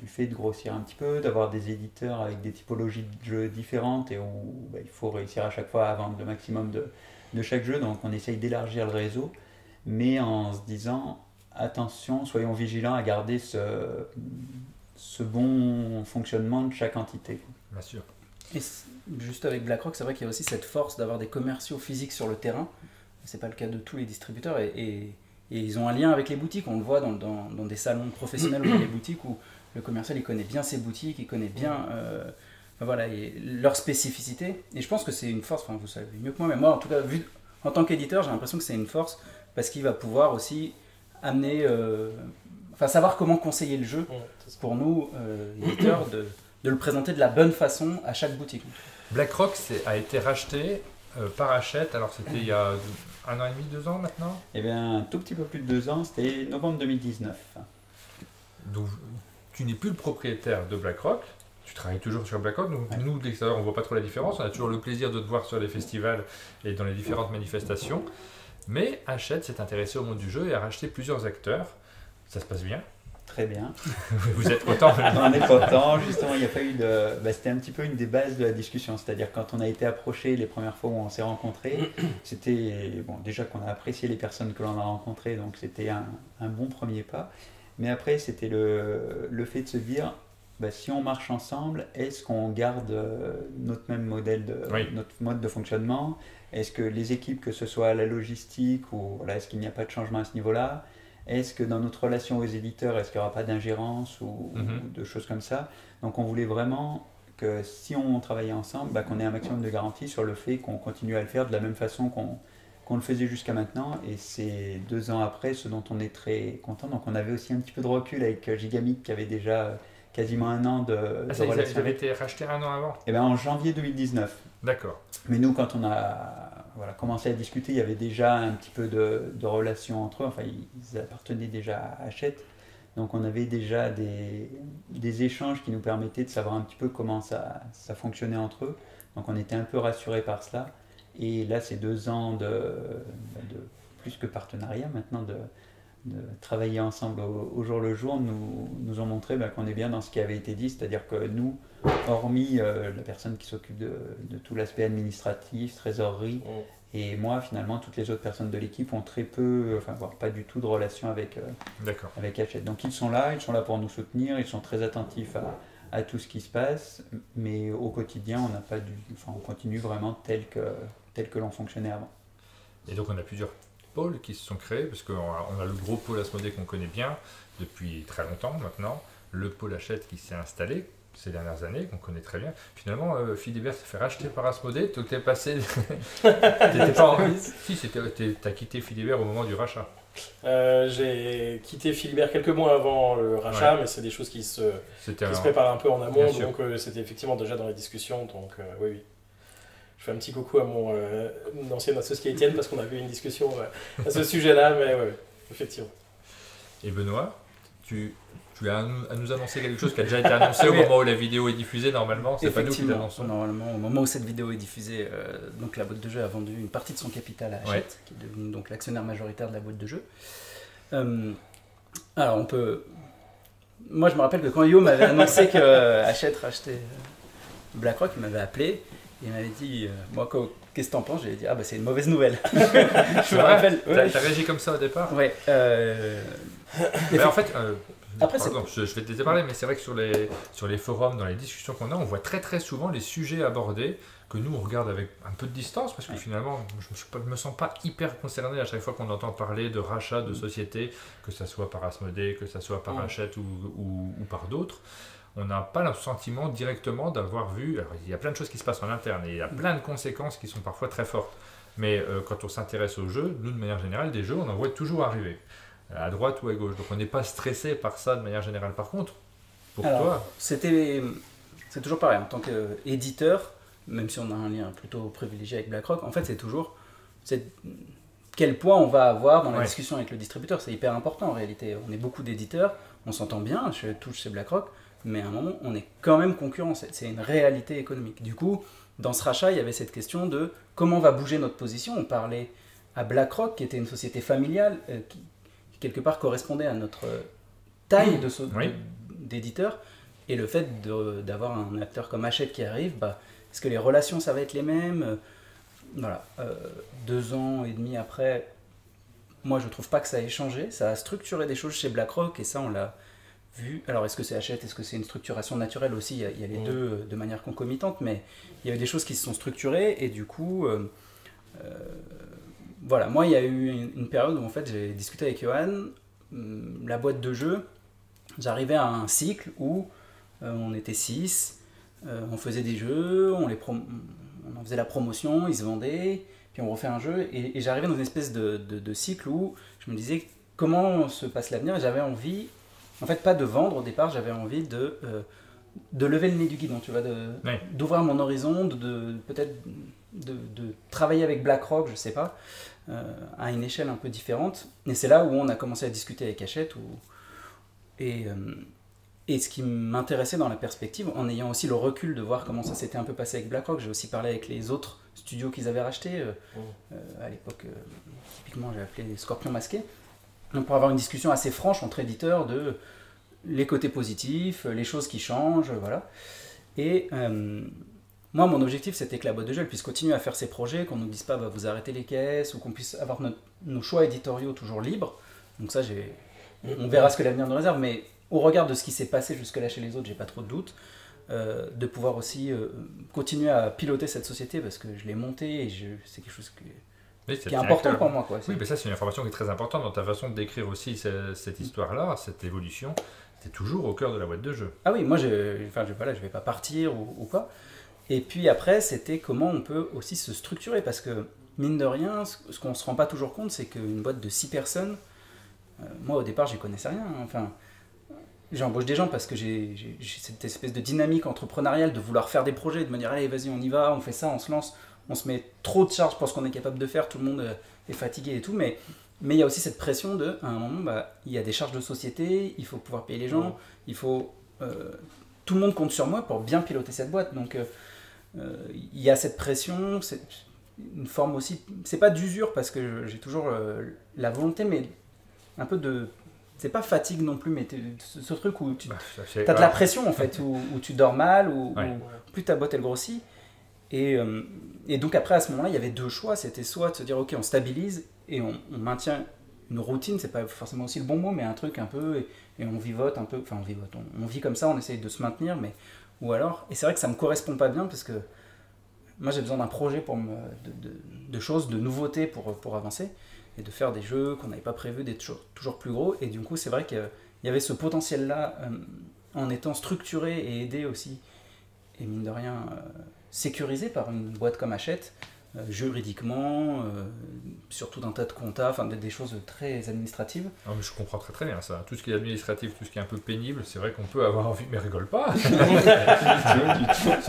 H: du fait de grossir un petit peu, d'avoir des éditeurs avec des typologies de jeux différentes, et où il faut réussir à chaque fois à vendre le maximum de chaque jeu, donc on essaye d'élargir le réseau, mais en se disant, attention, soyons vigilants à garder ce bon fonctionnement de chaque entité.
A: Bien sûr.
B: Et juste avec BlackRock, c'est vrai qu'il y a aussi cette force d'avoir des commerciaux physiques sur le terrain. C'est pas le cas de tous les distributeurs, et Et ils ont un lien avec les boutiques, on le voit dans des salons professionnels ou dans des boutiques où le commercial il connaît bien ses boutiques, il connaît bien voilà, leur spécificité. Et je pense que c'est une force, enfin vous savez mieux que moi, mais moi en tout cas, en tant qu'éditeur, j'ai l'impression que c'est une force parce qu'il va pouvoir aussi amener, savoir comment conseiller le jeu pour nous, éditeurs, de le présenter de la bonne façon à chaque boutique.
A: BlackRock a été racheté par Hachette, alors c'était il y a 1 an et demi, 2 ans maintenant?
H: Eh bien, un tout petit peu plus de 2 ans, c'était novembre 2019.
A: Donc, tu n'es plus le propriétaire de BlackRock, tu travailles toujours sur BlackRock, donc nous, de l'extérieur, on ne voit pas trop la différence, on a toujours le plaisir de te voir sur les festivals et dans les différentes manifestations, mais Hachette s'est intéressé au monde du jeu et a racheté plusieurs acteurs. Ça se passe bien?
H: Très bien.
A: Vous êtes content?
H: On est content, justement, il n'y a pas eu de... c'était un petit peu une des bases de la discussion, c'est-à-dire quand on a été approché les premières fois où on s'est rencontrés, c'était, bon, déjà qu'on a apprécié les personnes que l'on a rencontrées, donc c'était un bon premier pas, mais après c'était le fait de se dire, si on marche ensemble, est-ce qu'on garde notre même modèle, notre mode de fonctionnement? Est-ce que les équipes, que ce soit la logistique, ou voilà, est-ce qu'il n'y a pas de changement à ce niveau-là? Est-ce que dans notre relation aux éditeurs, est-ce qu'il n'y aura pas d'ingérence ou de choses comme ça? Donc on voulait vraiment que si on travaillait ensemble, qu'on ait un maximum de garantie sur le fait qu'on continue à le faire de la même façon qu'on le faisait jusqu'à maintenant. Et c'est 2 ans après, ce dont on est très content. Donc on avait aussi un petit peu de recul avec Gigamic qui avait déjà quasiment 1 an de relation.
A: Ils avaient été rachetés 1 an avant?
H: Eh bien en janvier 2019.
A: D'accord.
H: Mais nous, quand on a commencé à discuter, il y avait déjà un petit peu de relations entre eux. Enfin, ils appartenaient déjà à Hachette. Donc on avait déjà des échanges qui nous permettaient de savoir un petit peu comment ça fonctionnait entre eux. Donc on était un peu rassurés par cela. Et là, ces 2 ans de plus que partenariat maintenant, de travailler ensemble au jour le jour, nous ont montré qu'on est bien dans ce qui avait été dit. C'est-à-dire que nous, hormis la personne qui s'occupe de tout l'aspect administratif, trésorerie, et moi, finalement, toutes les autres personnes de l'équipe ont très peu, voire pas du tout de relation avec Hachette. Donc ils sont là pour nous soutenir, ils sont très attentifs à tout ce qui se passe, mais au quotidien, on continue vraiment tel que l'on fonctionnait avant.
A: Et donc on a plusieurs pôles qui se sont créés, parce qu'on a le gros pôle Asmodée qu'on connaît bien depuis très longtemps maintenant, le pôle Hachette qui s'est installé ces dernières années, qu'on connaît très bien. Finalement, Philibert s'est fait racheter par Asmodée, donc t'es passé... T'étais pas en... Si, t'as quitté Philibert au moment du rachat.
J: J'ai quitté Philibert quelques mois avant le rachat, mais c'est des choses qui se préparent un peu en amont, donc c'était effectivement déjà dans les discussions, donc oui. Je fais un petit coucou à mon ancien associé Étienne, parce qu'on a eu une discussion à ce sujet-là, mais ouais, effectivement.
A: Et Benoît, tu as à nous annoncer quelque chose qui a déjà été annoncé au moment où la vidéo est diffusée, normalement, c'est pas nous qui l'annonçons.
B: Normalement, au moment où cette vidéo est diffusée, donc la boîte de jeu a vendu une partie de son capital à Hachette, qui est devenu donc l'actionnaire majoritaire de la boîte de jeu. Alors on peut... Moi je me rappelle que quand Yo m'avait annoncé que Hachette rachetait BlackRock, il m'avait appelé et il m'avait dit, moi qu'est-ce que t'en penses? J'ai dit, c'est une mauvaise nouvelle.
A: Je me rappelle. T'as réagi comme ça au départ?
B: Ouais.
A: Mais en fait...
B: Après,
A: je vais te laisser parler, mais c'est vrai que sur les forums, dans les discussions qu'on a, on voit très très souvent les sujets abordés que nous on regarde avec un peu de distance, parce que finalement je ne me sens pas hyper concerné à chaque fois qu'on entend parler de rachat de sociétés, que ce soit par Asmodée, que ce soit par Hachette ou par d'autres. On n'a pas le sentiment directement d'avoir vu... Alors, il y a plein de choses qui se passent en interne et il y a plein de conséquences qui sont parfois très fortes. Mais quand on s'intéresse aux jeux, nous de manière générale, des jeux, on en voit toujours arriver. À droite ou à gauche. Donc on n'est pas stressé par ça de manière générale. Par contre, pour toi...
B: C'est toujours pareil. En tant qu'éditeur, même si on a un lien plutôt privilégié avec BlackRock, en fait c'est quel poids on va avoir dans la discussion avec le distributeur. C'est hyper important en réalité. On est beaucoup d'éditeurs, on s'entend bien, chez BlackRock, mais à un moment, on est quand même concurrent. C'est une réalité économique. Du coup, dans ce rachat, il y avait cette question de comment va bouger notre position. On parlait à BlackRock, qui était une société familiale, qui quelque part correspondait à notre taille d'éditeur, et le fait d'avoir un acteur comme Hachette qui arrive, est-ce que les relations ça va être les mêmes? Voilà, 2 ans et demi après, moi je trouve pas que ça ait changé, ça a structuré des choses chez BlackRock, et ça on l'a vu. Alors est-ce que c'est Hachette, est-ce que c'est une structuration naturelle aussi? Il y a les deux de manière concomitante, mais il y a eu des choses qui se sont structurées, et du coup voilà, moi il y a eu une période où en fait j'ai discuté avec Johan, la boîte de jeu, j'arrivais à un cycle où on était 6, on faisait des jeux, on en faisait la promotion, ils se vendaient, puis on refait un jeu, et j'arrivais dans une espèce de cycle où je me disais comment se passe l'avenir, et j'avais envie, en fait pas de vendre au départ, j'avais envie de lever le nez du guidon, tu vois, d'ouvrir mon horizon, peut-être de travailler avec BlackRock, je sais pas, à une échelle un peu différente. Et c'est là où on a commencé à discuter avec Hachette, et ce qui m'intéressait dans la perspective, en ayant aussi le recul de voir comment ça s'était un peu passé avec BlackRock, j'ai aussi parlé avec les autres studios qu'ils avaient rachetés, à l'époque, typiquement j'ai appelé les Scorpions Masqués, donc pour avoir une discussion assez franche entre éditeurs de les côtés positifs, les choses qui changent, voilà. Et moi, mon objectif, c'était que la boîte de jeu puisse continuer à faire ses projets, qu'on ne nous dise pas vous arrêtez les caisses, ou qu'on puisse avoir nos choix éditoriaux toujours libres. Donc ça, on verra ce que l'avenir nous réserve, mais au regard de ce qui s'est passé jusque-là chez les autres, j'ai pas trop de doute, de pouvoir aussi continuer à piloter cette société, parce que je l'ai montée, et c'est quelque chose qui est important pour moi.
A: Oui, mais ça, c'est une information qui est très importante dans ta façon de décrire aussi cette histoire-là, cette évolution. C'est toujours au cœur de la boîte de jeu.
B: Ah oui, moi, je vais pas partir ou quoi. Et puis après, c'était comment on peut aussi se structurer, parce que, mine de rien, ce qu'on se rend pas toujours compte, c'est qu'une boîte de 6 personnes, moi, au départ, j'y connaissais rien. Enfin, j'embauche des gens parce que j'ai cette espèce de dynamique entrepreneuriale de vouloir faire des projets, de me dire, allez, vas-y, on y va, on fait ça, on se lance, on se met trop de charges pour ce qu'on est capable de faire, tout le monde est fatigué et tout, mais il y a aussi cette pression à un moment, il y a des charges de société, il faut pouvoir payer les gens, il faut... tout le monde compte sur moi pour bien piloter cette boîte, donc il y a cette pression, c'est une forme aussi... C'est pas d'usure, parce que j'ai toujours la volonté, mais un peu de... C'est pas fatigue non plus, mais ce truc où tu as de la pression, en fait, où tu dors mal, où plus ta boîte, elle grossit. Et donc après, à ce moment-là, il y avait 2 choix. C'était soit de se dire, ok, on stabilise et on maintient une routine, c'est pas forcément aussi le bon mot, mais un truc un peu, et on vivote un peu, enfin on vivote, on vit comme ça, on essaye de se maintenir, mais ou alors, et c'est vrai que ça me correspond pas bien, parce que moi j'ai besoin d'un projet de choses, de nouveautés pour avancer, et de faire des jeux qu'on n'avait pas prévu, d'être toujours plus gros, et du coup c'est vrai qu'il y avait ce potentiel-là, en étant structuré et aidé aussi, et mine de rien sécurisé par une boîte comme Hachette, juridiquement, sur tout un tas de comptas, enfin des choses très administratives.
A: Non, mais je comprends très très bien ça. Tout ce qui est administratif, tout ce qui est un peu pénible, c'est vrai qu'on peut avoir envie, mais rigole pas.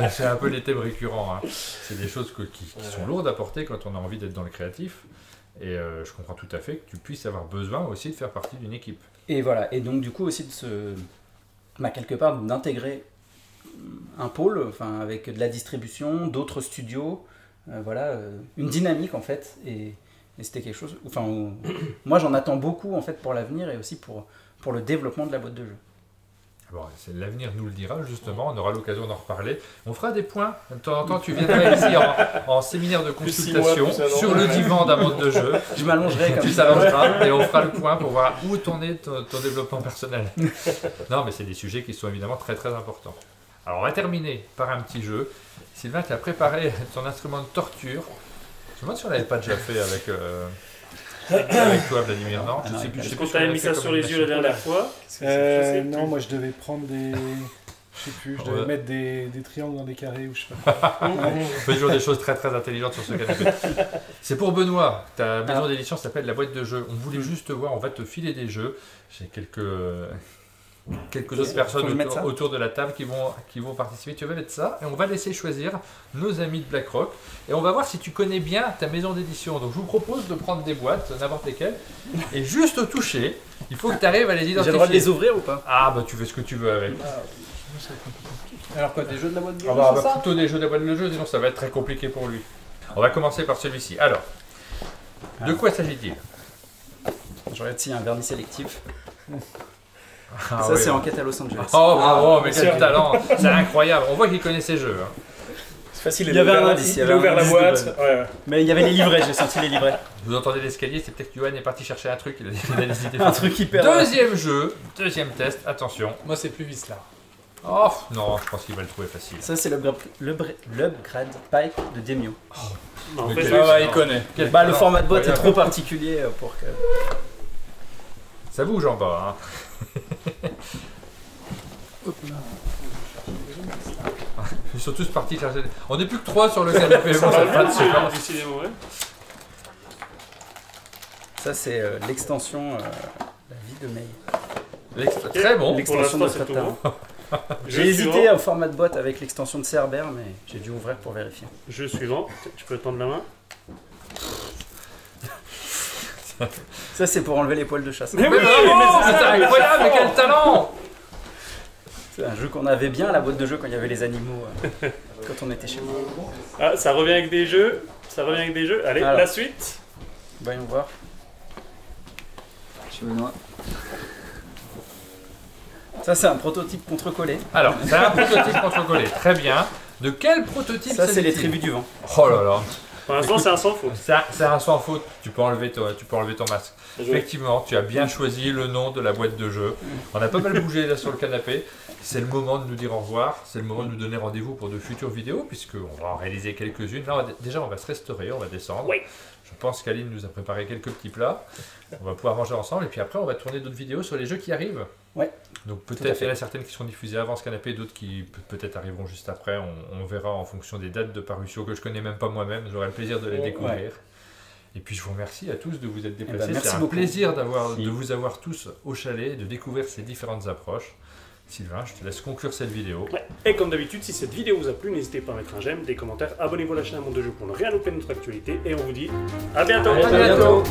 A: C'est un peu les thèmes récurrents. Hein. C'est des choses qui sont lourdes à porter quand on a envie d'être dans le créatif. Et je comprends tout à fait que tu puisses avoir besoin aussi de faire partie d'une équipe.
B: Et voilà, et donc du coup aussi quelque part d'intégrer un pôle, enfin avec de la distribution, d'autres studios, une dynamique en fait, et c'était quelque chose, moi j'en attends beaucoup en fait pour l'avenir, et aussi pour le développement de la boîte de jeu.
A: Bon, l'avenir nous le dira justement, on aura l'occasion d'en reparler. On fera des points, de temps en temps tu viendras ici en séminaire de consultation sur le divan d'un mode de jeu.
B: Je m'allongerai comme ça.
A: Tu s'allongeras et on fera le point pour voir où t'en es ton développement personnel. Non mais c'est des sujets qui sont évidemment très très importants. Alors on va terminer par un petit jeu. Sylvain, tu as préparé ton instrument de torture. Je me demande si on ne l'avait pas déjà fait avec toi, Vladimir. Non, je sais plus.
C: Est-ce qu'on t'avait mis ça sur les yeux la dernière fois?
I: Non, moi je devais prendre des... Je sais plus, je devais mettre des triangles dans des carrés ou je sais pas.
A: On fait toujours des choses très très intelligentes sur ce canapé. C'est pour Benoît. Ta maison d'édition s'appelle La Boîte de Jeux. On voulait juste te voir, on va te filer des jeux. J'ai quelques autres personnes autour de la table qui vont participer. Tu vas mettre ça et on va laisser choisir nos amis de BlackRock et on va voir si tu connais bien ta maison d'édition. Donc je vous propose de prendre des boîtes, n'importe lesquelles, et juste au toucher, il faut que tu arrives à les identifier.
B: J'ai le droit de les ouvrir ou pas?
A: Ah bah tu fais ce que tu veux avec.
E: Alors quoi, des jeux de la boîte de jeu,
A: c'est ça? Plutôt des jeux de la boîte de jeu, sinon ça va être très compliqué pour lui. On va commencer par celui-ci. Alors, de quoi s'agit-il?
B: Je regarde s'il y a un vernis sélectif.
A: Ah,
B: ça, c'est enquête à Los Angeles.
A: Oh, bravo, mais quel talent! C'est incroyable. On voit qu'il connaît ses jeux. Hein.
J: C'est facile.
B: Il y avait un indice.
J: Il a ouvert la boîte. Ouais.
B: Mais il y avait les livrets, j'ai senti les livrets.
A: Vous entendez l'escalier, c'est peut-être que Johan est parti chercher un truc. Il a décidé.
B: Un truc hyper.
A: Deuxième jeu, deuxième test, attention.
E: Moi, c'est plus Vislar.
A: Oh non, je pense qu'il va le trouver facile.
B: Ça, c'est l'upgrade pipe de Demio.
C: Non, en
A: Mais
C: fait,
A: quel-
C: c'est-
E: Ouais, il connaît.
A: Quel
B: Bah, le
A: talent.
B: format de boîte est
A: Regarde.
B: trop particulier pour que.
A: Ça bouge en bas. Hein. Ils sont tous partis chercher. On n'est plus que 3 sur le canapé.
C: Ça
A: Bon,
C: va
A: ça
C: bien,
A: va de se
C: celui-là,
A: faire.
C: décidément, ouais.
B: Ça, c'est l'extension La vie de May.
A: Très bon.
B: L'extension de
C: l'instant, c'est tout
B: Fred
C: bon.
B: J'ai
C: Jeu
B: hésité
C: suivant.
B: au format de boîte avec l'extension de Cerber, mais j'ai dû ouvrir pour vérifier.
C: Jeu suivant. Tu peux tendre la main.
B: Ça, c'est pour enlever les poils de chasse.
A: Mais bravo, c'est incroyable, mais quel talent!
B: C'est un jeu qu'on avait bien à la boîte de jeu quand il y avait les animaux, quand on était chez moi.
C: Ah, ça revient avec des jeux. Ça revient avec des jeux. Allez,
B: Alors.
C: la suite.
B: Voyons voir.
H: Chevenois.
B: Ça, c'est un prototype contre-collé.
A: Alors, c'est un prototype contre-collé. Très bien. De quel prototype
B: Ça, c'est les
A: s'agit-il?
B: tribus du vent.
A: Oh là là.
C: Pour l'instant, c'est un sans faute.
A: C'est un sans faute. Tu peux enlever ton masque. Effectivement, tu as bien choisi le nom de la boîte de jeu. On a pas mal bougé là sur le canapé. C'est le moment de nous dire au revoir. C'est le moment de nous donner rendez-vous pour de futures vidéos, puisqu'on va en réaliser quelques-unes. Là, déjà, on va se restaurer, on va descendre.
C: Oui.
A: Je pense qu'Aline nous a préparé quelques petits plats. On va pouvoir manger ensemble. Et puis après, on va tourner d'autres vidéos sur les jeux qui arrivent.
B: Ouais.
A: Donc
B: Tout à
A: peut-être
B: fait.
A: il y en a certaines qui seront diffusées avant ce canapé, d'autres qui peut-être arriveront juste après. On verra en fonction des dates de parution que je connais même pas moi-même. J'aurai le plaisir de les découvrir.
B: Ouais.
A: Et puis je vous remercie à tous de vous être
B: ben,
A: déplacés.
B: merci
A: C'est un
B: beaucoup.
A: plaisir de
H: Merci.
A: vous avoir tous au chalet, de découvrir ces différentes approches. Sylvain, je te laisse conclure cette vidéo.
C: Ouais. Et comme d'habitude, si cette vidéo vous a plu, n'hésitez pas à mettre un j'aime, des commentaires, abonnez-vous à la chaîne Monde de Jeu pour ne rien louper de notre actualité. Et on vous dit à bientôt.
A: À bientôt.